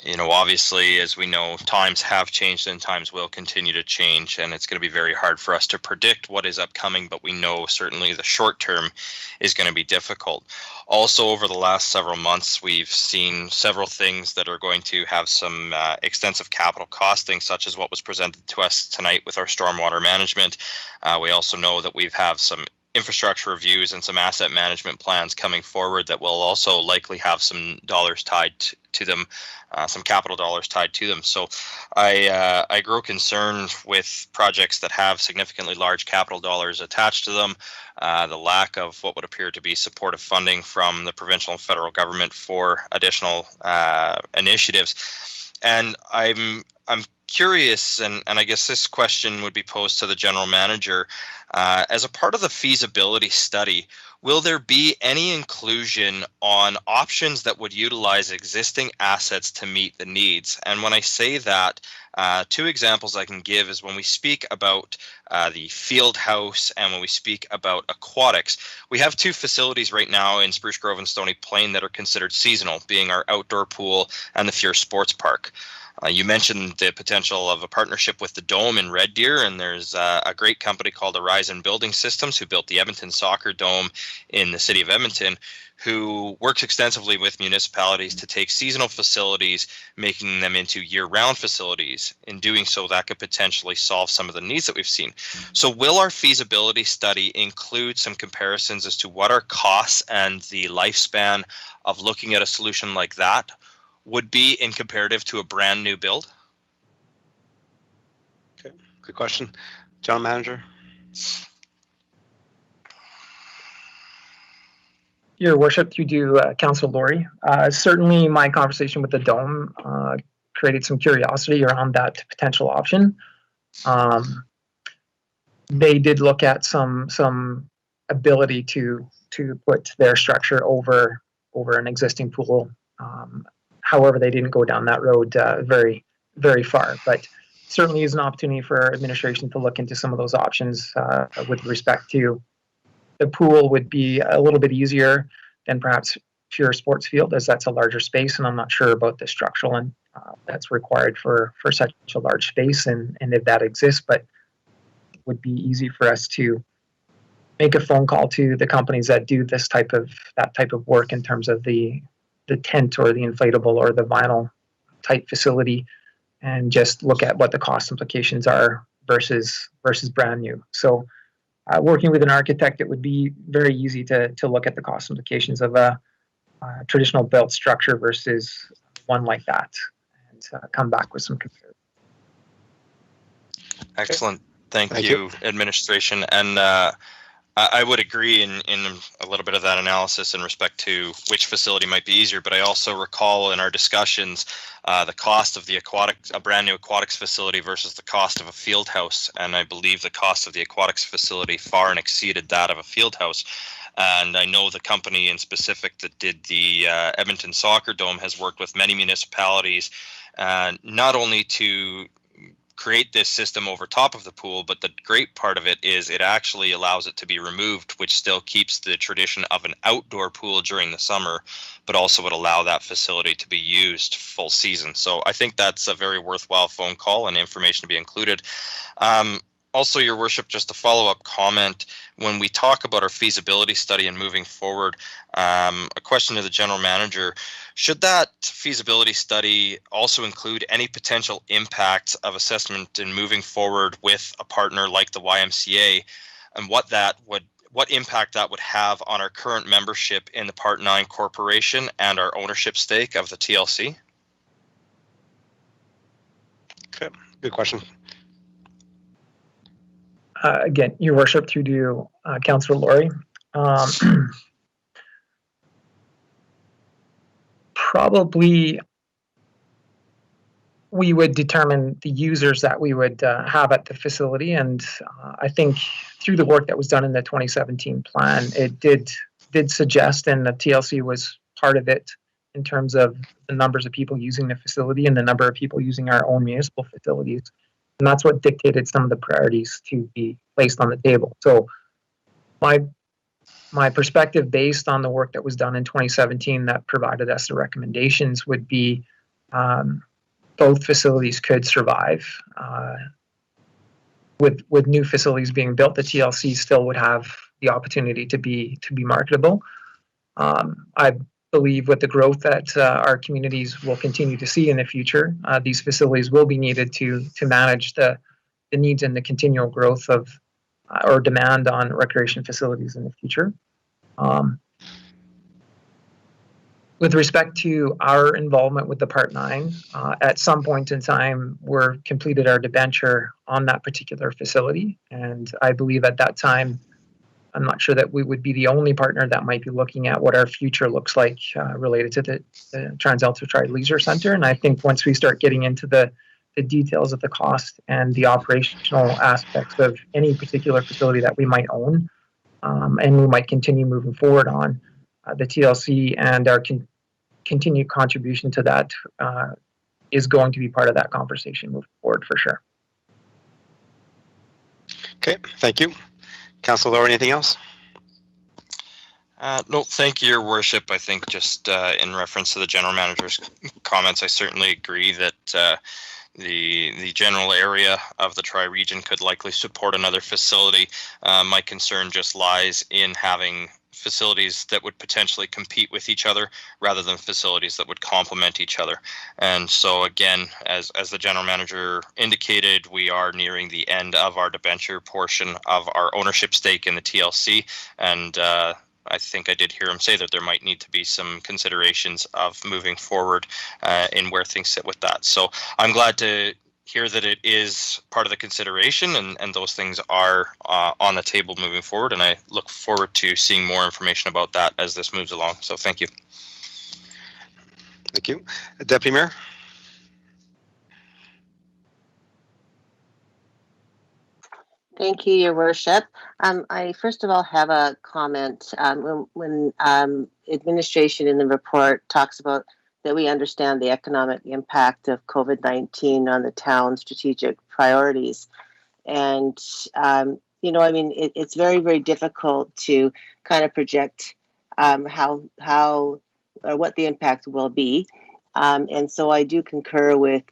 You know, obviously, as we know, times have changed and times will continue to change, and it's going to be very hard for us to predict what is upcoming, but we know certainly the short term is going to be difficult. Also, over the last several months, we've seen several things that are going to have some extensive capital costing, such as what was presented to us tonight with our stormwater management. We also know that we've have some infrastructure reviews and some asset management plans coming forward that will also likely have some dollars tied to them, some capital dollars tied to them. So I grow concerned with projects that have significantly large capital dollars attached to them, the lack of what would appear to be supportive funding from the provincial and federal government for additional initiatives. And I'm curious, and I guess this question would be posed to the general manager. As a part of the feasibility study, will there be any inclusion on options that would utilize existing assets to meet the needs? And when I say that, two examples I can give is when we speak about the field house and when we speak about aquatics. We have two facilities right now in Spruce Grove and Stony Plain that are considered seasonal, being our outdoor pool and the Fier Sports Park. You mentioned the potential of a partnership with the Dome in Red Deer, and there's a great company called Horizon Building Systems who built the Edmonton Soccer Dome in the city of Edmonton, who works extensively with municipalities to take seasonal facilities, making them into year-round facilities. In doing so, that could potentially solve some of the needs that we've seen. So will our feasibility study include some comparisons as to what our costs and the lifespan of looking at a solution like that would be in comparative to a brand new build? Okay, good question. General Manager? Your Worship, through to Councillor Laurie. Certainly my conversation with the Dome created some curiosity around that potential option. They did look at some ability to put their structure over an existing pool. However, they didn't go down that road very, very far, but certainly is an opportunity for administration to look into some of those options with respect to the pool would be a little bit easier than perhaps Fier Sports Field, as that's a larger space, and I'm not sure about the structural and that's required for such a large space and if that exists, but it would be easy for us to make a phone call to the companies that do that type of work in terms of the tent or the inflatable or the vinyl type facility and just look at what the cost implications are versus brand new. So working with an architect, it would be very easy to look at the cost implications of a traditional built structure versus one like that and come back with some comparisons. Excellent. Thank you, administration. And I would agree in a little bit of that analysis in respect to which facility might be easier, but I also recall in our discussions the cost of a brand new aquatics facility versus the cost of a field house, and I believe the cost of the aquatics facility far and exceeded that of a field house. And I know the company in specific that did the Edmonton Soccer Dome has worked with many municipalities, not only to create this system over top of the pool, but the great part of it is it actually allows it to be removed, which still keeps the tradition of an outdoor pool during the summer, but also would allow that facility to be used full season. So I think that's a very worthwhile phone call and information to be included. Also, Your Worship, just a follow-up comment. When we talk about our feasibility study and moving forward, a question to the General Manager, should that feasibility study also include any potential impacts of assessment in moving forward with a partner like the YMCA, and what impact that would have on our current membership in the Part 9 Corporation and our ownership stake of the TLC? Okay, good question. Again, Your Worship, through to Councillor Laurie. Probably we would determine the users that we would have at the facility, and I think through the work that was done in the 2017 plan, it did suggest, and the TLC was part of it, in terms of the numbers of people using the facility and the number of people using our own municipal facilities. And that's what dictated some of the priorities to be placed on the table. So my perspective based on the work that was done in 2017 that provided us the recommendations would be both facilities could survive. With new facilities being built, the TLC still would have the opportunity to be marketable. I believe with the growth that our communities will continue to see in the future, these facilities will be needed to manage the needs and the continual growth of or demand on recreation facilities in the future. With respect to our involvement with the Part 9, at some point in time, we're completed our debenture on that particular facility, and I believe at that time, I'm not sure that we would be the only partner that might be looking at what our future looks like related to the Trans-Alta Tri Leisure Centre. And I think once we start getting into the the details of the cost and the operational aspects of any particular facility that we might own, and we might continue moving forward on. The TLC and our continued contribution to that is going to be part of that conversation moving forward for sure. Okay, thank you. Councilor Lohr, anything else? No, thank you, Your Worship. I think just in reference to the general manager's comments, I certainly agree that the general area of the tri-region could likely support another facility. My concern just lies in having facilities that would potentially compete with each other rather than facilities that would complement each other. And so again, as the general manager indicated, we are nearing the end of our debenture portion of our ownership stake in the TLC, and I think I did hear him say that there might need to be some considerations of moving forward in where things sit with that. So I'm glad to hear that it is part of the consideration, and those things are on the table moving forward, and I look forward to seeing more information about that as this moves along. So thank you. Thank you. Deputy Mayor? Thank you, Your Worship. I first of all have a comment. When administration in the report talks about that we understand the economic impact of COVID-19 on the town's strategic priorities. And, it's very, very difficult to kind of project how or what the impact will be. And so I do concur with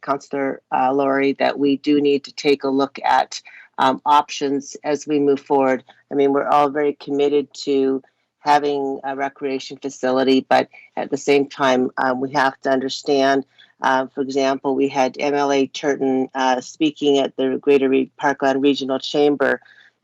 Councillor Laurie that we do need to take a look at options as we move forward. I mean, we're all very committed to having a recreation facility, but at the same time, we have to understand, for example, we had MLA Turton speaking at the Greater Parkland Regional Chamber,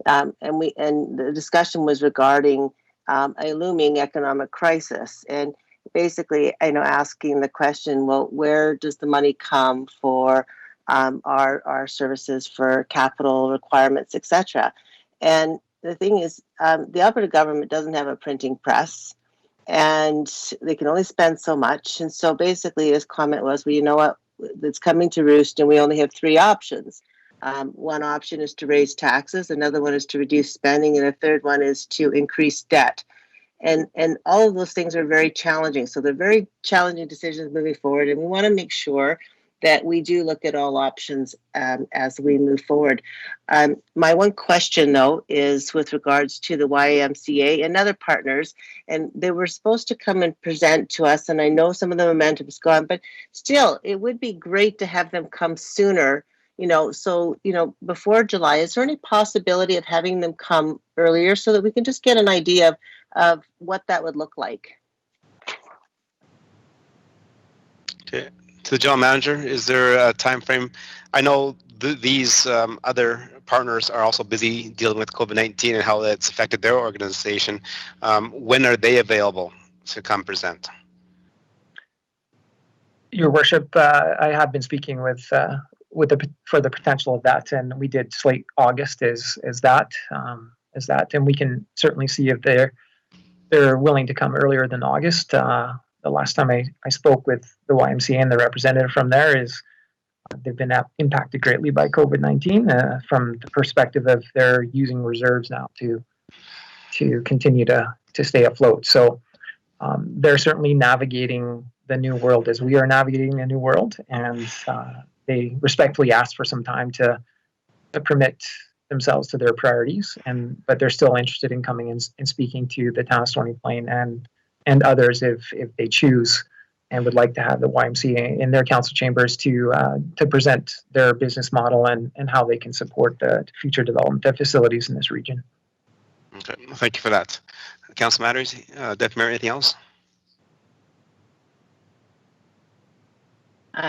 and the discussion was regarding a looming economic crisis. And basically, asking the question, well, where does the money come for our services for capital requirements, etc.? And the thing is, the Alberta government doesn't have a printing press, and they can only spend so much. And so basically his comment was, well, you know what, it's coming to roost, and we only have three options. One option is to raise taxes, another one is to reduce spending, and a third one is to increase debt. And all of those things are very challenging. So they're very challenging decisions moving forward, and we want to make sure that we do look at all options as we move forward. My one question, though, is with regards to the YMCA and other partners, and they were supposed to come and present to us, and I know some of the momentum is gone, but still, it would be great to have them come sooner, before July. Is there any possibility of having them come earlier so that we can just get an idea of what that would look like? Okay. To the general manager, is there a time frame? I know these other partners are also busy dealing with COVID-19 and how that's affected their organization. When are they available to come present? Your Worship, I have been speaking for the potential of that, and we did slate August as that, and we can certainly see if they're willing to come earlier than August. The last time I spoke with the YMCA and the representative from there is they've been impacted greatly by COVID-19 from the perspective of they're using reserves now to continue to stay afloat. So they're certainly navigating the new world as we are navigating the new world, and they respectfully asked for some time to permit themselves to their priorities, but they're still interested in coming and speaking to the town of Stony Plain and others if they choose, and would like to have the YMCA in their council chambers to present their business model and how they can support the future development of facilities in this region. Okay, thank you for that. Council matters, Deputy Mayor, anything else?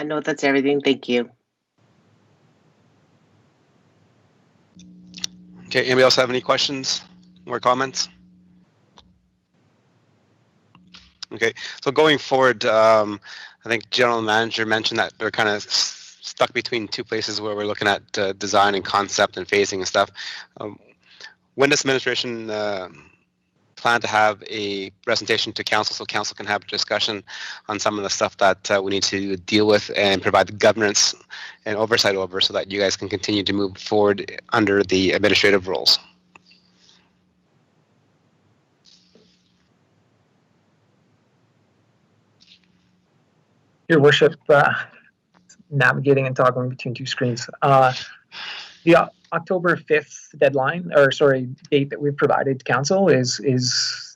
No, that's everything. Thank you. Okay, anybody else have any questions or comments? Okay, so going forward, I think General Manager mentioned that we're kind of stuck between two places where we're looking at design and concept and phasing and stuff. When does administration plan to have a presentation to council so council can have a discussion on some of the stuff that we need to deal with and provide the governance and oversight over so that you guys can continue to move forward under the administrative roles. Your Worship, navigating and toggling between two screens. The October 5th deadline, or sorry, date that we've provided to council is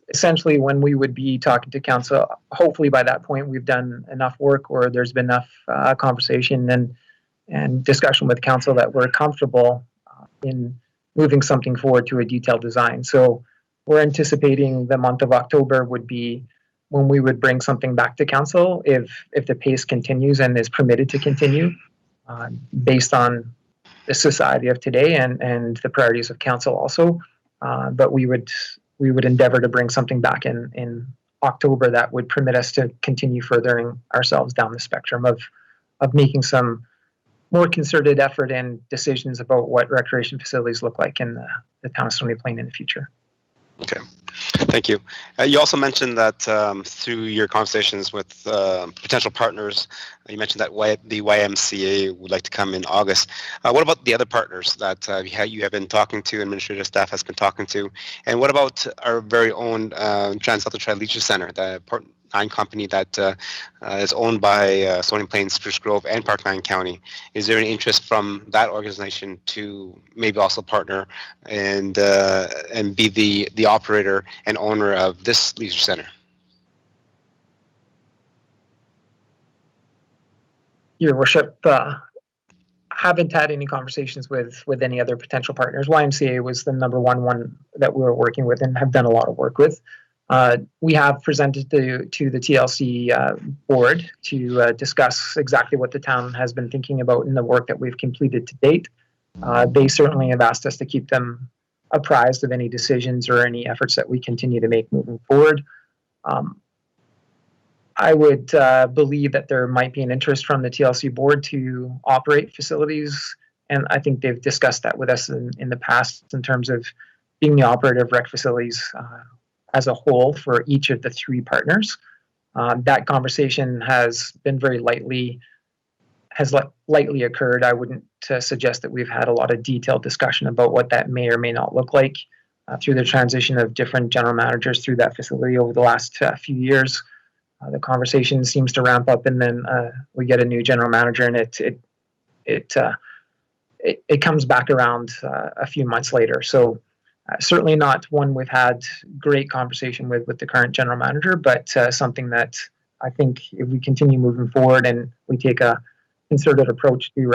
essentially when we would be talking to council. Hopefully by that point we've done enough work or there's been enough conversation and discussion with council that we're comfortable in moving something forward to a detailed design. So we're anticipating the month of October would be when we would bring something back to council if the pace continues and is permitted to continue based on the society of today and the priorities of council also. But we would endeavor to bring something back in October that would permit us to continue furthering ourselves down the spectrum of making some more concerted effort and decisions about what recreation facilities look like in the town of Stony Plain in the future. Okay, thank you. You also mentioned that through your conversations with potential partners, you mentioned that the YMCA would like to come in August. What about the other partners that you have been talking to, administrative staff has been talking to? And what about our very own Trans-Delta Tri-Leisure Center, the Port 9 company that is owned by Stony Plain, Spruce Grove, and Parkland County? Is there any interest from that organization to maybe also partner and be the operator and owner of this leisure center? Your Worship, haven't had any conversations with any other potential partners. YMCA was the number one that we were working with and have done a lot of work with. We have presented to the TLC board to discuss exactly what the town has been thinking about in the work that we've completed to date. They certainly have asked us to keep them apprised of any decisions or any efforts that we continue to make moving forward. I would believe that there might be an interest from the TLC board to operate facilities, and I think they've discussed that with us in the past in terms of being the operator of rec facilities as a whole for each of the three partners. That conversation has been very lightly occurred. I wouldn't suggest that we've had a lot of detailed discussion about what that may or may not look like through the transition of different general managers through that facility over the last few years. The conversation seems to ramp up, and then we get a new general manager, and it comes back around a few months later. So certainly not one we've had great conversation with the current general manager, but something that I think if we continue moving forward and we take a concerted approach to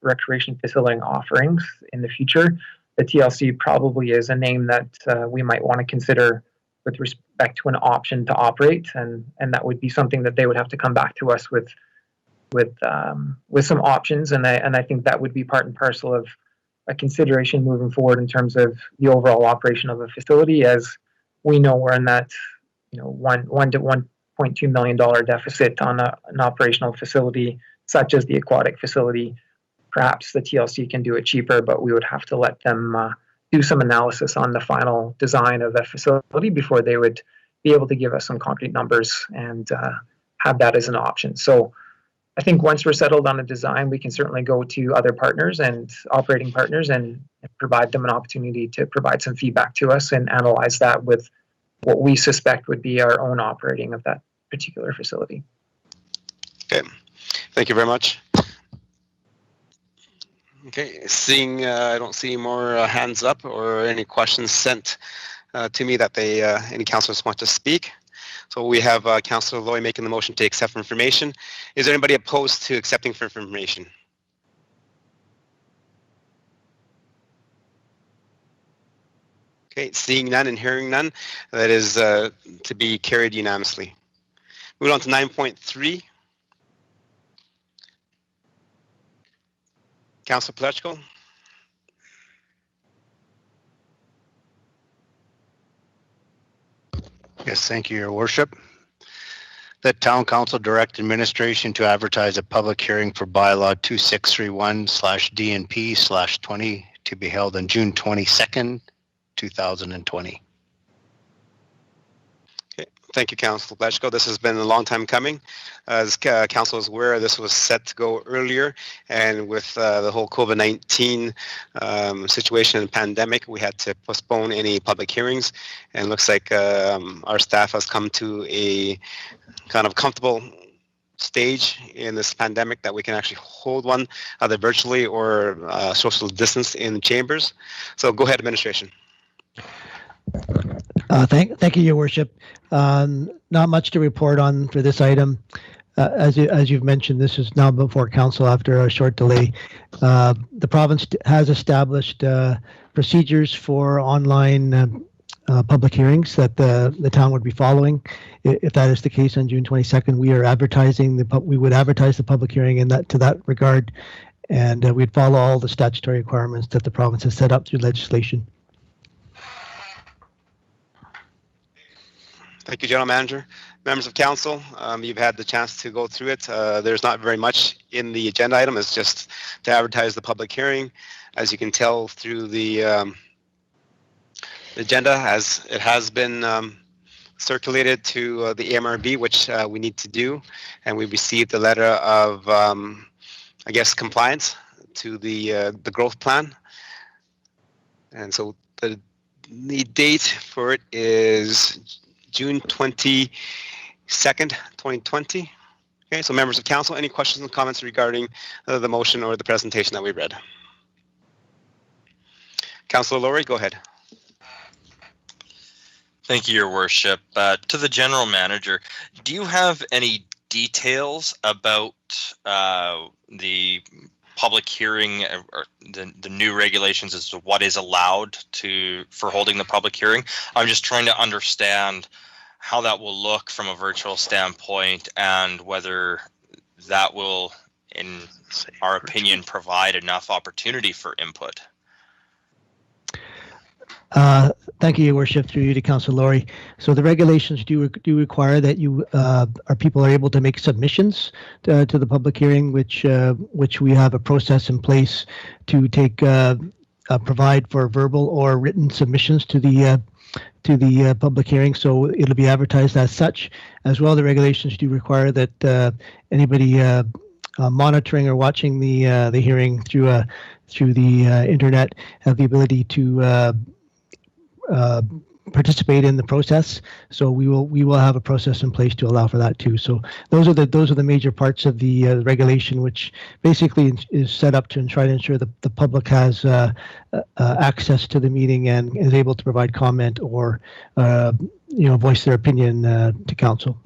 recreation facility offerings in the future, the TLC probably is a name that we might want to consider with respect to an option to operate, and that would be something that they would have to come back to us with some options, and I think that would be part and parcel of a consideration moving forward in terms of the overall operation of a facility. As we know, we're in that $1 to $1.2 million deficit on an operational facility such as the aquatic facility. Perhaps the TLC can do it cheaper, but we would have to let them do some analysis on the final design of that facility before they would be able to give us some concrete numbers and have that as an option. So I think once we're settled on a design, we can certainly go to other partners and operating partners and provide them an opportunity to provide some feedback to us and analyze that with what we suspect would be our own operating of that particular facility. Okay, thank you very much. Okay, I don't see more hands up or any questions sent to me that any councillors want to speak. So we have Councillor Loy making the motion to accept for information. Is there anybody opposed to accepting for information? Okay, seeing none and hearing none, that is to be carried unanimously. Moving on to 9.3. Councillor Plechko. Yes, thank you, Your Worship. The Town Council direct administration to advertise a public hearing for bylaw 2631/DNP/20 to be held on June 22nd, 2020. Thank you, Councillor Bletchko. This has been a long time coming. As Council is aware, this was set to go earlier, and with the whole COVID-19 situation and pandemic, we had to postpone any public hearings. And it looks like our staff has come to a kind of comfortable stage in this pandemic that we can actually hold one either virtually or social distance in chambers. So go ahead, administration. Thank you, Your Worship. Not much to report on for this item. As you've mentioned, this is now before council after a short delay. The province has established procedures for online public hearings that the town would be following. If that is the case on June 22nd, we are advertising we would advertise the public hearing in that regard, and we'd follow all the statutory requirements that the province has set up through legislation. Thank you, General Manager. Members of Council, you've had the chance to go through it. There's not very much in the agenda item. It's just to advertise the public hearing. As you can tell through the agenda, as it has been circulated to the AMRB, which we need to do, and we received a letter of, I guess, compliance to the growth plan. And so the date for it is June 22nd, 2020. Okay, so members of council, any questions and comments regarding the motion or the presentation that we read? Councillor Laurie, go ahead. Thank you, Your Worship. To the General Manager, do you have any details about the public hearing or the new regulations as to what is allowed for holding the public hearing? I'm just trying to understand how that will look from a virtual standpoint and whether that will, in our opinion, provide enough opportunity for input. Thank you, Your Worship, through you to Councillor Laurie. So the regulations do require that our people are able to make submissions to the public hearing, which we have a process in place to provide for verbal or written submissions to the public hearing. So it'll be advertised as such. As well, the regulations do require that anybody monitoring or watching the hearing through the internet have the ability to participate in the process. So we will have a process in place to allow for that too. So those are the major parts of the regulation, which basically is set up to try to ensure that the public has access to the meeting and is able to provide comment or voice their opinion to council.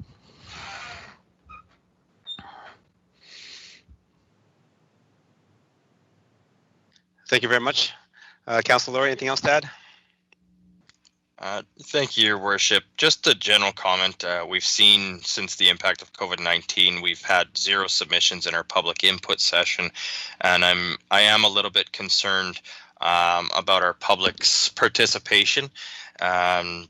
Thank you very much. Councillor Laurie, anything else to add? Thank you, Your Worship. Just a general comment. We've seen since the impact of COVID-19, we've had 0 submissions in our public input session, and I am a little bit concerned about our public's participation. I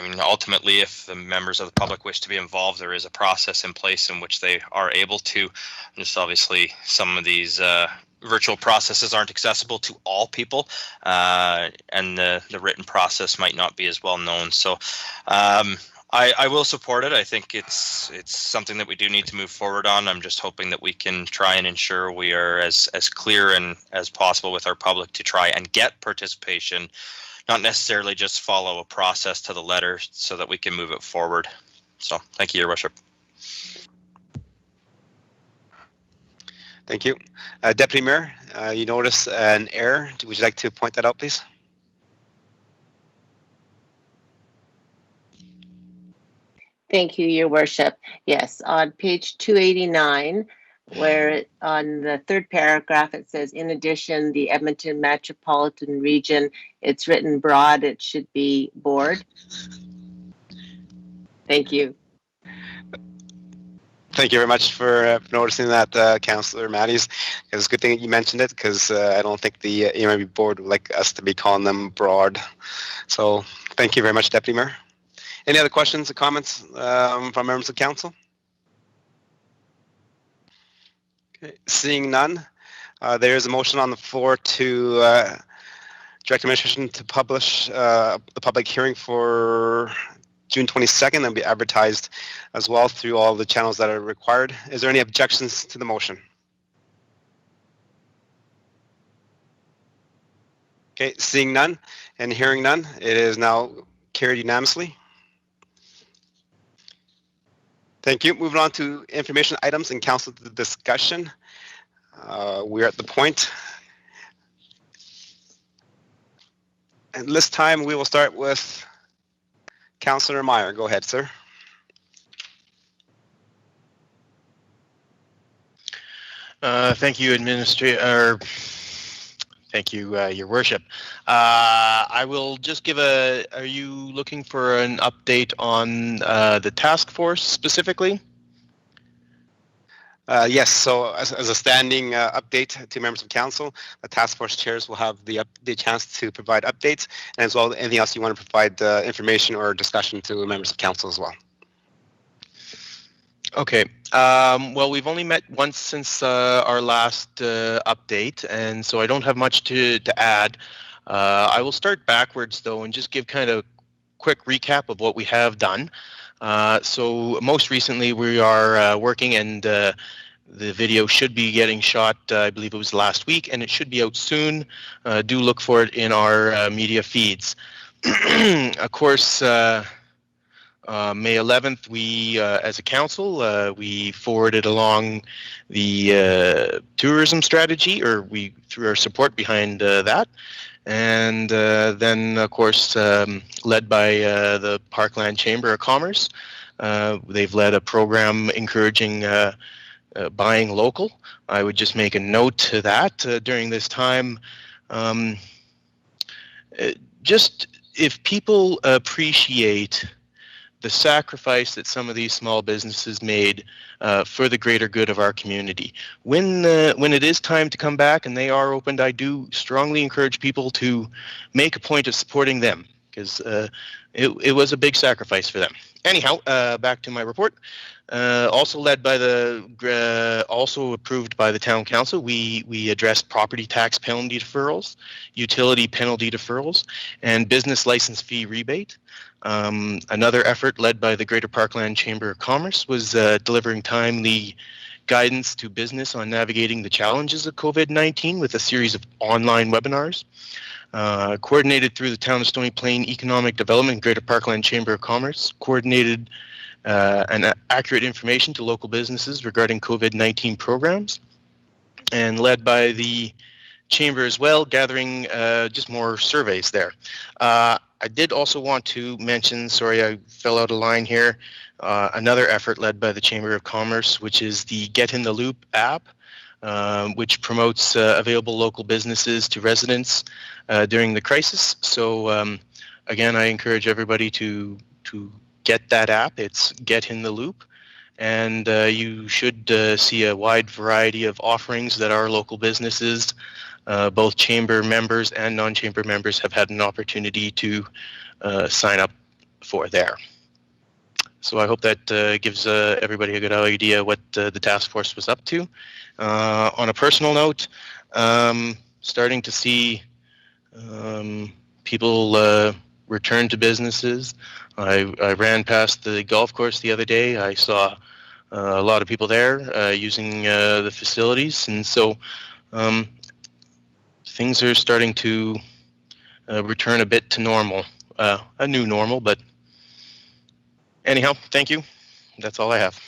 mean, ultimately, if the members of the public wish to be involved, there is a process in place in which they are able to. Just obviously, some of these virtual processes aren't accessible to all people, and the written process might not be as well known. So I will support it. I think it's something that we do need to move forward on. I'm just hoping that we can try and ensure we are as clear and as possible with our public to try and get participation, not necessarily just follow a process to the letter, so that we can move it forward. So thank you, Your Worship. Thank you. Deputy Mayor, you notice an error. Would you like to point that out, please? Thank you, Your Worship. Yes, on page 289, where on the 3rd paragraph, it says, in addition, the Edmonton Metropolitan Region, it's written broad, it should be board. Thank you. Thank you very much for noticing that, Councillor Matthews. It's a good thing that you mentioned it, because I don't think the AMRB board would like us to be calling them broad. So thank you very much, Deputy Mayor. Any other questions or comments from members of council? Okay, seeing none, there is a motion on the floor to direct administration to publish the public hearing for June 22nd. They'll be advertised as well through all the channels that are required. Is there any objections to the motion? Okay, seeing none and hearing none, it is now carried unanimously. Thank you. Moving on to information items and council discussion. We're at the point. And this time we will start with Councillor Meyer. Go ahead, sir. Thank you, Administrator. Thank you, Your Worship. I will just give are you looking for an update on the task force specifically? Yes, so as a standing update to members of council, the task force chairs will have the chance to provide updates, and as well anything else you want to provide information or discussion to members of council as well. Okay. Well, we've only met once since our last update, and so I don't have much to add. I will start backwards, though, and just give kind of a quick recap of what we have done. So most recently, we are working, and the video should be getting shot, I believe it was last week, and it should be out soon. Do look for it in our media feeds. Of course, May 11th, we, as a council, we forwarded along the tourism strategy, or we threw our support behind that. And then, of course, led by the Parkland Chamber of Commerce, they've led a program encouraging buying local. I would just make a note to that during this time. Just if people appreciate the sacrifice that some of these small businesses made for the greater good of our community. When it is time to come back and they are opened, I do strongly encourage people to make a point of supporting them, because it was a big sacrifice for them. Anyhow, back to my report. Also led by also approved by the town council, we addressed property tax penalty deferrals, utility penalty deferrals, and business license fee rebate. Another effort led by the Greater Parkland Chamber of Commerce was delivering timely guidance to business on navigating the challenges of COVID-19 with a series of online webinars. Coordinated through the Town of Stony Plain Economic Development, Greater Parkland Chamber of Commerce, coordinated and accurate information to local businesses regarding COVID-19 programs, and led by the Chamber as well, gathering just more surveys there. I did also want to mention, sorry, I fell out of line here, another effort led by the Chamber of Commerce, which is the Get in the Loop app, which promotes available local businesses to residents during the crisis. So again, I encourage everybody to get that app. It's Get in the Loop, and you should see a wide variety of offerings that our local businesses, both chamber members and non-chamber members, have had an opportunity to sign up for there. So I hope that gives everybody a good idea what the task force was up to. On a personal note, starting to see people return to businesses. I ran past the golf course the other day. I saw a lot of people there using the facilities, and so things are starting to return a bit to normal, a new normal, but anyhow, thank you. That's all I have.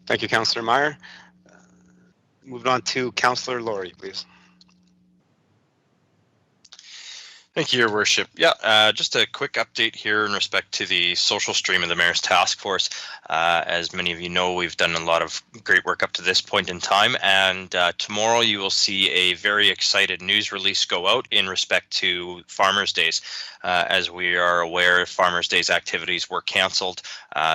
Thank you, Councillor Meyer. Moving on to Councillor Laurie, please. Thank you, Your Worship. Yeah, just a quick update here in respect to the social stream of the Mayor's Task Force. As many of you know, we've done a lot of great work up to this point in time, and tomorrow you will see a very excited news release go out in respect to Farmers' Days. As we are aware, Farmers' Days activities were canceled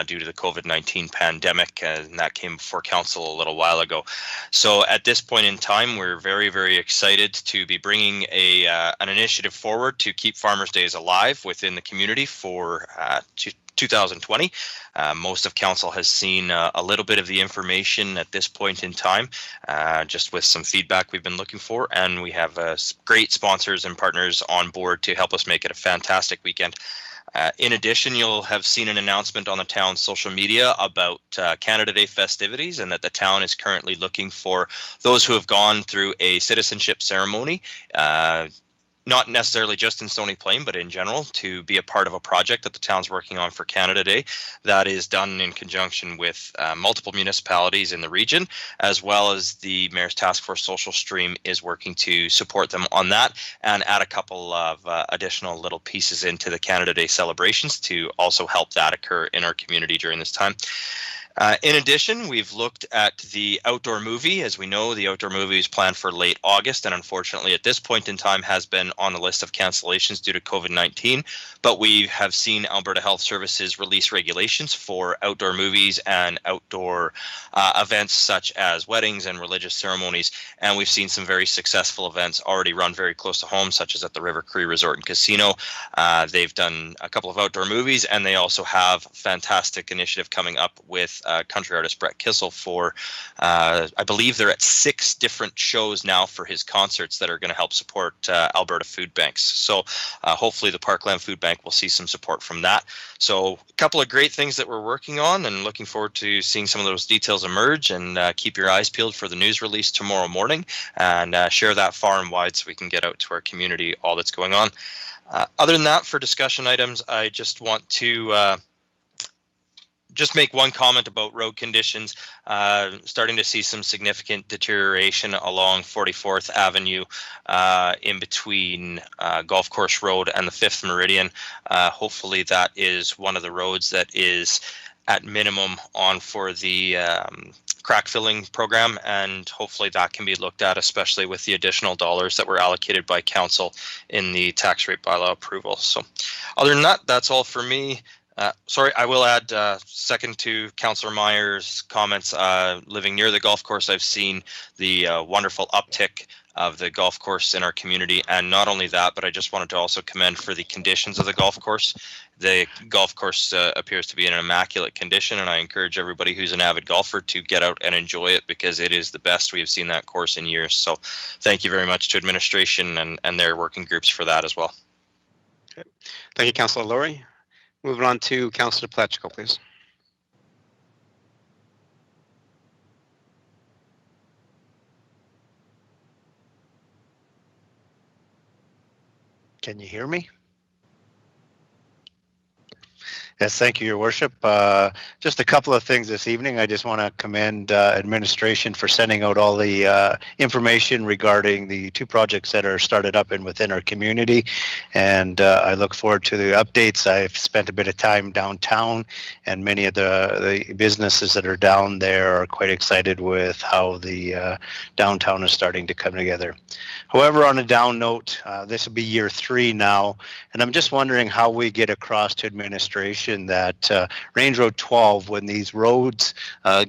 due to the COVID-19 pandemic, and that came before council a little while ago. So at this point in time, we're very, very excited to be bringing an initiative forward to keep Farmers' Days alive within the community for 2020. Most of council has seen a little bit of the information at this point in time, just with some feedback we've been looking for, and we have great sponsors and partners on board to help us make it a fantastic weekend. In addition, you'll have seen an announcement on the town's social media about Canada Day festivities, and that the town is currently looking for those who have gone through a citizenship ceremony, not necessarily just in Stony Plain, but in general, to be a part of a project that the town's working on for Canada Day. That is done in conjunction with multiple municipalities in the region, as well as the Mayor's Task Force Social Stream is working to support them on that and add a couple of additional little pieces into the Canada Day celebrations to also help that occur in our community during this time. In addition, we've looked at the outdoor movie. As we know, the outdoor movie is planned for late August, and unfortunately at this point in time has been on the list of cancellations due to COVID-19, but we have seen Alberta Health Services release regulations for outdoor movies and outdoor events such as weddings and religious ceremonies, and we've seen some very successful events already run very close to home, such as at the River Cree Resort and Casino. They've done a couple of outdoor movies, and they also have fantastic initiative coming up with country artist Brett Kissel for, I believe they're at 6 different shows now for his concerts that are going to help support Alberta food banks. So hopefully the Parkland Food Bank will see some support from that. So a couple of great things that we're working on, and looking forward to seeing some of those details emerge, and keep your eyes peeled for the news release tomorrow morning, and share that far and wide so we can get out to our community all that's going on. Other than that, for discussion items, I just want to just make one comment about road conditions. Starting to see some significant deterioration along 44th Avenue in between Golf Course Road and the 5th Meridian. Hopefully that is one of the roads that is at minimum on for the crack filling program, and hopefully that can be looked at, especially with the additional dollars that were allocated by council in the tax rate bylaw approval. So other than that, that's all for me. Sorry, I will add, second to Councillor Meyer's comments, living near the golf course, I've seen the wonderful uptick of the golf course in our community. And not only that, but I just wanted to also commend for the conditions of the golf course. The golf course appears to be in an immaculate condition, and I encourage everybody who's an avid golfer to get out and enjoy it, because it is the best we have seen that course in years. So thank you very much to administration and their working groups for that as well. Okay. Thank you, Councillor Laurie. Moving on to Councillor Pletchko, please. Can you hear me? Yes, thank you, Your Worship. Just a couple of things this evening. I just want to commend administration for sending out all the information regarding the 2 projects that are started up and within our community. And I look forward to the updates. I've spent a bit of time downtown, and many of the businesses that are down there are quite excited with how the downtown is starting to come together. However, on a down note, this will be year 3 now, and I'm just wondering how we get across to administration that Range Road 12, when these roads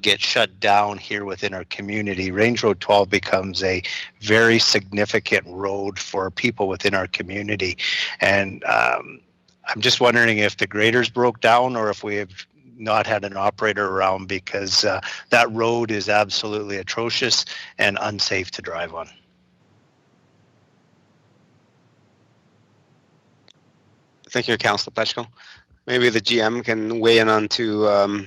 get shut down here within our community, Range Road 12 becomes a very significant road for people within our community. And I'm just wondering if the graders broke down, or if we have not had an operator around, because that road is absolutely atrocious and unsafe to drive on. Thank you, Councillor Pletchko. Maybe the GM can weigh in on to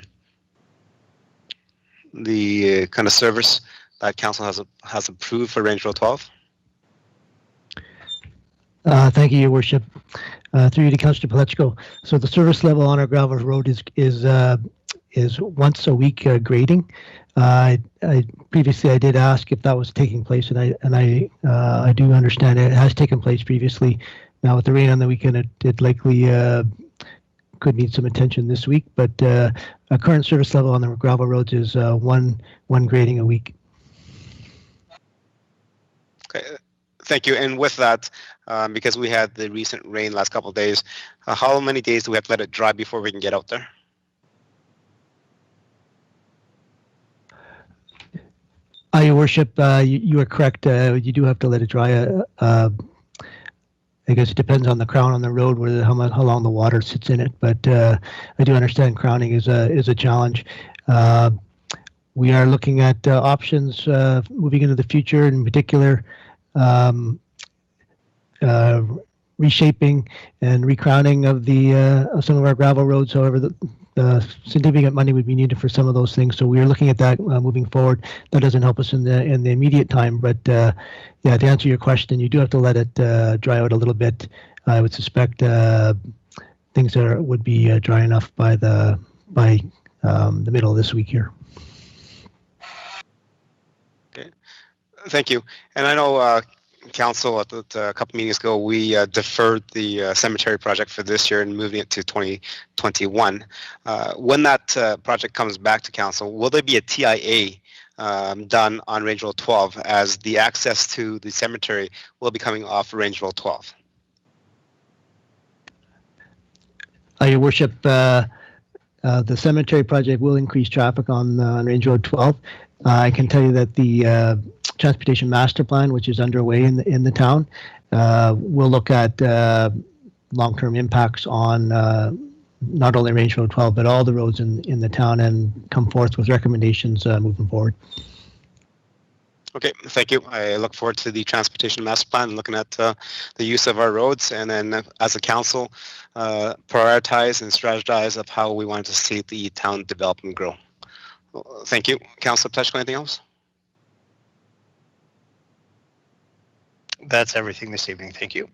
the kind of service that council has approved for Range Road 12. Thank you, Your Worship. Through you to Councillor Pletchko. So the service level on our gravel road is once a week grading. Previously I did ask if that was taking place, and I do understand it has taken place previously. Now with the rain on the weekend, it likely could need some attention this week, but our current service level on the gravel roads is one grading a week. Okay, thank you. And with that, because we had the recent rain last couple of days, how many days do we have to let it dry before we can get out there? Your Worship, you are correct. You do have to let it dry. I guess it depends on the crown on the road, how long the water sits in it. But I do understand crowning is a challenge. We are looking at options moving into the future, in particular reshaping and recrowning of the of some of our gravel roads. However, the significant money would be needed for some of those things. So we are looking at that moving forward. That doesn't help us in the immediate time, but yeah, to answer your question, you do have to let it dry out a little bit. I would suspect things would be dry enough by the middle of this week here. Okay, thank you. And I know Council at a couple meetings ago, we deferred the cemetery project for this year and moving it to 2021. When that project comes back to Council, will there be a TIA done on Range Road 12, as the access to the cemetery will be coming off Range Road 12? Your Worship, the cemetery project will increase traffic on Range Road 12. I can tell you that the transportation master plan, which is underway in the town, will look at long-term impacts on not only Range Road 12, but all the roads in the town, and come forth with recommendations moving forward. Okay, thank you. I look forward to the transportation master plan and looking at the use of our roads, and then as a council, prioritize and strategize of how we want to see the town develop and grow. Well, thank you. Councilor Peshko, anything else? That's everything this evening. Thank you.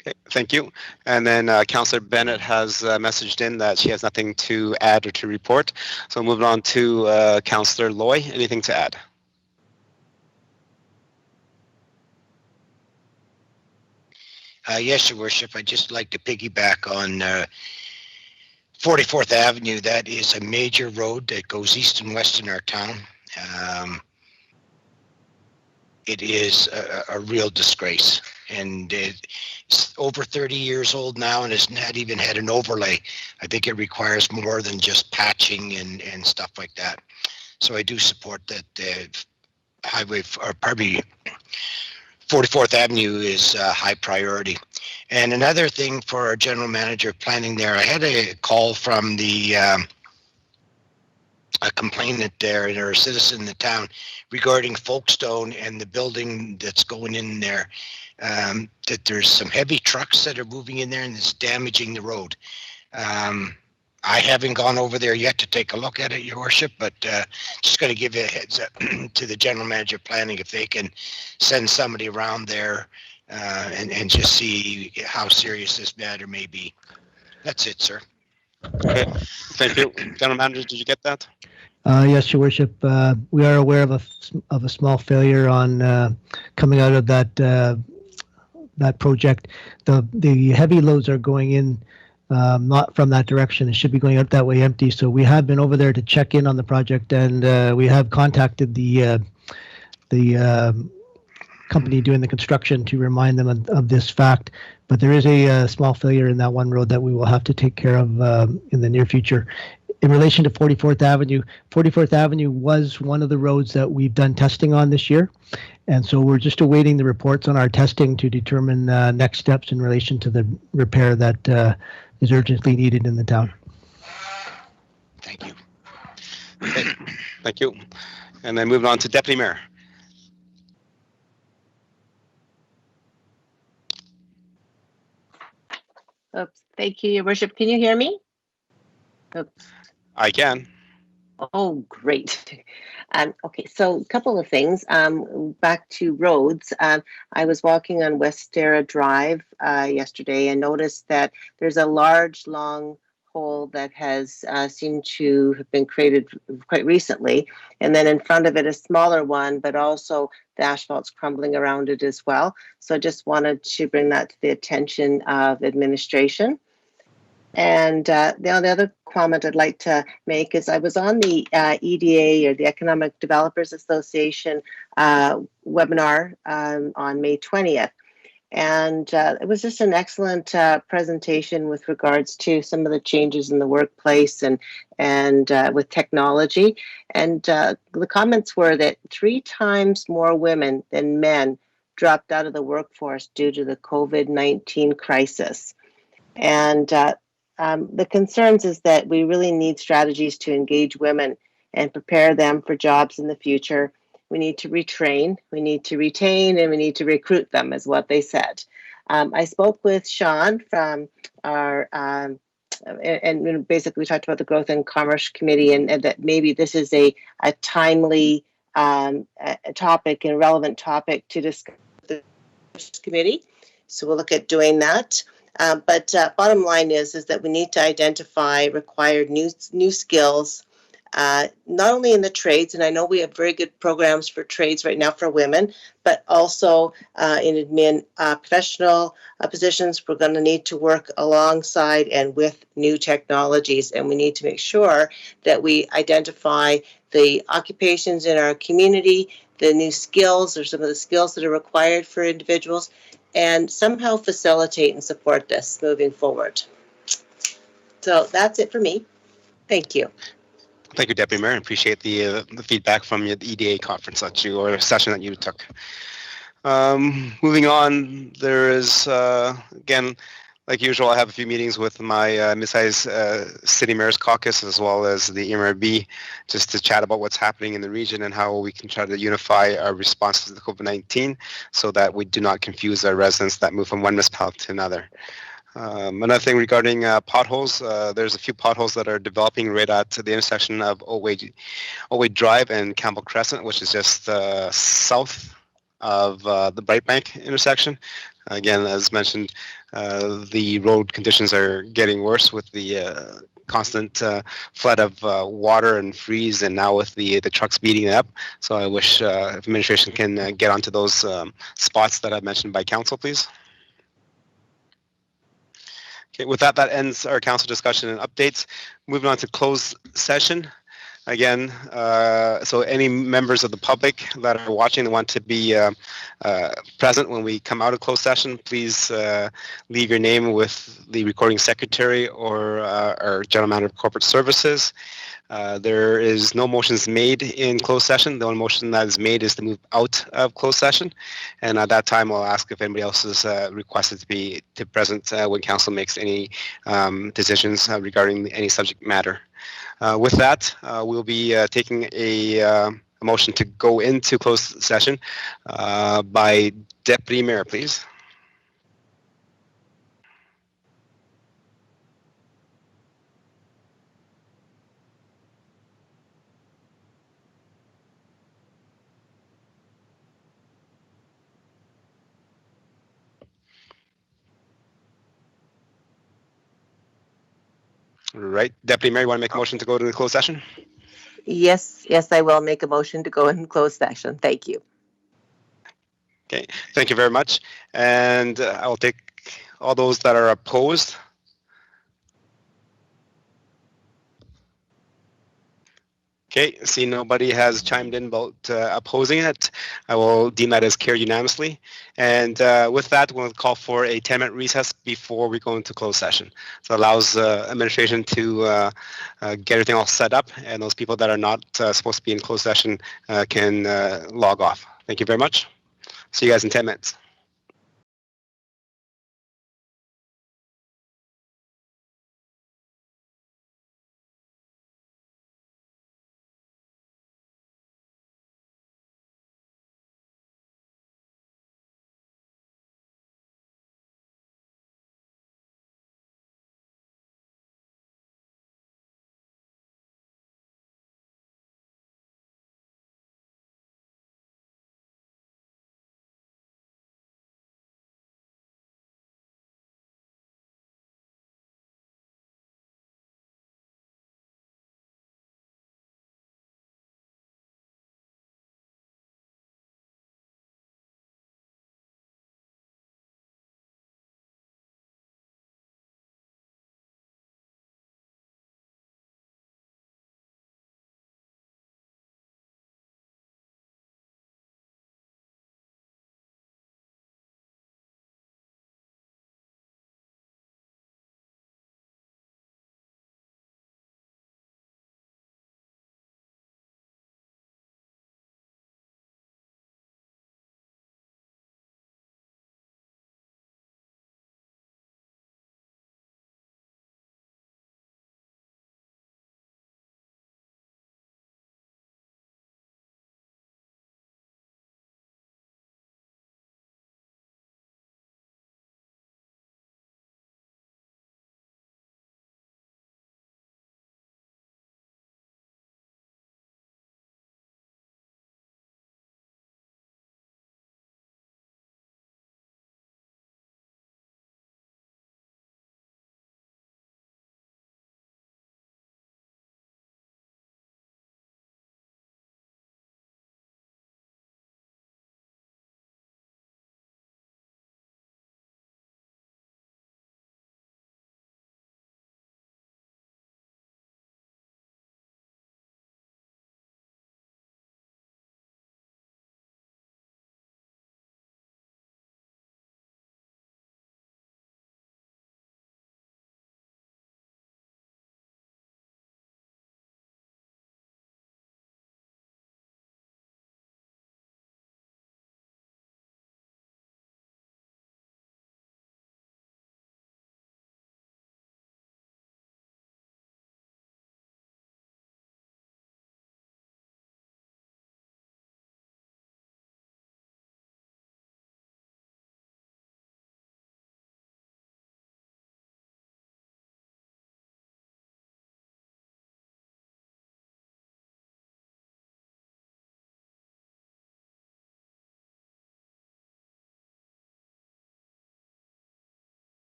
Okay, thank you. And then Councillor Bennett has messaged in that she has nothing to add or to report. So moving on to Councillor Loy. Anything to add? Yes, Your Worship. I'd just like to piggyback on 44th Avenue. That is a major road that goes east and west in our town. It is a real disgrace, and it's over 30 years old now and has not even had an overlay. I think it requires more than just patching and stuff like that. So I do support that the highway, or pardon me, 44th Avenue is a high priority. And another thing for our general manager of planning there, I had a call from the a complainant there, or a citizen in the town, regarding Folkestone and the building that's going in there, that there's some heavy trucks that are moving in there and it's damaging the road. I haven't gone over there yet to take a look at it, Your Worship, but just going to give you a heads up to the general manager of planning if they can send somebody around there and just see how serious this matter may be. That's it, sir. Okay, thank you. General Manager, did you get that? Yes, Your Worship. We are aware of a small failure on coming out of that project. The heavy loads are going in not from that direction. It should be going out that way empty. So we have been over there to check in on the project, and we have contacted the company doing the construction to remind them of this fact. But there is a small failure in that one road that we will have to take care of in the near future. In relation to 44th Avenue, 44th Avenue was one of the roads that we've done testing on this year. And so we're just awaiting the reports on our testing to determine next steps in relation to the repair that is urgently needed in the town. Thank you. Okay, thank you. And then moving on to Deputy Mayor. Oops. Thank you, Your Worship. Can you hear me? Oops. I can. Oh, great. Okay, so a couple of things. Back to roads. I was walking on Westera Drive yesterday and noticed that there's a large, long hole that has seemed to have been created quite recently. And then in front of it, a smaller one, but also the asphalt's crumbling around it as well. So I just wanted to bring that to the attention of administration. And the other comment I'd like to make is I was on the EDA, or the Economic Developers Association webinar on May 20th. And it was just an excellent presentation with regards to some of the changes in the workplace and with technology. And the comments were that 3 times more women than men dropped out of the workforce due to the COVID-19 crisis. And the concerns is that we really need strategies to engage women and prepare them for jobs in the future. we need to retrain, we need to retain, and we need to recruit them, is what they said. I spoke with Sean from our, and basically we talked about the Growth and Commerce Committee, and that maybe this is a timely a topic and relevant topic to discuss with the committee. So we'll look at doing that. But bottom line is that we need to identify required new skills, not only in the trades, and I know we have very good programs for trades right now for women, but also in admin professional positions. We're going to need to work alongside and with new technologies, and we need to make sure that we identify the occupations in our community, the new skills, or some of the skills that are required for individuals, and somehow facilitate and support this moving forward. So that's it for me. Thank you. Thank you, Deputy Mayor. I appreciate the feedback from the EDA conference that you, or session that you took. Moving on, there is, again, like usual, I have a few meetings with my mid-sized city mayor's caucus as well as the MRB just to chat about what's happening in the region and how we can try to unify our response to the COVID-19 so that we do not confuse our residents that move from one municipality to another. Another thing regarding potholes, there's a few potholes that are developing right at the intersection of Old Drive and Campbell Crescent, which is just south of the Bright Bank intersection. Again, as mentioned, the road conditions are getting worse with the constant flood of water and freeze, and now with the trucks beating it up. So I wish administration can get onto those spots that I mentioned by council, please. Okay, with that, that ends our council discussion and updates. Moving on to closed session. Again, so any members of the public that are watching and want to be present when we come out of closed session, please leave your name with the recording secretary or our general manager of corporate services. There is no motions made in closed session. The only motion that is made is to move out of closed session. And at that time, I'll ask if anybody else is requested to be present when council makes any decisions regarding any subject matter. With that, we'll be taking a motion to go into closed session by Deputy Mayor, please. Right, Deputy Mayor, you want to make a motion to go to the closed session? Yes, I will make a motion to go in closed session. Thank you. Okay, thank you very much. And I'll take all those that are opposed. Okay, see nobody has chimed in about opposing it. I will deem that as carried unanimously. And with that, we'll call for a 10-minute recess before we go into closed session. So it allows administration to get everything all set up, and those people that are not supposed to be in closed session can log off. Thank you very much. See you guys in 10 minutes.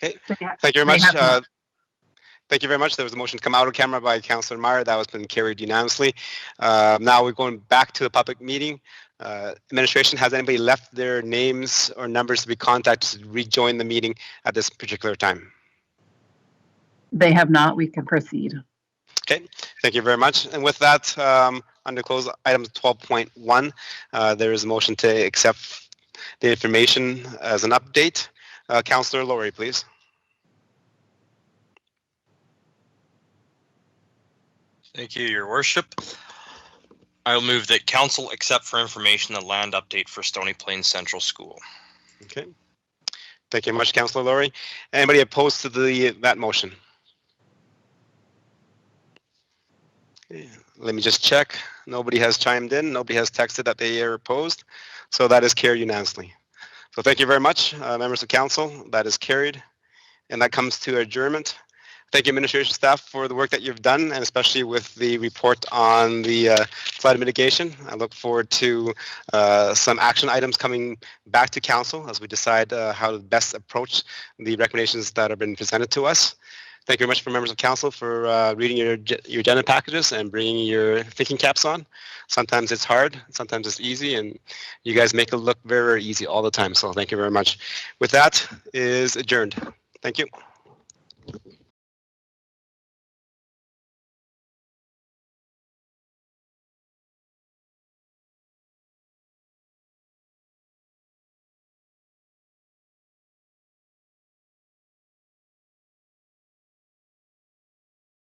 Okay, They ha- thank you very they much. have not. Thank you very much. There was a motion to come out of camera by Councillor Meyer. That has been carried unanimously. Now we're going back to the public meeting. Administration, has anybody left their names or numbers to be contacted to rejoin the meeting at this particular time? They have not. We can proceed. Okay, thank you very much. And with that, under close item 12.1, there is a motion to accept the information as an update. Councillor Laurie, please. Thank you, Your Worship. I'll move that council accept for information the land update for Stony Plains Central School. Okay. Thank you very much, Councillor Laurie. Anybody opposed to that motion? Okay. Let me just check. Nobody has chimed in. Nobody has texted that they are opposed. So that is carried unanimously. So thank you very much, members of council. That is carried. And that comes to adjournment. Thank you, administration staff, for the work that you've done, and especially with the report on the flood mitigation. I look forward to some action items coming back to council as we decide how to best approach the recommendations that have been presented to us. Thank you very much for members of council for reading your agenda packages and bringing your thinking caps on. Sometimes it's hard, sometimes it's easy, and you guys make it look very, very easy all the time. So thank you very much. With that, is adjourned. Thank you.